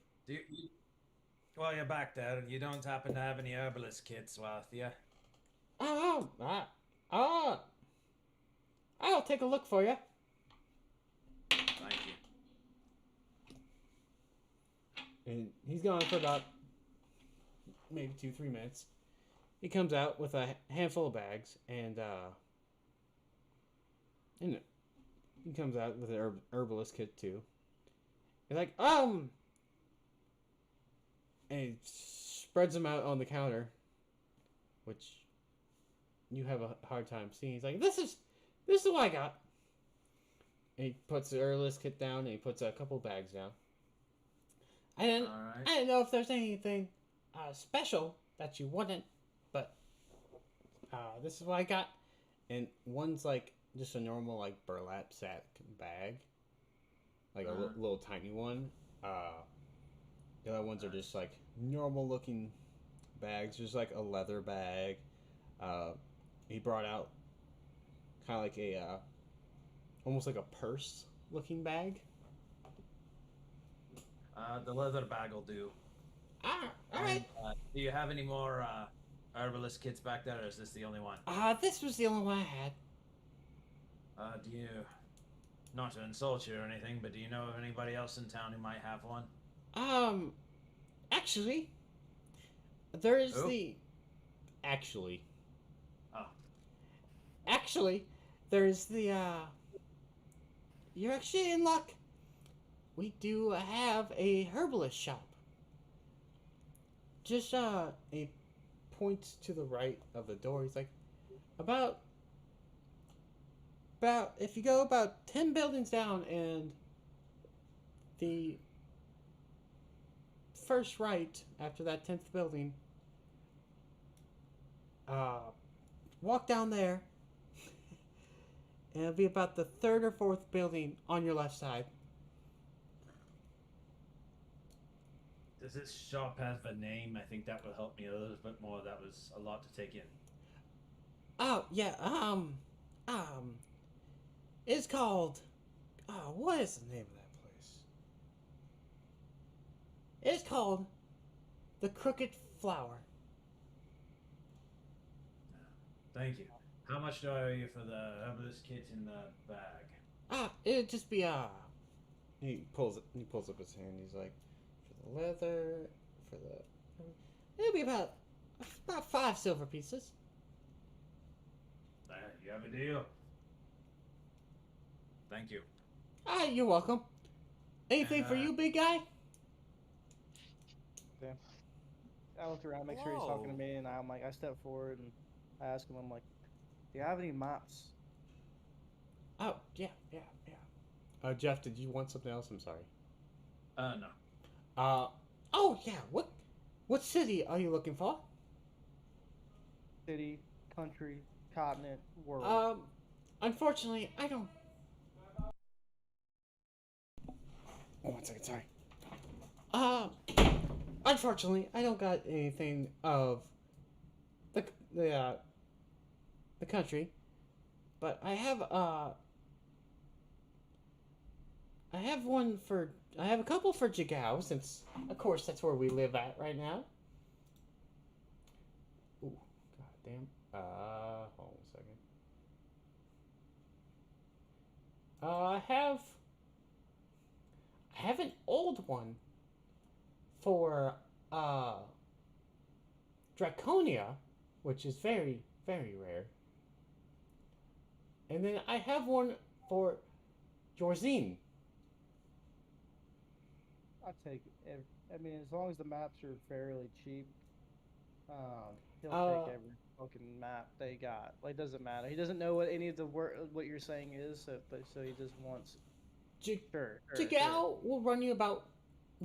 While you're back there, you don't happen to have any herbalist kits with you? I'll take a look for you. Thank you. And he's gone for about maybe 2-3 minutes. He comes out with a handful of bags, and he comes out with an herbalist kit too. He's like, and he spreads them out on the counter, which you have a hard time seeing. He's like, this is what I got. And he puts the herbalist kit down, and he puts a couple bags down. I All right. didn't know if there's anything special that you wanted, but this is what I got. And one's like just a normal like burlap sack bag, like a little tiny one. The other ones are just like normal looking bags. There's like a leather bag, he brought out kind of like a almost like a purse looking bag. The leather bag will do. Ah, all And, right. do you have any more herbalist kits back there, or is this the only one? This was the only one I had. Do you, not to insult you or anything, but do you know of anybody else in town who might have one? Um, actually, there is Who? the actually Oh, actually there's the you're actually in luck. We do have a herbalist shop. Just he points to the right of the door. He's like, about if you go about 10 buildings down and the first right after that 10th building, uh walk down there and it'll be about the third or fourth building on your left side. does this shop have a name? I think that will help me a little bit more. That was a lot to take in. Oh yeah, it's called, what is the name of that place? It's called the Crooked Flower. Thank you. How much do I owe you for the herbalist kit in the bag? It'd just be he pulls up his hand. He's like, for the leather, for the, it'll be about 5 silver pieces. You have a deal. Thank you. You're welcome. Anything for you, big guy? Yeah. I look around, make sure he's talking to me, and I'm like, I step forward and I ask him, I'm like, do you have any maps? Oh yeah. Jeff, did you want something else? I'm sorry. No. Oh yeah. What city are you looking for? City, country, continent, world. Unfortunately, I don't. Oh, 1 second. Sorry. Unfortunately, I don't got anything of the country, but I have I have a couple for Jigao, since of course that's where we live at right now. Ooh, god damn. Hold on a second. I have an old one for Draconia, which is very, very rare. And then I have one for Jorzine. I'll take it. I mean, as long as the maps are fairly cheap, he'll take every fucking map they got. Like, doesn't matter. He doesn't know what any of the what you're saying is, so he just wants. Jigao will run you about.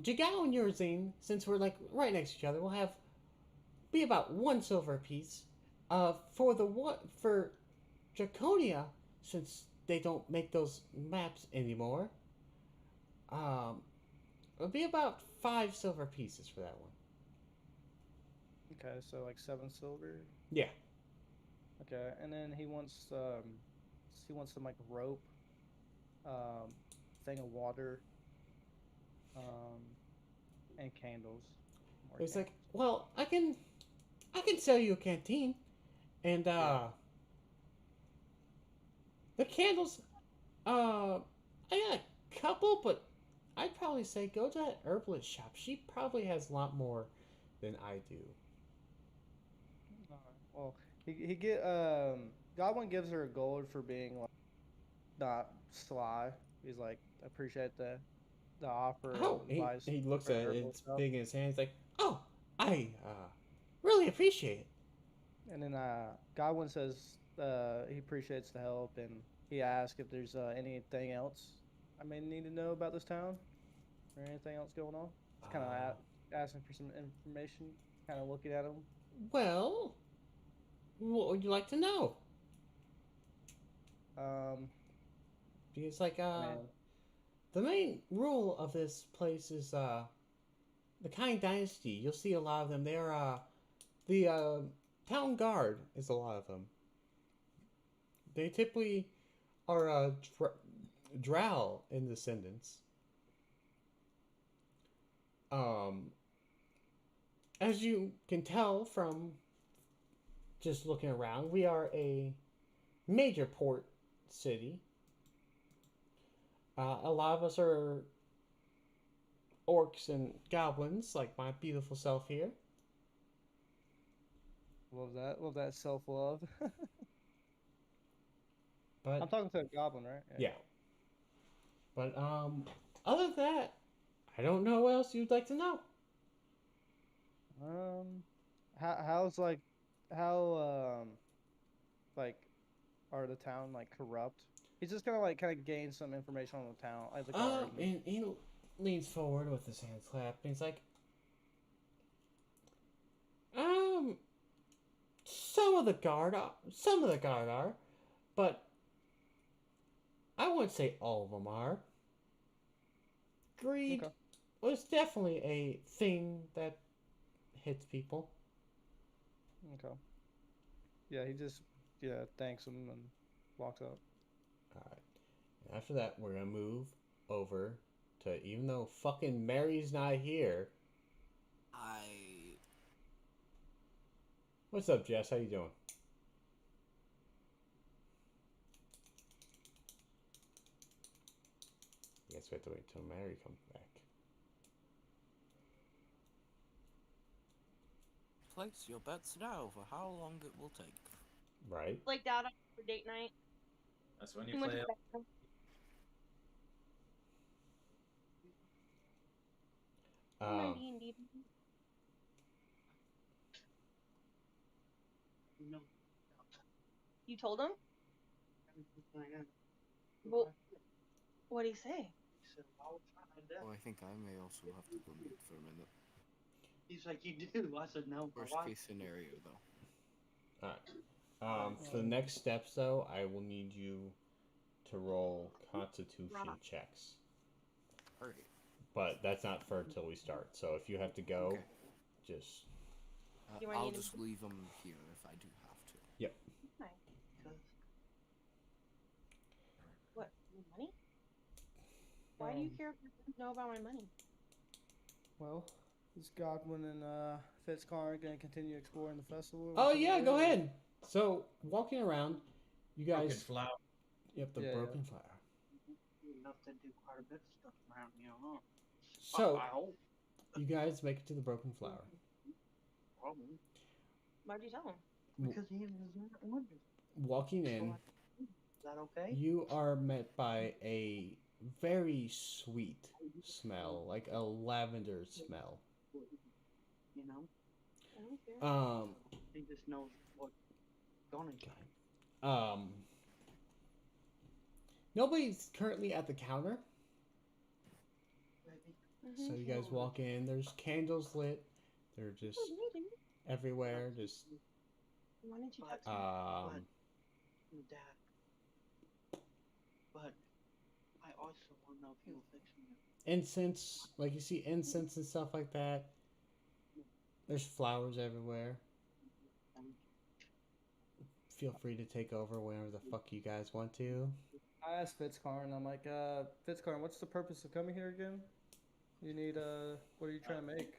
Jigao and Jorzine, since we're like right next to each other, will be about 1 silver apiece. For Draconia, since they don't make those maps anymore, it'll be about 5 silver pieces for that one. Okay, so like 7 silver. Yeah. Okay, and then he wants some like rope, thing of water, and candles. More It's candles. like, well, I can sell you a canteen, and the candles, I got a couple, but I'd probably say go to that herbalist shop. She probably has a lot more than I do. Well, he Godwin gives her a gold for being like not sly. He's like, I appreciate the offer. Oh, And buys he looks her at it. herbal It's stuff. big in his hand. He's like, oh, I really appreciate it. And then Godwin says he appreciates the help, and he asks if there's anything else I may need to know about this town or anything else going on. It's kind of asking for some information, kind of looking at him. Well, what would you like to know? Because like Man, the main rule of this place is the Kind Dynasty. You'll see a lot of them. They're the town guard is a lot of them. They typically are drow in descendants. Um, as you can tell from just looking around, we are a major port city. A lot of us are orcs and goblins, like my beautiful self here. Love that. Love that self love. But I'm talking to a goblin, right? yeah. But other than that, I don't know what else you'd like to know. How's like how like are the town like corrupt? He's just gonna like kind of gain some information on the town, like the guard. And he leans forward with his hands clapped, and he's like, um, some of the guard are, but I wouldn't say all of them are. Greed Okay. was definitely a thing that hits people. Okay. Yeah, he just thanks him and walks out. All right. And after that, we're gonna move over to, even though fucking Mary's not here. What's up, Jess? How you doing? I guess we have to wait till Mary comes back. Place your bets now for how long it will take. Right. Like that for date night. That's when Too you much play. affection. My Um, D&D. No. You told him? Well, what'd he say? Well, I think I may also have to go mute for a minute. He's like, you do. I said, no. Worst case scenario, though. all right. For the next steps, though, I will need you to roll Constitution checks. Alright. But that's not for until we start. So if you have to go, Okay. just You wanna I'll get just leave them here if I do have to. What? Money? Why do you care if you know about my money? Well, is Godwin and Fitzcar gonna continue exploring the festival? Oh yeah, go ahead. So walking around, you Broken guys. flower. Yep, the Yeah, broken flower. Enough to do quite a bit of stuff around here, huh? So I hope. you guys make it to the broken flower. Probably. Why'd you tell him? Because he was not wondering. Walking in, Is that okay? you are met by a very sweet smell, like a lavender smell. You know? I don't care. He just knows what's gonna get. Nobody's currently at the counter, Maybe. so you guys walk in. There's candles lit. They're just everywhere. Just Why didn't you text me? Dad. But I also want to know if you'll fix me. incense, like you see incense and stuff like that. There's flowers everywhere. Feel free to take over whenever the fuck you guys want to. I asked Fitzcar and I'm like, Fitzcar, what's the purpose of coming here again? You need what are you trying to make?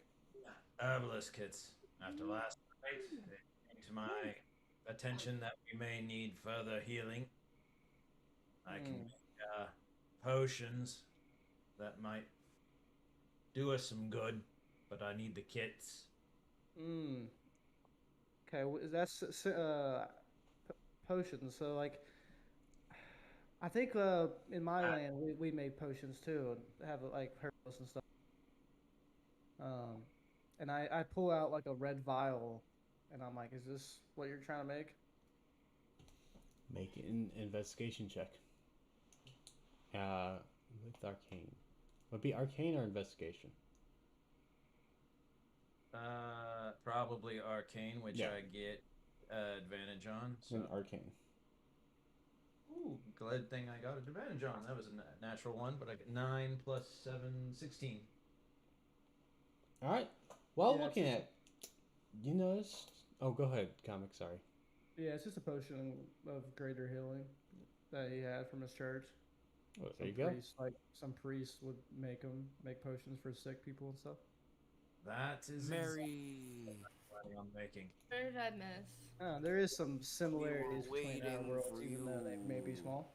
Herbalist kits. After last night, it came to my attention that we may need further healing. I can make potions that might do us some good, but I need the kits. Okay, that's potions. So like, I think in my land we made potions too and have like herbs and stuff. And I pull out like a red vial, and I'm like, is this what you're trying to make? Make an investigation check. With arcane. Would it be arcane or investigation? Probably arcane, which Yeah. I get advantage on. It's So. an arcane. Ooh, glad thing I got advantage on. That was a natural one, but I get 9 plus 7, 16. All right. While Yeah, looking at, you notice. Oh, go ahead, comic. Sorry. Yeah, it's just a potion of greater healing that he had from his church. Well, Some there you go. priests, like some priests, would make potions for sick people and stuff. That is Mary, planning on making. Where did I miss? There is some we similarities were between our waiting worlds, for even you. though they may be small.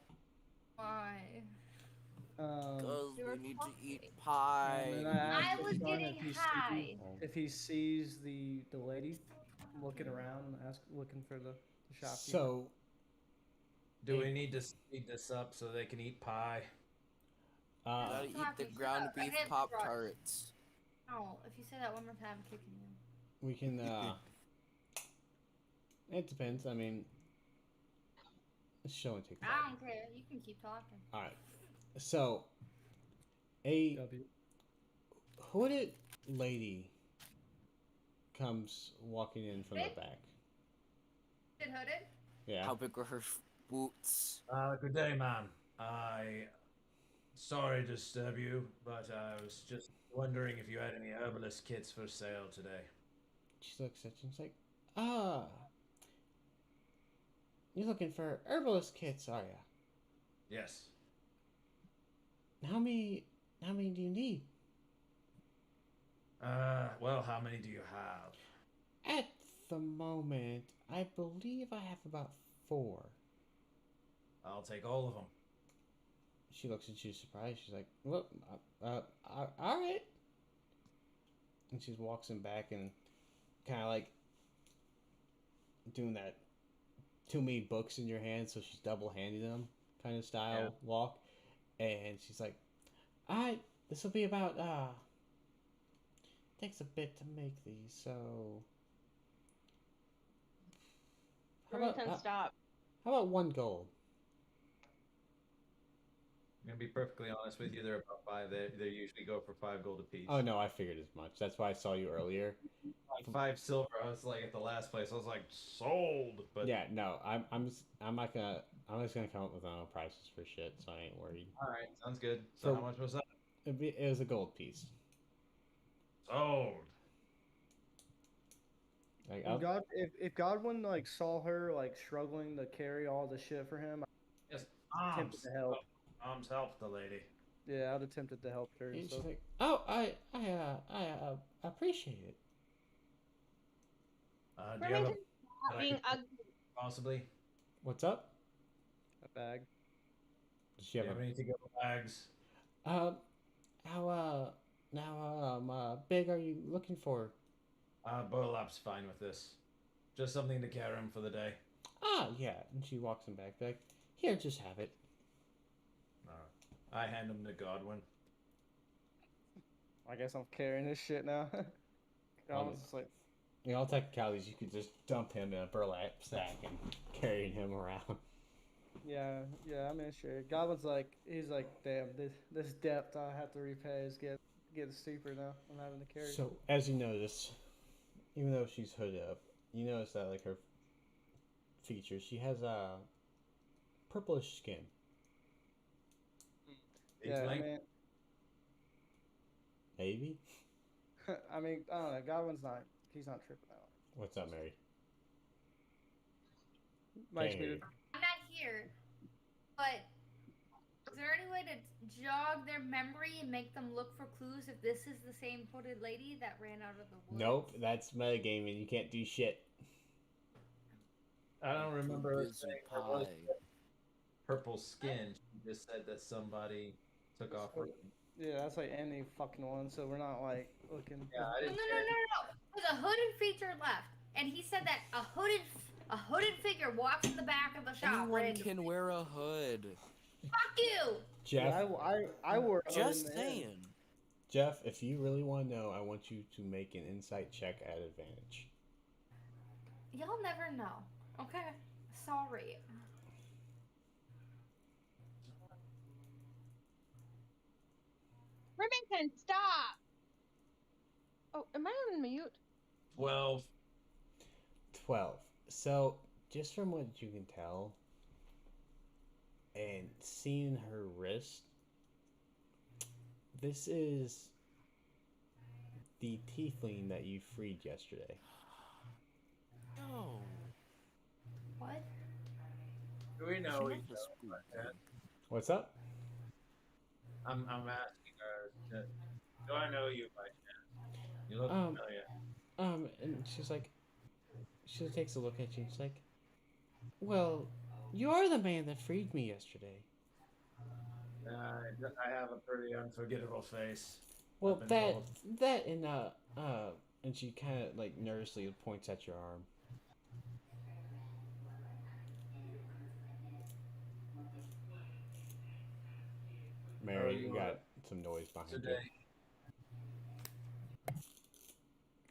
Why? Cause You were we need to eat talking. pie. And then I asked I his was son getting if he high. sees if he sees the lady looking around, looking for the shopkeeper. So, Do we need to speed this up so they can eat pie? You gotta eat the Talking, ground shut up. My beef hands Pop are dry. Tarts. No, if you say that one more time, I'm kicking you. we can, it depends. I mean, this show only takes I don't care. You can keep talking. Alright. So, a W. hooded lady comes walking in from the back. Did hooded? Yeah. How big were her boots? Good day, ma'am. Sorry to disturb you, but I was just wondering if you had any herbalist kits for sale today. She looks at you and she's like, ah, you're looking for herbalist kits, are ya? Yes. How many do you need? Well, how many do you have? At the moment, I believe I have about 4. I'll take all of them. She looks at you surprised. She's like, well, all right. And she walks him back and kind of like doing that too many books in your hand, so she's double-handing them kind of style walk. And she's like, all right, this will be about, takes a bit to make these, so... Remington, stop. How about 1 gold? I'm gonna be perfectly honest with you. They're about 5. They usually go for 5 gold apiece. Oh no, I figured as much. That's why I saw you earlier. 5 silver. I was like at the last place. I was like sold. But Yeah, no, I'm just gonna come up with my own prices for shit, so I ain't worried. all right, sounds good. So For- how much was that? It was a gold piece. Sold. Like, If Godwin like saw her like struggling to carry all the shit for him, Yes, I'd tempted to help. Arms help the lady. Yeah, I'd have tempted to help her. And she's stuff. like, oh, I appreciate it. Do you have Remington, stop being ugly. possibly? What's up? A bag. Does she Do have you have any to-go bags? How big are you looking for? Burlap's fine with this. Just something to carry him for the day. Ah, yeah. And she walks him back. Like, here, just have it. I hand him to Godwin. I guess I'm carrying this shit now. Godwin's just like, In all technicalities, you could just dump him in a burlap sack and carrying him around. yeah, I mean, sure. Godwin's like, he's like, damn, this debt I have to repay is getting steeper now. I'm having to carry. So, as you notice, even though she's hooded up, you notice that, like, her features, she has a purplish skin. Yeah, I mean, Maybe? I mean, I don't know. He's not tripping out. What's up, Mary? Mike's Can't hear muted. you. I'm not here. But is there any way to jog their memory and make them look for clues if this is the same hooded lady that ran out of the woods? Nope, that's metagaming. You can't do shit. I don't remember her Busy saying there was pie. purple skin. She just said that somebody took off her. Yeah, that's like any fucking one. So we're not like looking. Yeah, I No, didn't. no. There's a hooded feature left, and he said that a hooded figure walks in the back of the shop. Anyone randomly. can wear a hood. Fuck you. Jeff, I wore a hood Just in the end. saying. Jeff, if you really want to know, I want you to make an insight check at advantage. Y'all never know. Okay. Sorry. Remington, stop! Oh, am I on mute? 12. 12. So, just from what you can tell, and seeing her wrist, this is the tiefling that you freed yesterday. No. What? Do we She know left each the school. other? What's up? I'm asking her. Do I know you by chance? You look Um, familiar. and she's like, she takes a look at you. She's like, well, you are the man that freed me yesterday. I have a pretty unforgettable face. Well, I've been that told. that and she kind of like nervously points at your arm. Mary, you you got some noise behind you. Today,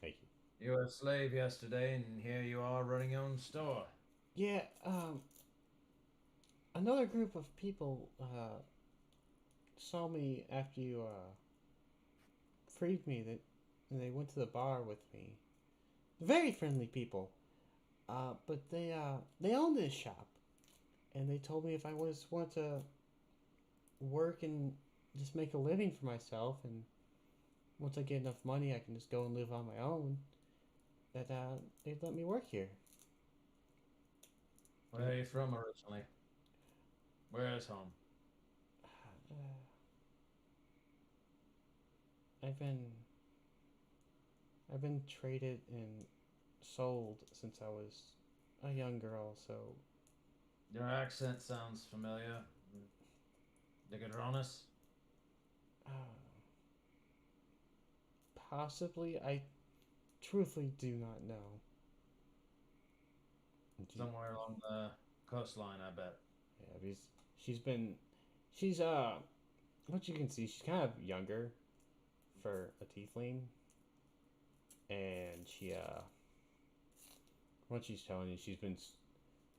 Thank you. you were a slave yesterday, and here you are running your own store. Yeah, another group of people saw me after you freed me. That and they went to the bar with me. Very friendly people. But they own this shop, and they told me if I want to work and just make a living for myself, and once I get enough money, I can just go and live on my own. That they'd let me work here. Where are you from originally? Where is home? Uh, I've been I've been traded and sold since I was a young girl, so Your accent sounds familiar. Nicoderonis? uh, possibly I truthfully do not know. And Somewhere along the coastline, I bet. yeah, because she's what you can see, she's kind of younger for a tiefling, and she what she's telling you, she's been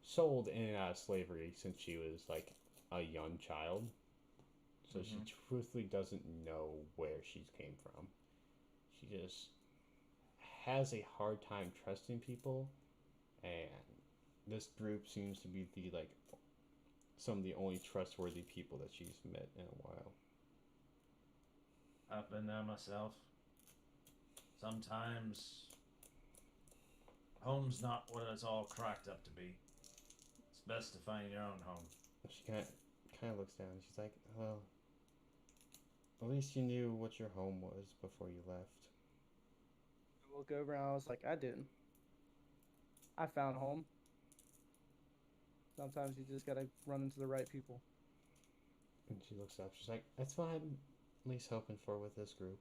sold in and out of slavery since she was like a young child. So she truthfully doesn't know where she's came from. She just has a hard time trusting people, and this group seems to be the like some of the only trustworthy people that she's met in a while. I've been there myself. Sometimes home's not what it's all cracked up to be. It's best to find your own home. She kind of looks down. She's like, "Well, at least you knew what your home was before you left." I look over and I was like, I didn't. I found home. Sometimes you just gotta run into the right people. And she looks up. She's like, "That's what I'm at least hoping for with this group."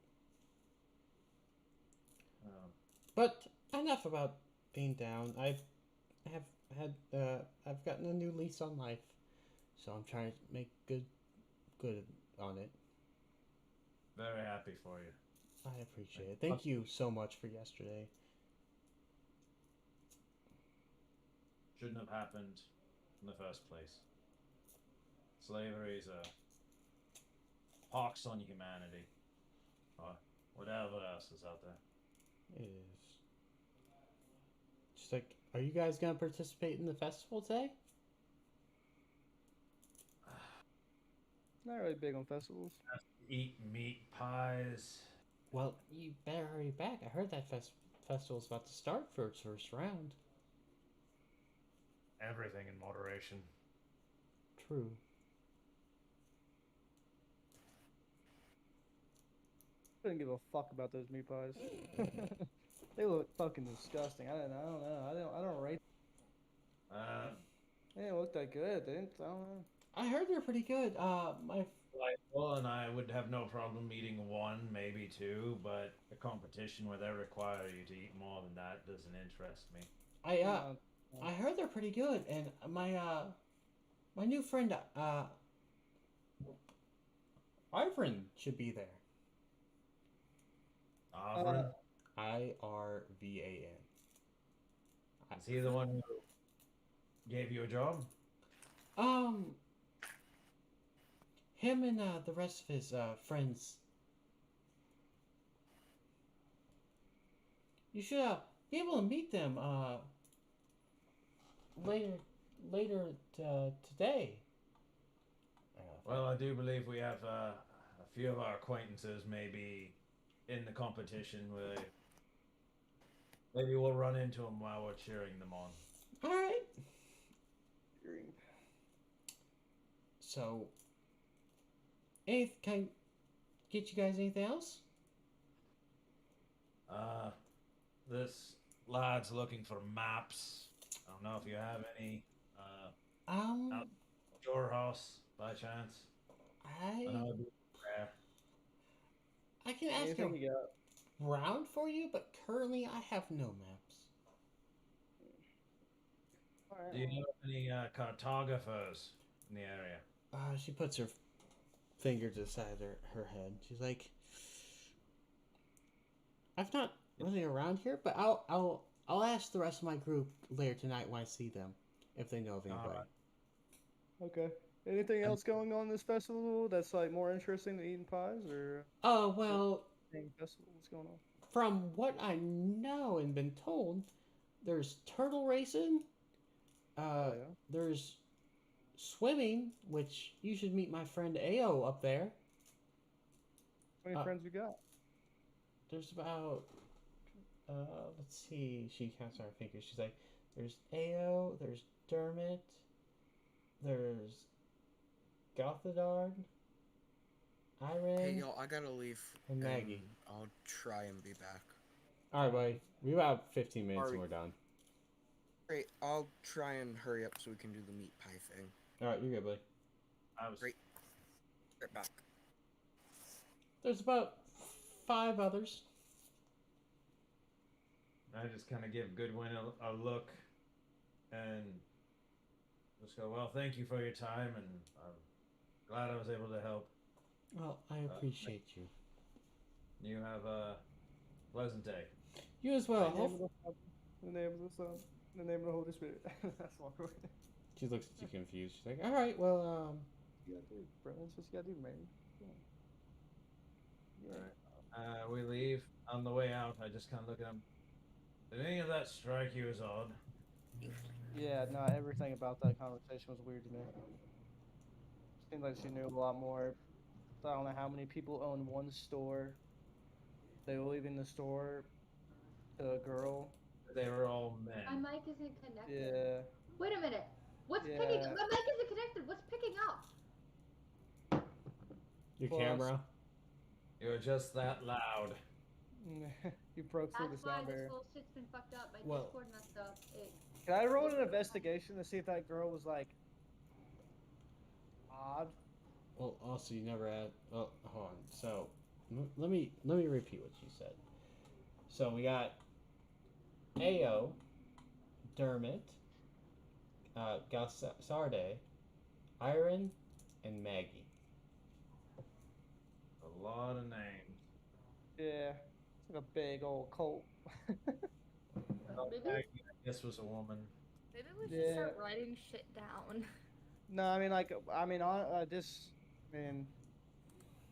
Um, But enough about being down. Have I've gotten a new lease on life, so I'm trying to make good on it. very happy for you. I appreciate it. Thank you so much for yesterday. Shouldn't have happened in the first place. Slavery is a pox on humanity, or whatever else is out there. It is. She's like, "Are you guys gonna participate in the festival today?" Not really big on festivals. Eat meat pies. Well, you better hurry back. I heard that festival's about to start for its first round. Everything in moderation. True. I didn't give a fuck about those meat pies. They look fucking disgusting. I don't know. I don't rate. They didn't look that good. They didn't. I don't know. I heard they're pretty good. Well, and I would have no problem eating one, maybe two, but a competition where they require you to eat more than that doesn't interest me. I heard they're pretty good, and my new friend Ivan should be there. Avrin? IRVAN. Is he the one who gave you a job? Him and the rest of his friends. You should be able to meet them later today. Well, I do believe we have a few of our acquaintances maybe in the competition where maybe we'll run into them while we're cheering them on. All right. green. So, can I get you guys anything else? This lad's looking for maps. I don't know if you have any. Um, Your house by chance? I know I it'd be rare. I can ask Anything you got? around for you, but currently I have no maps. Alright. Do you know any cartographers in the area? She puts her finger to the side of her head. She's like, I've not really around here, but I'll ask the rest of my group later tonight when I see them if they know of anybody. Alright. Okay. Anything else going on this festival that's like more interesting than eating pies or Oh well, festival? What's going on? from what I know and been told, there's turtle racing. Oh yeah. There's swimming, which you should meet my friend Ao up there. How many friends you got? There's about let's see, she counts on her fingers. She's like, there's Ao, there's Dermot, there's Gothardard, Irene, Hey, y'all, I gotta leave. and Maggie. I'll try and be back. Alright, buddy. We have about 15 minutes and we're done. Great, I'll try and hurry up so we can do the meat pie thing. Alright, you're good, buddy. Great. Right back. There's about 5 others. I just kind of give Goodwin a look and just go, well, thank you for your time, and I'm glad I was able to help. Well, I appreciate you. You have a pleasant day. You as well. In the name of the Son, in the name of the Holy Spirit. That's walk away. She looks at you confused. She's like, alright, well, You gotta do, bro. That's what you gotta do, man. Yeah. Alright. We leave. On the way out, I just kind of look at him. Did any of that strike you as odd? Yeah, no, everything about that conversation was weird to me. Seemed like she knew a lot more. I don't know how many people own one store. They were leaving the store to a girl. They were all men. My mic isn't connected. Yeah. Wait a minute. What's Yeah. picking up? My mic isn't connected. What's picking up? your Plus- camera. You're just that loud. You broke through That's the why sound this barrier. whole shit's been fucked up. My Well- Discord messed up. Can I roll an investigation to see if that girl was like odd? Well, also, you never had. Oh, hold on. So, let me repeat what you said. So we got Ao, Dermot, Gassarde, Iron, and Maggie. A lot of names. Yeah. It's like a big old cult. Maybe, I guess was a woman. maybe we should Yeah. start writing shit down. No, I mean, like, I mean, I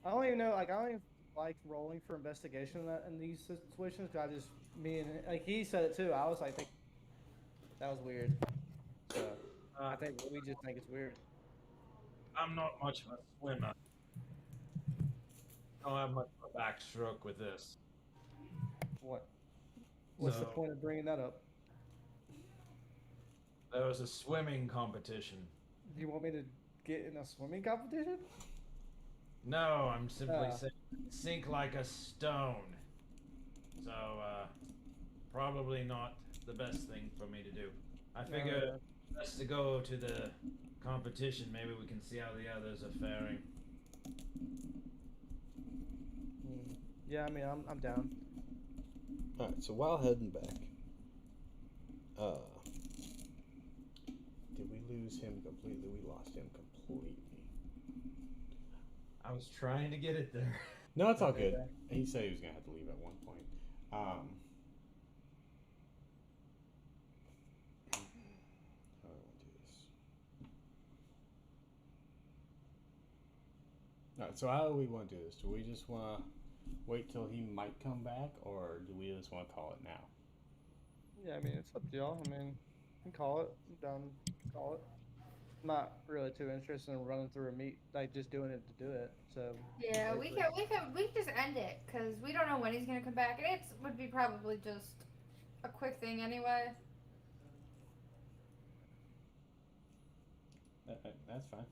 don't even know, like, I don't even like rolling for investigation in these situations, because like, he said it too, I was like, that was weird. So, I think we just think it's weird. I'm not much of a swimmer. Don't have much of a backstroke with this. What? What's the So- point of bringing that up? There was a swimming competition. Do you want me to get in a swimming competition? No, I'm simply Ah. saying sink like a stone. So, probably not the best thing for me to do. I figure best to go to the competition. Maybe we can see how the others are faring. Yeah, I mean, I'm down. Alright, so while heading back, did we lose him completely? We lost him completely. I was trying to get it there. No, it's all good. He said he was gonna have to leave at one point. How do I want to do this? Alright, so how do we want to do this? Do we just want to wait till he might come back, or do we just want to call it now? Yeah, I mean, it's up to y'all. I mean, you can call it. I'm down. Call it. I'm not really too interested in running through a meet, like just doing it to do it. So Yeah, we can just end it because we don't know when he's gonna come back, and it would be probably just a quick thing anyway. That's fine.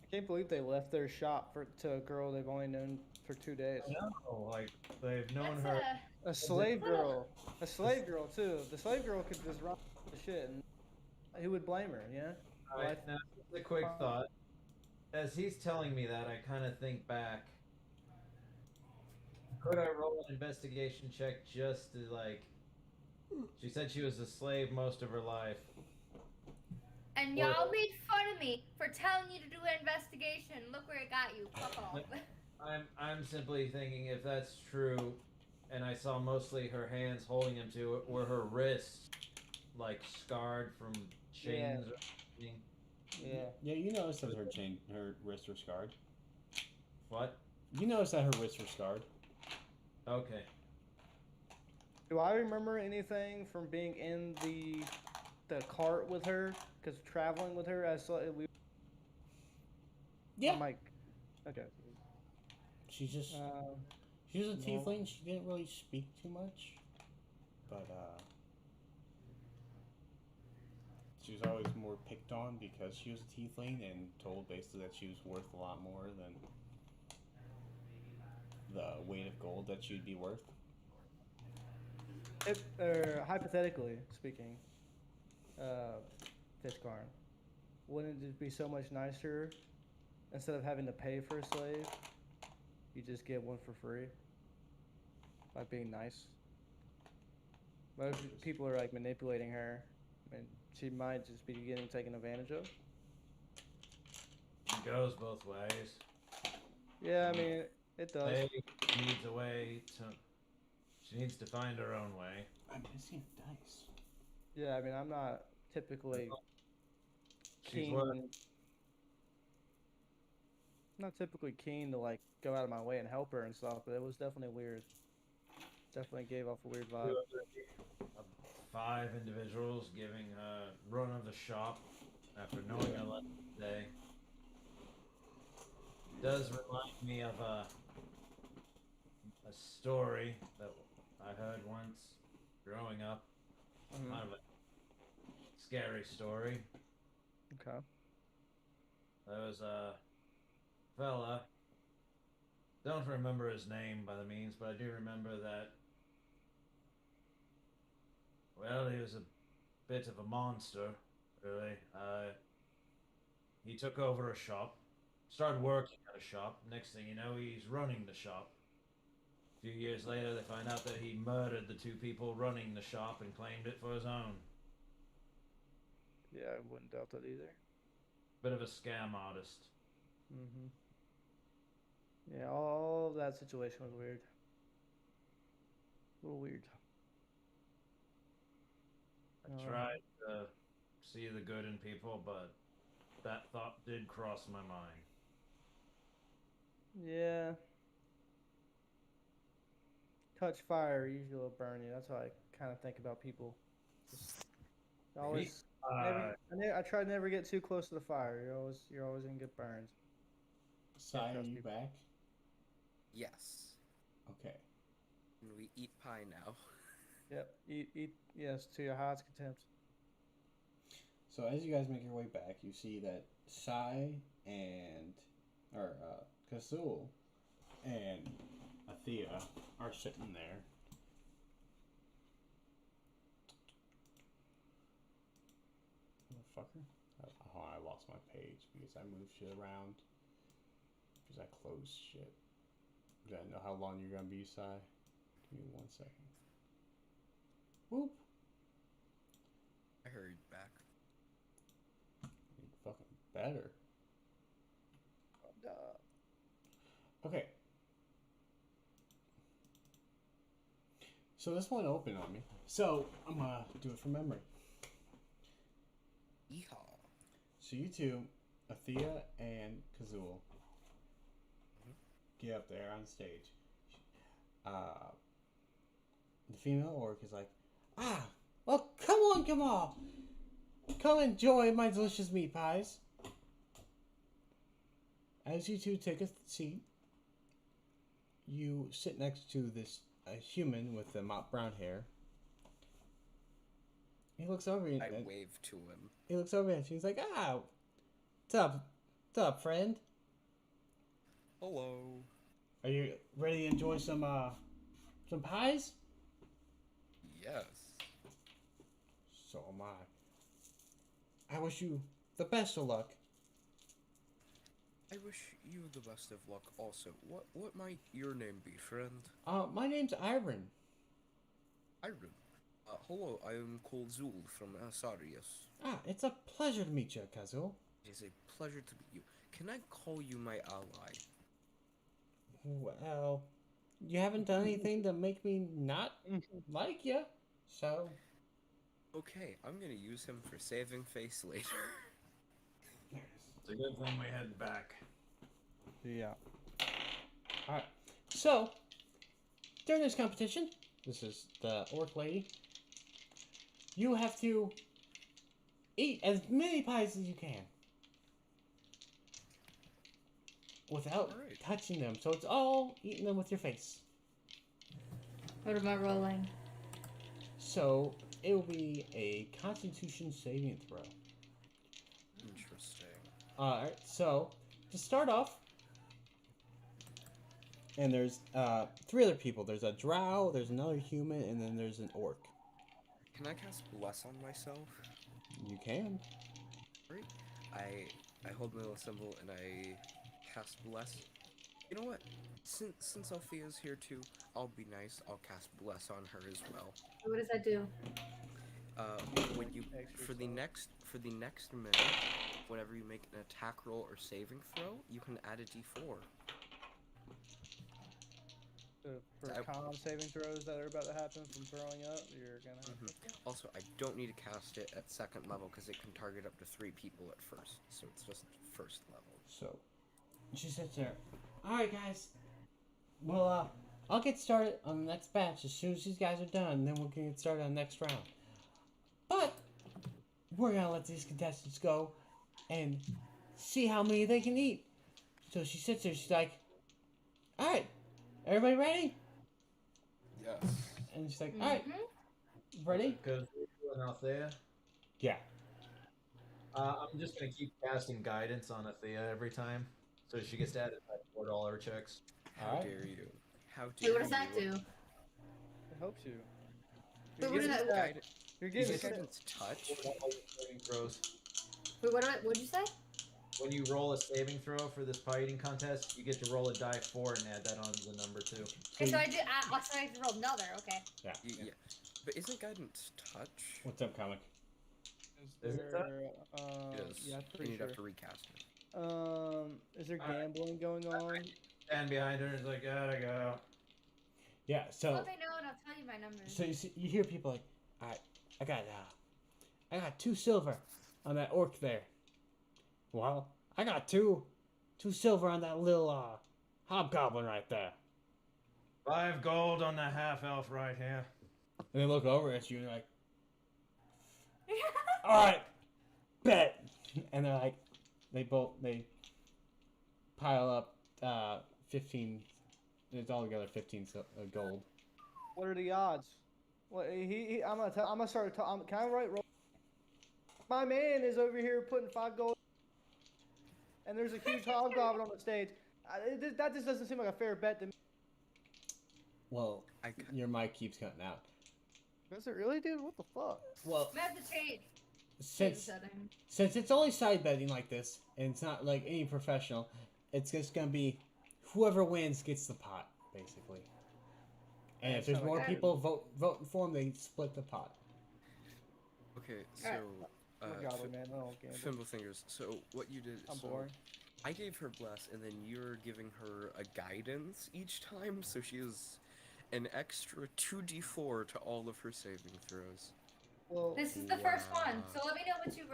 I can't believe they left their shop to a girl they've only known for 2 days. No, like they've known That's her. A slave Little- girl. A slave girl, too. The slave girl could just run the shit, and who would blame her, yeah? All right, now just a quick thought. As he's telling me that, I kind of think back. Could I roll an investigation check just to like? She said she was a slave most of her life. And y'all made fun of me for telling you to do an investigation. Look where it got you. Fuck off. I'm simply thinking if that's true, and I saw mostly her hands holding him to it, were her wrists like scarred from chains or anything? Yeah. Yeah, you noticed that her wrists were scarred. What? You noticed that her wrists were scarred. Okay. Do I remember anything from being in the cart with her? Because traveling with her, we. Yeah. I'm like, okay. She's just she was a tiefling. She didn't really speak too much, but she was always more picked on because she was a tiefling and told basically that she was worth a lot more than the weight of gold that she'd be worth. Hypothetically speaking, Fishcarn, wouldn't it be so much nicer instead of having to pay for a slave? You just get one for free by being nice. But if people are like manipulating her, and she might just be getting taken advantage of. It goes both ways. Yeah, I mean it does. Slave needs a way to. She needs to find her own way. I'm missing dice. Yeah, I mean I'm not typically She's worth. not typically keen to like go out of my way and help her and stuff, but it was definitely weird. Definitely gave off a weird vibe. 5 individuals giving a run of the shop after knowing her last day. Does remind me of a story that I heard once growing up. Mhm. Kind of a scary story. Okay. There was a fella, don't remember his name by the means, but I do remember that, well, he was a bit of a monster, really. He took over a shop, started working at a shop. Next thing you know, he's running the shop. A few years later, they find out that he murdered the 2 people running the shop and claimed it for his own. Yeah, I wouldn't doubt that either. Bit of a scam artist. Mm-hmm. Yeah, all of that situation was weird. A little weird. I tried to see the good in people, but that thought did cross my mind. Yeah. Touch fire, usually will burn you. That's how I kind of think about people. Just always. I try to never get too close to the fire. You're always gonna get burned. Sai, are you back? Yes. Okay. And we eat pie now. Yep. Eat. Yes, to your heart's contempt. So as you guys make your way back, you see that Sai Kazul and Athea are sitting there. Motherfucker. Oh, I lost my page because I moved shit around. Because I closed shit. Do I know how long you're gonna be, Sai? Give me 1 second. Whoop. I hurried back. You fucking better. Okay. So this one opened on me. So I'm gonna do it from memory. Yeehaw. So you two, Athea and Kazul, get up there on stage. The female orc is like, well, come on, come enjoy my delicious meat pies. As you two take a seat, you sit next to this human with the mop brown hair. he looks over and I wave to him. he looks over and she's like, "Ah, what's up, friend? Hello. Are you ready to enjoy some pies?" Yes. So am I. I wish you the best of luck. I wish you the best of luck also. What might your name be, friend? My name's Iron. Iron. Hello, I am called Zul from Asarius. Ah, it's a pleasure to meet you, Kazul. It is a pleasure to meet you. Can I call you my ally? Well, you haven't done anything to make me not like you, so. Okay, I'm gonna use him for saving face later. It's a good thing we head back. Yeah. Alright. So, during this competition, this is the orc lady, you have to eat as many pies as you can without Alright. touching them. So it's all eating them with your face. What am I rolling? So it will be a Constitution saving throw. Interesting. Alright, so to start off, and there's 3 other people. There's a drow, there's another human, and then there's an orc. Can I cast Bless on myself? You can. Right. I hold my little symbol and I cast Bless. You know what? Since Althea's here too, I'll be nice. I'll cast Bless on her as well. What does that do? When you Extra for the next minute, whenever you make an attack roll or saving throw, you can add a d4. For con saving throws that are about to happen from throwing up, you're gonna have to. Also, I don't need to cast it at second level because it can target up to 3 people at first, so it's just first level. So she sits there. Alright, guys. Well, I'll get started on the next batch as soon as these guys are done, then we can get started on the next round. But we're gonna let these contestants go and see how many they can eat. So she sits there, she's like, "Alright, everybody ready?" Yes. And she's like, "Alright, ready?" Because we're out there. Yeah. I'm just gonna keep casting guidance on Athea every time, so she gets to add it back toward all her checks. How Alright. dare you? How dare Hey, what does that you? do? It helps you. Wait, what getting does that- stacked. You're getting Is it stacked. guidance touch? All your saving throws. Wait, what'd you say? When you roll a saving throw for this pie eating contest, you get to roll a die 4 and add that on to the number 2. Okay, so I have to roll another, okay. Yeah. Yeah. But isn't guidance touch? What's up, comic? Is it there, Yes. yeah, I'm And pretty you'd sure. have to recast it. Is there gambling going on? Stand behind her and is like, gotta go. Yeah, so Let me know and I'll tell you my numbers. so you hear people like, "Alright, I got 2 silver on that orc there. Well, I got two silver on that little hobgoblin right there." 5 gold on the half elf right here. And they look over at you and they're like, "Alright, bet." And they're like, they pile up 15, it's all together 15 gold. What are the odds? What I'm gonna start. Can I roll? My man is over here putting 5 gold, and there's a huge hobgoblin on the stage. That just doesn't seem like a fair bet to me. Well, I your mic keeps cutting out. Does it really, dude? What the fuck? Well, We have to change the since setting. it's only side betting like this, and it's not like any professional, it's just gonna be whoever wins gets the pot, basically. And if there's Sound more like people voting for them, they split the pot. Okay, so I'm a goblin, man. I don't gamble. Fimble Fingers. So what you did? I'm so boring. I gave her bless, and then you're giving her a guidance each time, so she has an extra 2d4 to all of her saving throws. Well, This is the first one, so let me know what you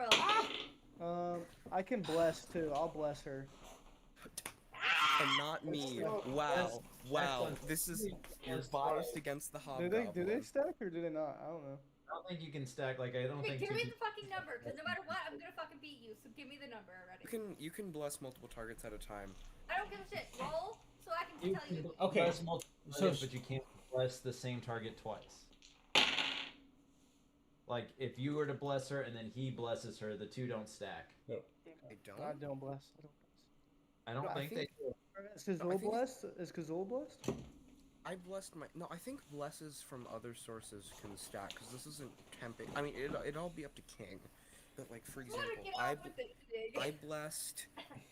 roll. I can bless too. I'll bless her. And not me. Wow. Wow. This is you're biased against the Do hobgoblin. they stack or do they not? I don't know. I don't think you can stack, like, I don't Wait, think give two me people- the fucking number, because no matter what, I'm gonna fucking beat you, so give me the number already. You can bless multiple targets at a time. I don't give a shit. Roll, so I can You tell can you. Okay, bless multiple so targets, but you can't bless the same target twice. Like if you were to bless her and then he blesses her, the two don't stack. I I don't. don't bless. I don't bless. I don't No, I think they think- do. Is Kazul blessed? Is Kazul blessed? I blessed my. No, I think blesses from other sources can stack because this isn't temping. I mean, it'd all be up to King. But like for I wanna example, get on with it today. I blessed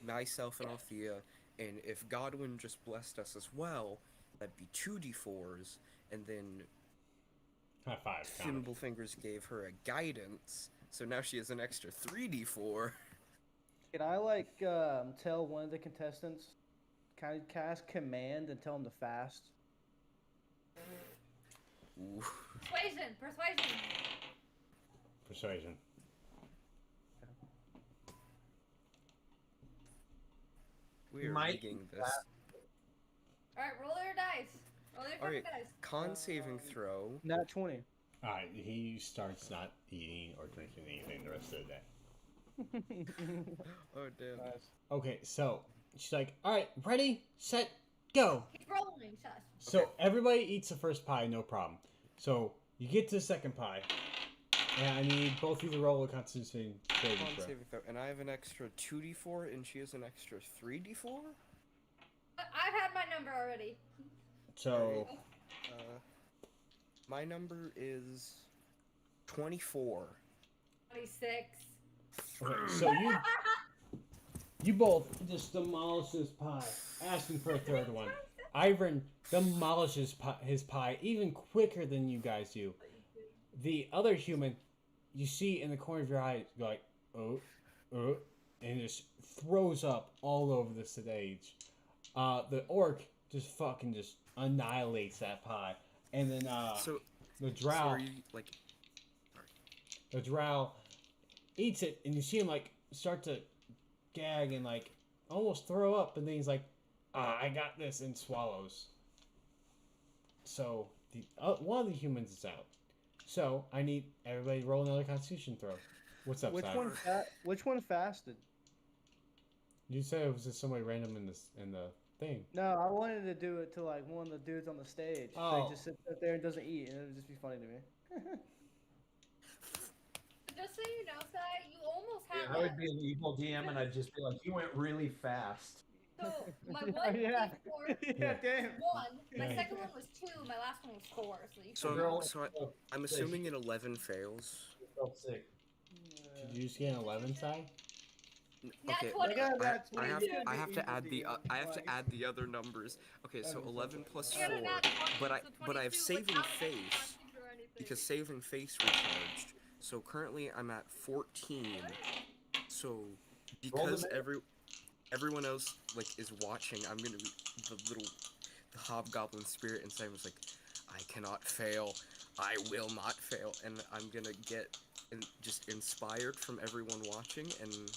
myself and Althea, and if Godwin just blessed us as well, that'd be 2d4s, and then High five. Count 'em. Thimblefingers gave her a guidance, so now she has an extra 3d4. Can I tell one of the contestants, kind of cast command and tell him to fast? Ooh. Persuasion. Persuasion. We are Might rigging be this. All right, roll your dice. Roll your fucking Alright, dice. con saving throw. Nat 20. Alright, he starts not eating or drinking anything the rest of the day. Oh damn. Nice. Okay, so she's like, alright, ready, set, go. Keep rolling, shush. So everybody eats the first pie, no problem. So you get to the second pie, and I need both of you to roll a Constitution saving Con throw. saving throw, and I have an extra 2d4, and she has an extra 3d4. I've had my number already. So My number is 24. 26. okay, so you both just demolish this pie, asking for a third one. Ivan demolishes his pie even quicker than you guys do. The other human, you see in the corner of your eye, go like, and just throws up all over the stage. The orc just fucking just annihilates that pie, and then So the drow, are you, like, the drow eats it, and you see him like start to gag and like almost throw up, and then he's like, I got this, and swallows. So the one of the humans is out. So I need everybody to roll another Constitution throw. What's up, Which Sai? Which one fasted? You said it was just somebody random in the thing. No, I wanted to do it to like one of the dudes on the stage. Oh. He just sits up there and doesn't eat, and it would just be funny to me. Just so you know, Sai, you almost Yeah, had I would that. be an evil DM and I'd just be like, you went really fast. So my one Yeah. D4 Yeah, damn. one. My Yeah. second one was 2. My last one was 4. So you so, can so I'm assuming an 11 fails. You felt sick. Did you just get an 11, Sai? Nat Okay, 20. I have to add the other numbers. Okay, so 11 plus I got 4, a nat 20, but I have so 22 saving without face advantage or anything. because saving face recharged. So currently I'm at 14. So because everyone else like is watching, I'm gonna be the hobgoblin spirit inside was like, I cannot fail. I will not fail, and I'm gonna get just inspired from everyone watching. And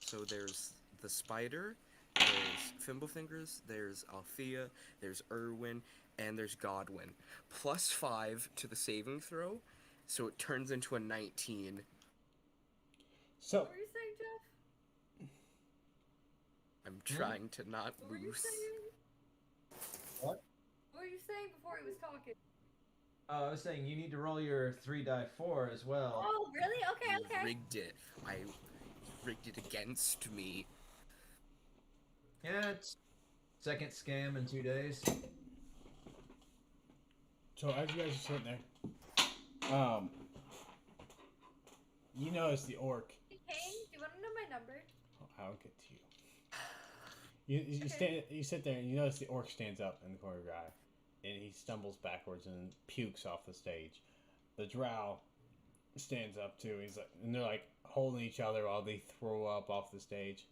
so there's the spider, there's Thimblefingers, there's Althea, there's Erwin, and there's Godwin. Plus 5 to the saving throw, so it turns into a 19. So What were you saying, Jeff? I'm trying to not What were you lose. saying? What? What were you saying before he was talking? I was saying you need to roll your 3-4 as well. Oh, really? Okay, You okay. rigged it. I rigged it against me. Yeah, it's second scam in 2 days. So as you guys are sitting there, you notice the orc. Hey, Kane, do you want to know my number? I'll get to you. You sit there and you notice the orc stands up in the corner of your eye, and he stumbles backwards and pukes off the stage. The drow stands up too. He's like, and they're like holding each other while they throw up off the stage.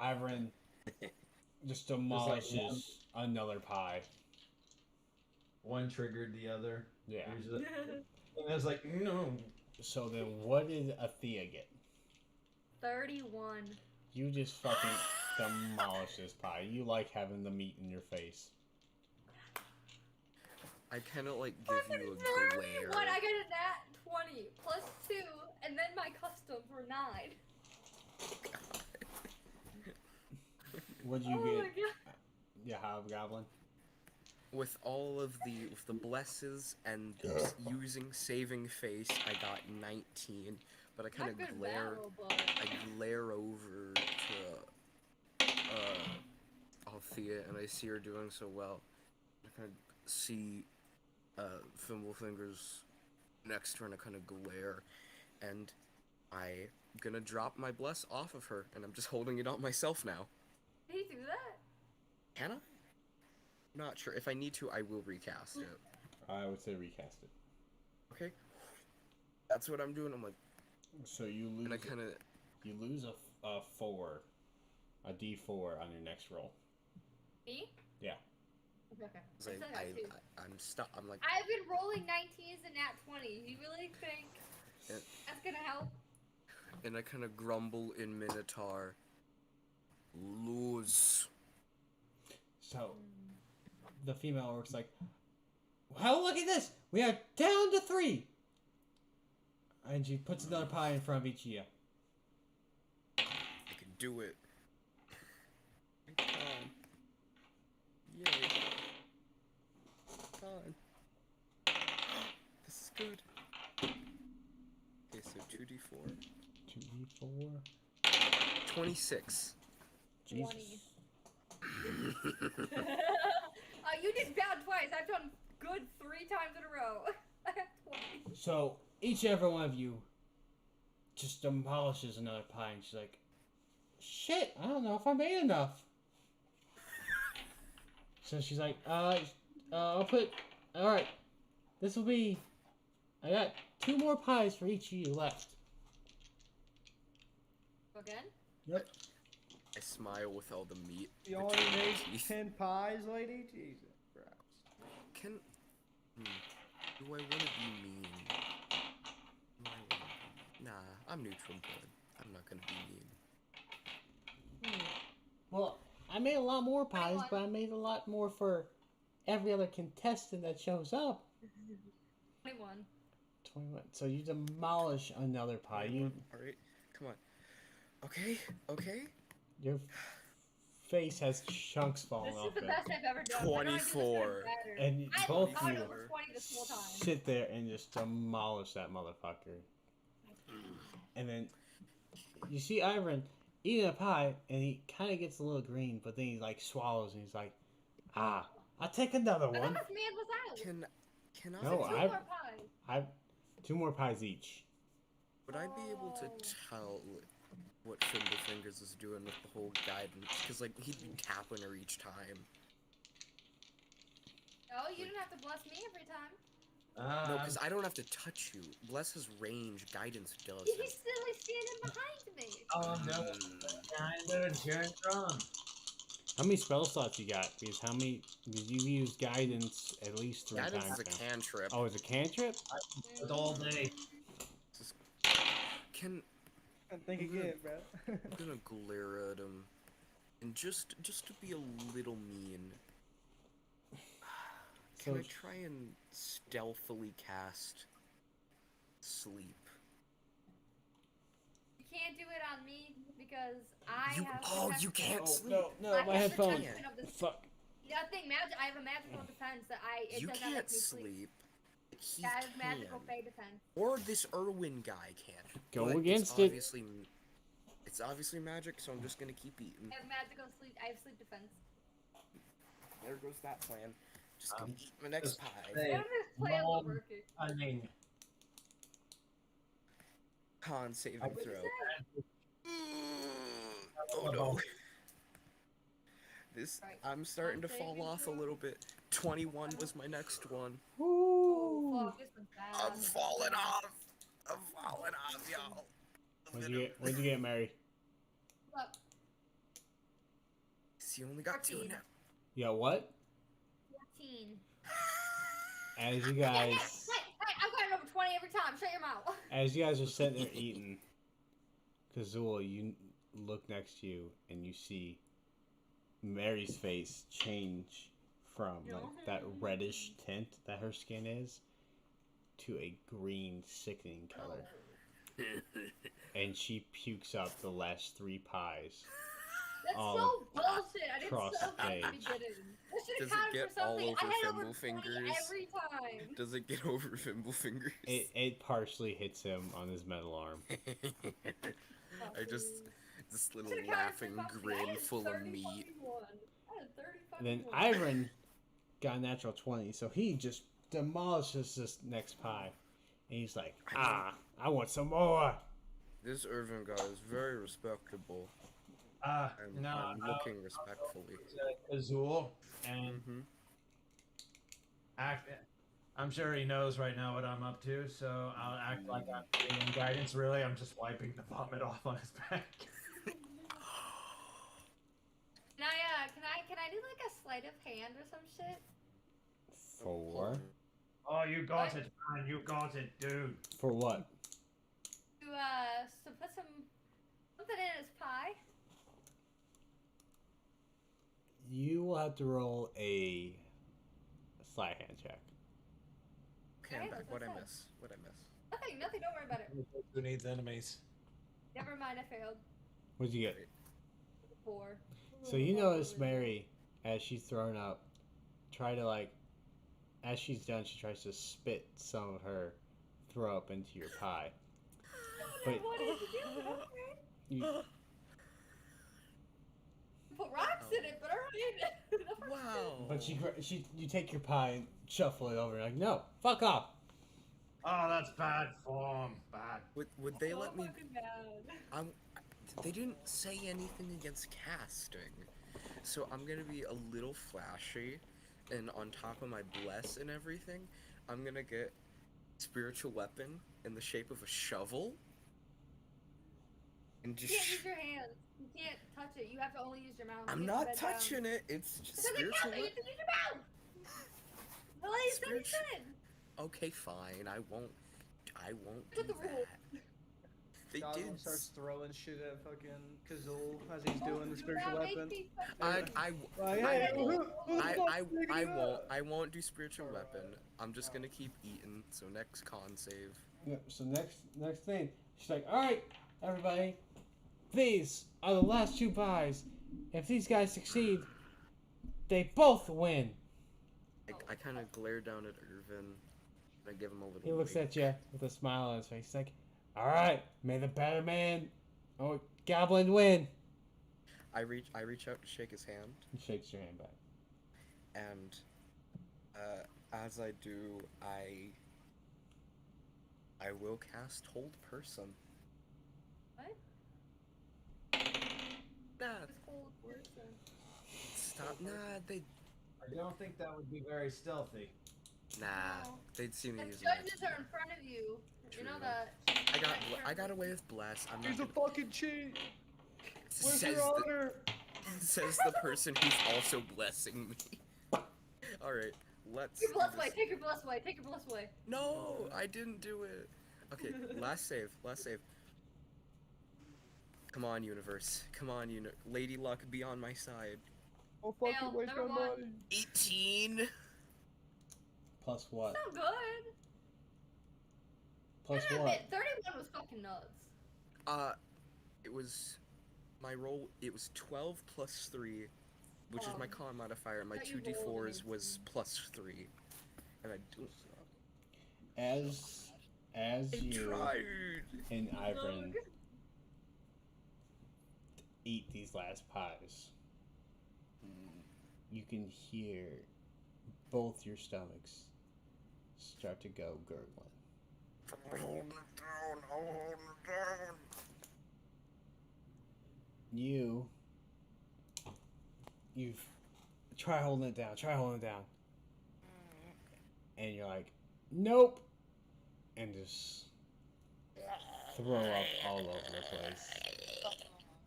Ivan just demolishes another pie. One triggered the other. Yeah. And I was like, no. So then, what did Althea get? 31. You just fucking demolish this pie. You like having the meat in your face. I kind of like give you a glare. What? I got a nat 20 plus 2, and then my customs were 9. What'd you Oh get? my god. Yeah, hobgoblin. with all of the blesses and using saving face, I got 19. But I kind Not of good glare. battle, but I glare over to Althea, and I see her doing so well. I kind of see Fimblefinger's next turn. I kind of glare, and I'm gonna drop my bless off of her, and I'm just holding it on myself now. did he do that? Can I? Not sure. If I need to, I will recast it. I would say recast it. Okay. That's what I'm doing. I'm like, So you lose. and I kind of. You lose a D4 on your next roll. Me? Yeah. Okay. Still got two. I'm stuck. I'm like. I've been rolling 19s and nat 20s. You really think that's gonna help? And I kind of grumble in Minotaur. Lose. So the female orc's like, well, look at this. We are down to 3. And she puts another pie in front of each of you. I can do it. Come on. Yay. Come on. This is good. Okay, so 2d4. 2d4. 26. Jesus. 20. You just bowed twice. I've done good 3 times in a row. I have 20. So each and every one of you just demolishes another pie, and she's like, shit, I don't know if I made enough. So she's like, I'll put, alright, this will be, I got 2 more pies for each of you left. Again? Yep. I smile with all the meat. You only between my made teeth. 10 pies, lady? Jesus Christ. Can. Do I want to be mean? Nah, I'm neutral good. I'm not gonna be mean. Well, I made a lot more pies, 21. but I made a lot more for every other contestant that shows up. 21. 21. So you demolish another pie. You, Alright, come on. Okay, okay. your face has chunks falling This off is the it. best I've ever done. Why don't I do this 24. better? And I both thought of it you was 20 this whole time. sit there and just demolish that motherfucker. And then you see Ivan eating a pie, and he kind of gets a little green, but then he like swallows, and he's like, "Ah, I'll take another But how one." much man was out? Can I? No, 2 I've- more pies. I've 2 more pies each. Would I be able to Oh. tell what Fingers is doing with the whole guidance? Because like he'd be tapping her each time. No, you didn't have to bless me every time. No, because I don't have to touch you. Bless his range, guidance does. He's still standing behind me. Oh no, kinda turned wrong. How many spell slots you got? Because you've used guidance at least 3 Guidance times is a now. cantrip. Oh, it's a cantrip? It's all day. Can I think again, bro. I'm gonna glare at him, and just to be a little mean. Can So- I try and stealthily cast sleep? You can't do it on me because I You have. you protection. can't Oh, sleep. no, no, I my have headphones. protection of this- Fuck. Yeah, thing, I have a magical defense that it You does not can't let me sleep. sleep. He Yeah, I have magical can. fey defense. Or this Irwin guy can. Go But against it's it. It's obviously magic, so I'm just gonna keep eating. I have magical sleep. I have sleep defense. There goes that plan. Just gonna eat my next pie. What if this plan no. was working? I mean, Con saving I- throw. Oh, Oh no. This Right. I'm starting to Con fall saving off a throw. little bit. 21 was my next one. Oh, Woo! fuck, this was bad. I'm falling off. I'm falling off, y'all. When'd you get married? Look, You only got 2 now. Yeah, what? 14. As you Hey, guys, I'm going over 20 every time. Shut your mouth. as you guys are sitting there eating, Kazula, you look next to you and you see Mary's face change from like that reddish tint that her skin is to a green, sickening color. And she pukes up the last 3 pies That's all so bullshit. I did across so the bad at the stage. beginning. That should Does have it counted get for all something. over I had over Thimble 20 Fingers? every time. Does it get over Thimble Fingers? It partially hits him on his metal arm. I just this little Should've counted for laughing something. I grin had full of 30 meat. fucking one. I had 30 fucking Then one. Ivan got a natural 20, so he just demolishes this next pie. And he's like, I want some more. This Irvin guy is very respectable. No, I'm looking respectfully. Azul, and I'm sure he knows right now what I'm up to, so I'll act like I'm giving him guidance. Really, I'm just wiping the vomit off on his back. Can I do like a sleight of hand or some shit? 4. Oh, you got it, man. You got it, dude. For what? To put something in his pie? You will have to roll a sleight hand check. Okay, I'm Okay, back. that's What'd I what's up. miss? What'd I miss? Nothing, don't worry about it. Who needs enemies? Never mind, I failed. What'd you get? 4. So you notice Mary, as she's thrown up, try to like, as she's done, she tries to spit some of her throw up into your pie. But What did you do? Okay. you, Put rocks in it, but alright. Wow. but you take your pie and shuffle it over. You're like, no, fuck off. Oh, that's bad form. Bad. Would they let me? Fucking bad. They didn't say anything against casting, so I'm gonna be a little flashy, and on top of my bless and everything, I'm gonna get spiritual weapon in the shape of a shovel, and You just. can't use your hands. You can't touch it. You have to only use your mouth. I'm You not have to bend touching down. it. It's just It doesn't spiritual count. You weapon. have to use your mouth. The lady said you Spiritual- said. Okay, fine. I won't Look do at the rule. that. They Goblin did. starts throwing shit at fucking Kazul as he's doing the spiritual Around weapon. 8 feet. Like, hey, I won't do spiritual weapon. I'm just gonna keep eating. So next con save. Yep. So next thing, she's like, all right, everybody, these are the last 2 pies. If these guys succeed, they both win. I kind of glare down at Irvin. And I give him a little. He looks wink. at you with a smile on his face. He's like, all right, may the better man, goblin win. I reach out to shake his hand, He shakes your hand back. and as I do, I will cast Hold Person. What? Nah, It's cold person. stop. Nah, I don't think that would be very stealthy. Nah, they'd see me The using my. judges are in front of you. You know True. that. I got away with bless. I'm he's not. a fucking cheat. Where's Says your honor? says the person who's also blessing me. All right, let's. Take your bless do away. this. Take your bless away. Take your bless away. No, I didn't do it. Okay, last save. Come on, universe. Come on, Lady Luck, be on my side. Oh fucking Fail. waste Number my one. money. 18. Plus what? So good. Plus I what? admit, 31 was fucking nuts. It was my roll. It was 12 plus 3, which is my con modifier. And my thought you 2d4s rolled was plus 3, and I do. As you tried. and Ivan eat these last pies, you can hear both your stomachs start to go gurgling. Hold it down. Hold it down. You've try holding it down, and you're like, nope, and just throw up all over the place.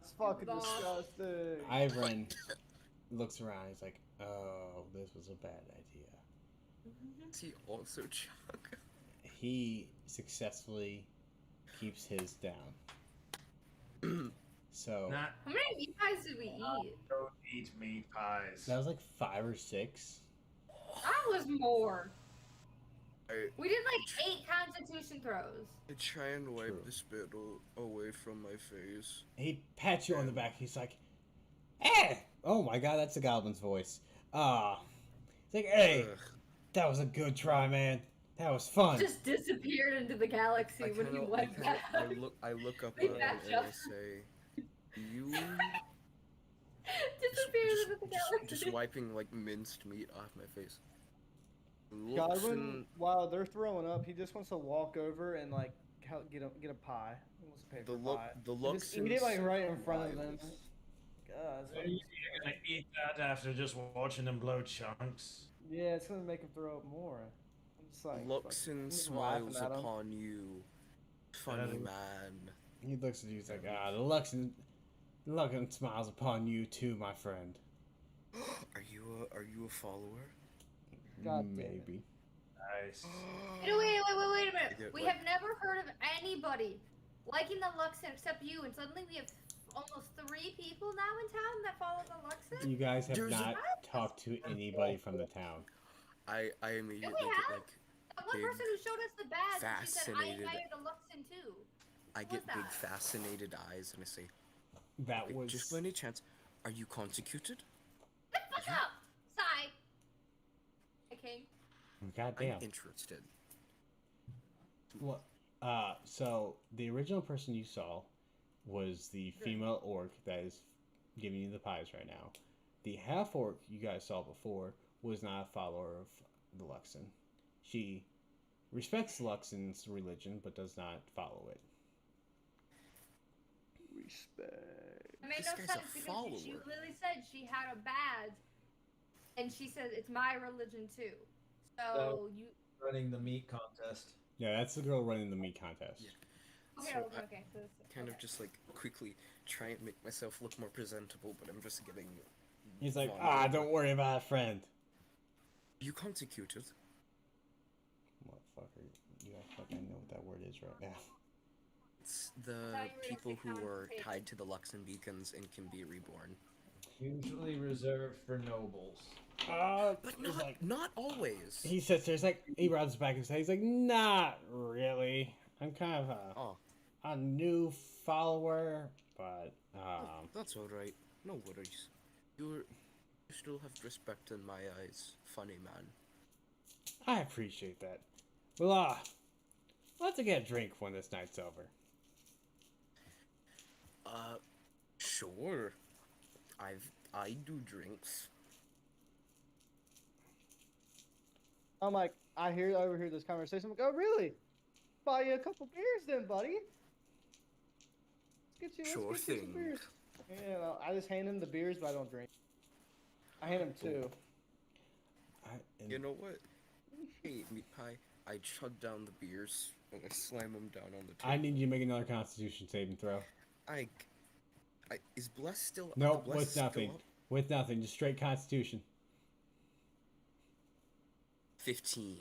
It's fucking disgusting. Ivan looks around. He's like, oh, this was a bad idea. Is he also Chuck? He successfully keeps his down. So Not How many meat pies did we eat? don't eat meat pies. that was like 5 or 6. That was more. I We did like 8 constitution throws. try and wipe True. the spittle away from my face. He pats you on the back. He's like, Hey! Oh my god, that's the goblin's voice. Ah. It's like, hey, Ugh. that was a good try, man. That was fun. Just disappeared into the galaxy when he went back. I look up Big and matchup. I say, you Disappeared into the galaxy. just wiping like minced meat off my face. Godwin, Luxon, while they're throwing up, he just wants to walk over and like get a pie. He wants to pay for pie. the And just eat it like right in front of them. God, it's Are you gonna eat that after just watching them blow chunks? yeah, it's gonna make him throw up more. I'm just like, Luxon I'm just laughing smiles at him. upon you, funny man. He looks at you, he's like, ah, the Luxon smiles upon you too, my friend. Are you a follower? God damn it. Maybe. Nice. Wait a minute. get, We like- have never heard of anybody liking the Luxon except you, and suddenly we have almost 3 people now in town that follow the Luxon? You guys have There's a- not talked to anybody from the town. I immediately we get have. like That one big, person who showed us the badge, and she said, I fascinated- admire the Luxon too. I Who get was big that? fascinated eyes and I say, That "Wait, was just by any chance, are you consecuted? Shut the fuck up! Sigh. Okay. goddamn. I'm interested." What? So the original person you saw was the female orc that is giving you the pies right now. The half orc you guys saw before was not a follower of the Luxon. She respects Luxon's religion but does not follow it. Respect. It made This no guy's a sense because she follower. literally said she had a badge, and she said it's my religion too. So you. Running the meat contest. Yeah, that's the girl running the meat contest. Yeah. Okay, So okay. So Kind of just like quickly try and make myself look more presentable, but I'm just getting. He's like, vomited. don't worry about it, friend. You consecuted. Motherfucker, you act like I know what that word is right now. It's thought the you were gonna people say who are constipated. tied to the Luxon beacons and can be reborn. Usually reserved for nobles. But he's not like, not always. he sits there, he's like, he rubs his back and he's like, not really. I'm kind of Oh, a new follower, but that's all right. No worries. You still have respect in my eyes, funny man. I appreciate that. Well, let's get a drink when this night's over. Sure. I do drinks. I'm like, I overhear this conversation. I'm like, oh really? Buy you a couple beers then, buddy. Let's get you Sure some thing. beers. Yeah, well, I just hand him the beers, but I don't drink. I hand him 2. You know what? Hey, meat pie. I chug down the beers and I slam them down on the table. I need you to make another Constitution saving throw. Is Bless still? Nope, Bless with still nothing. up? With nothing, just straight Constitution. 15.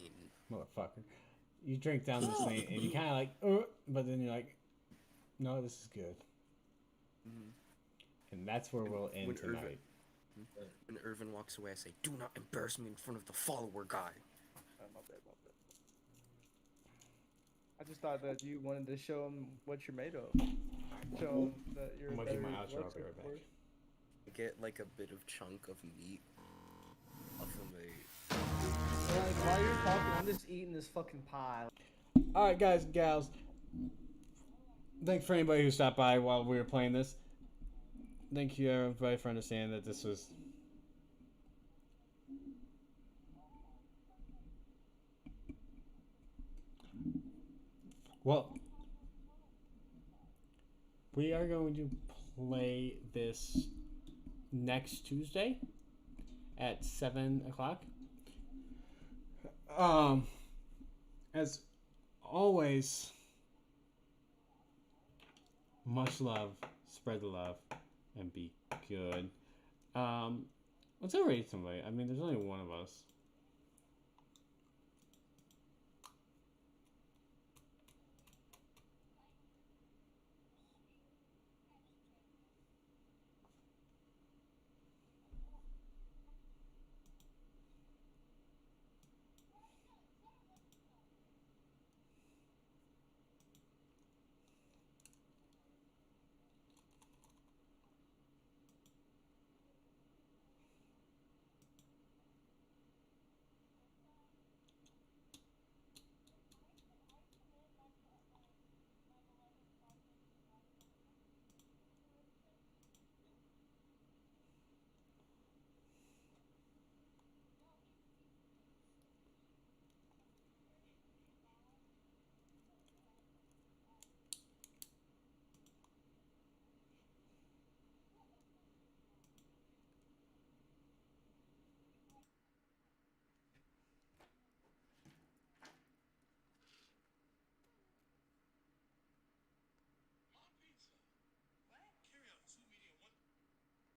Motherfucker. You drink down this thing and you kind of like, but then you're like, no, this is good. Mhm. And that's where we'll end When Irvin- tonight. When Irvin walks away, I say, "Do not embarrass me in front of the follower guy." My bad. I just thought that you wanted to show him what you're made of. Show him that you're. I'm a gonna do better my outro. I'll be worker, right back. of course. I get like a bit of chunk of meat off of a. And, like, while you're talking, I'm just eating this fucking pie. Alright, guys and gals. Thanks for anybody who stopped by while we were playing this. Thank you, everybody, for understanding that this was. Well, we are going to play this next Tuesday at 7 o'clock. As always, much love, spread the love, and be good. Let's rate somebody. I mean, there's only one of us.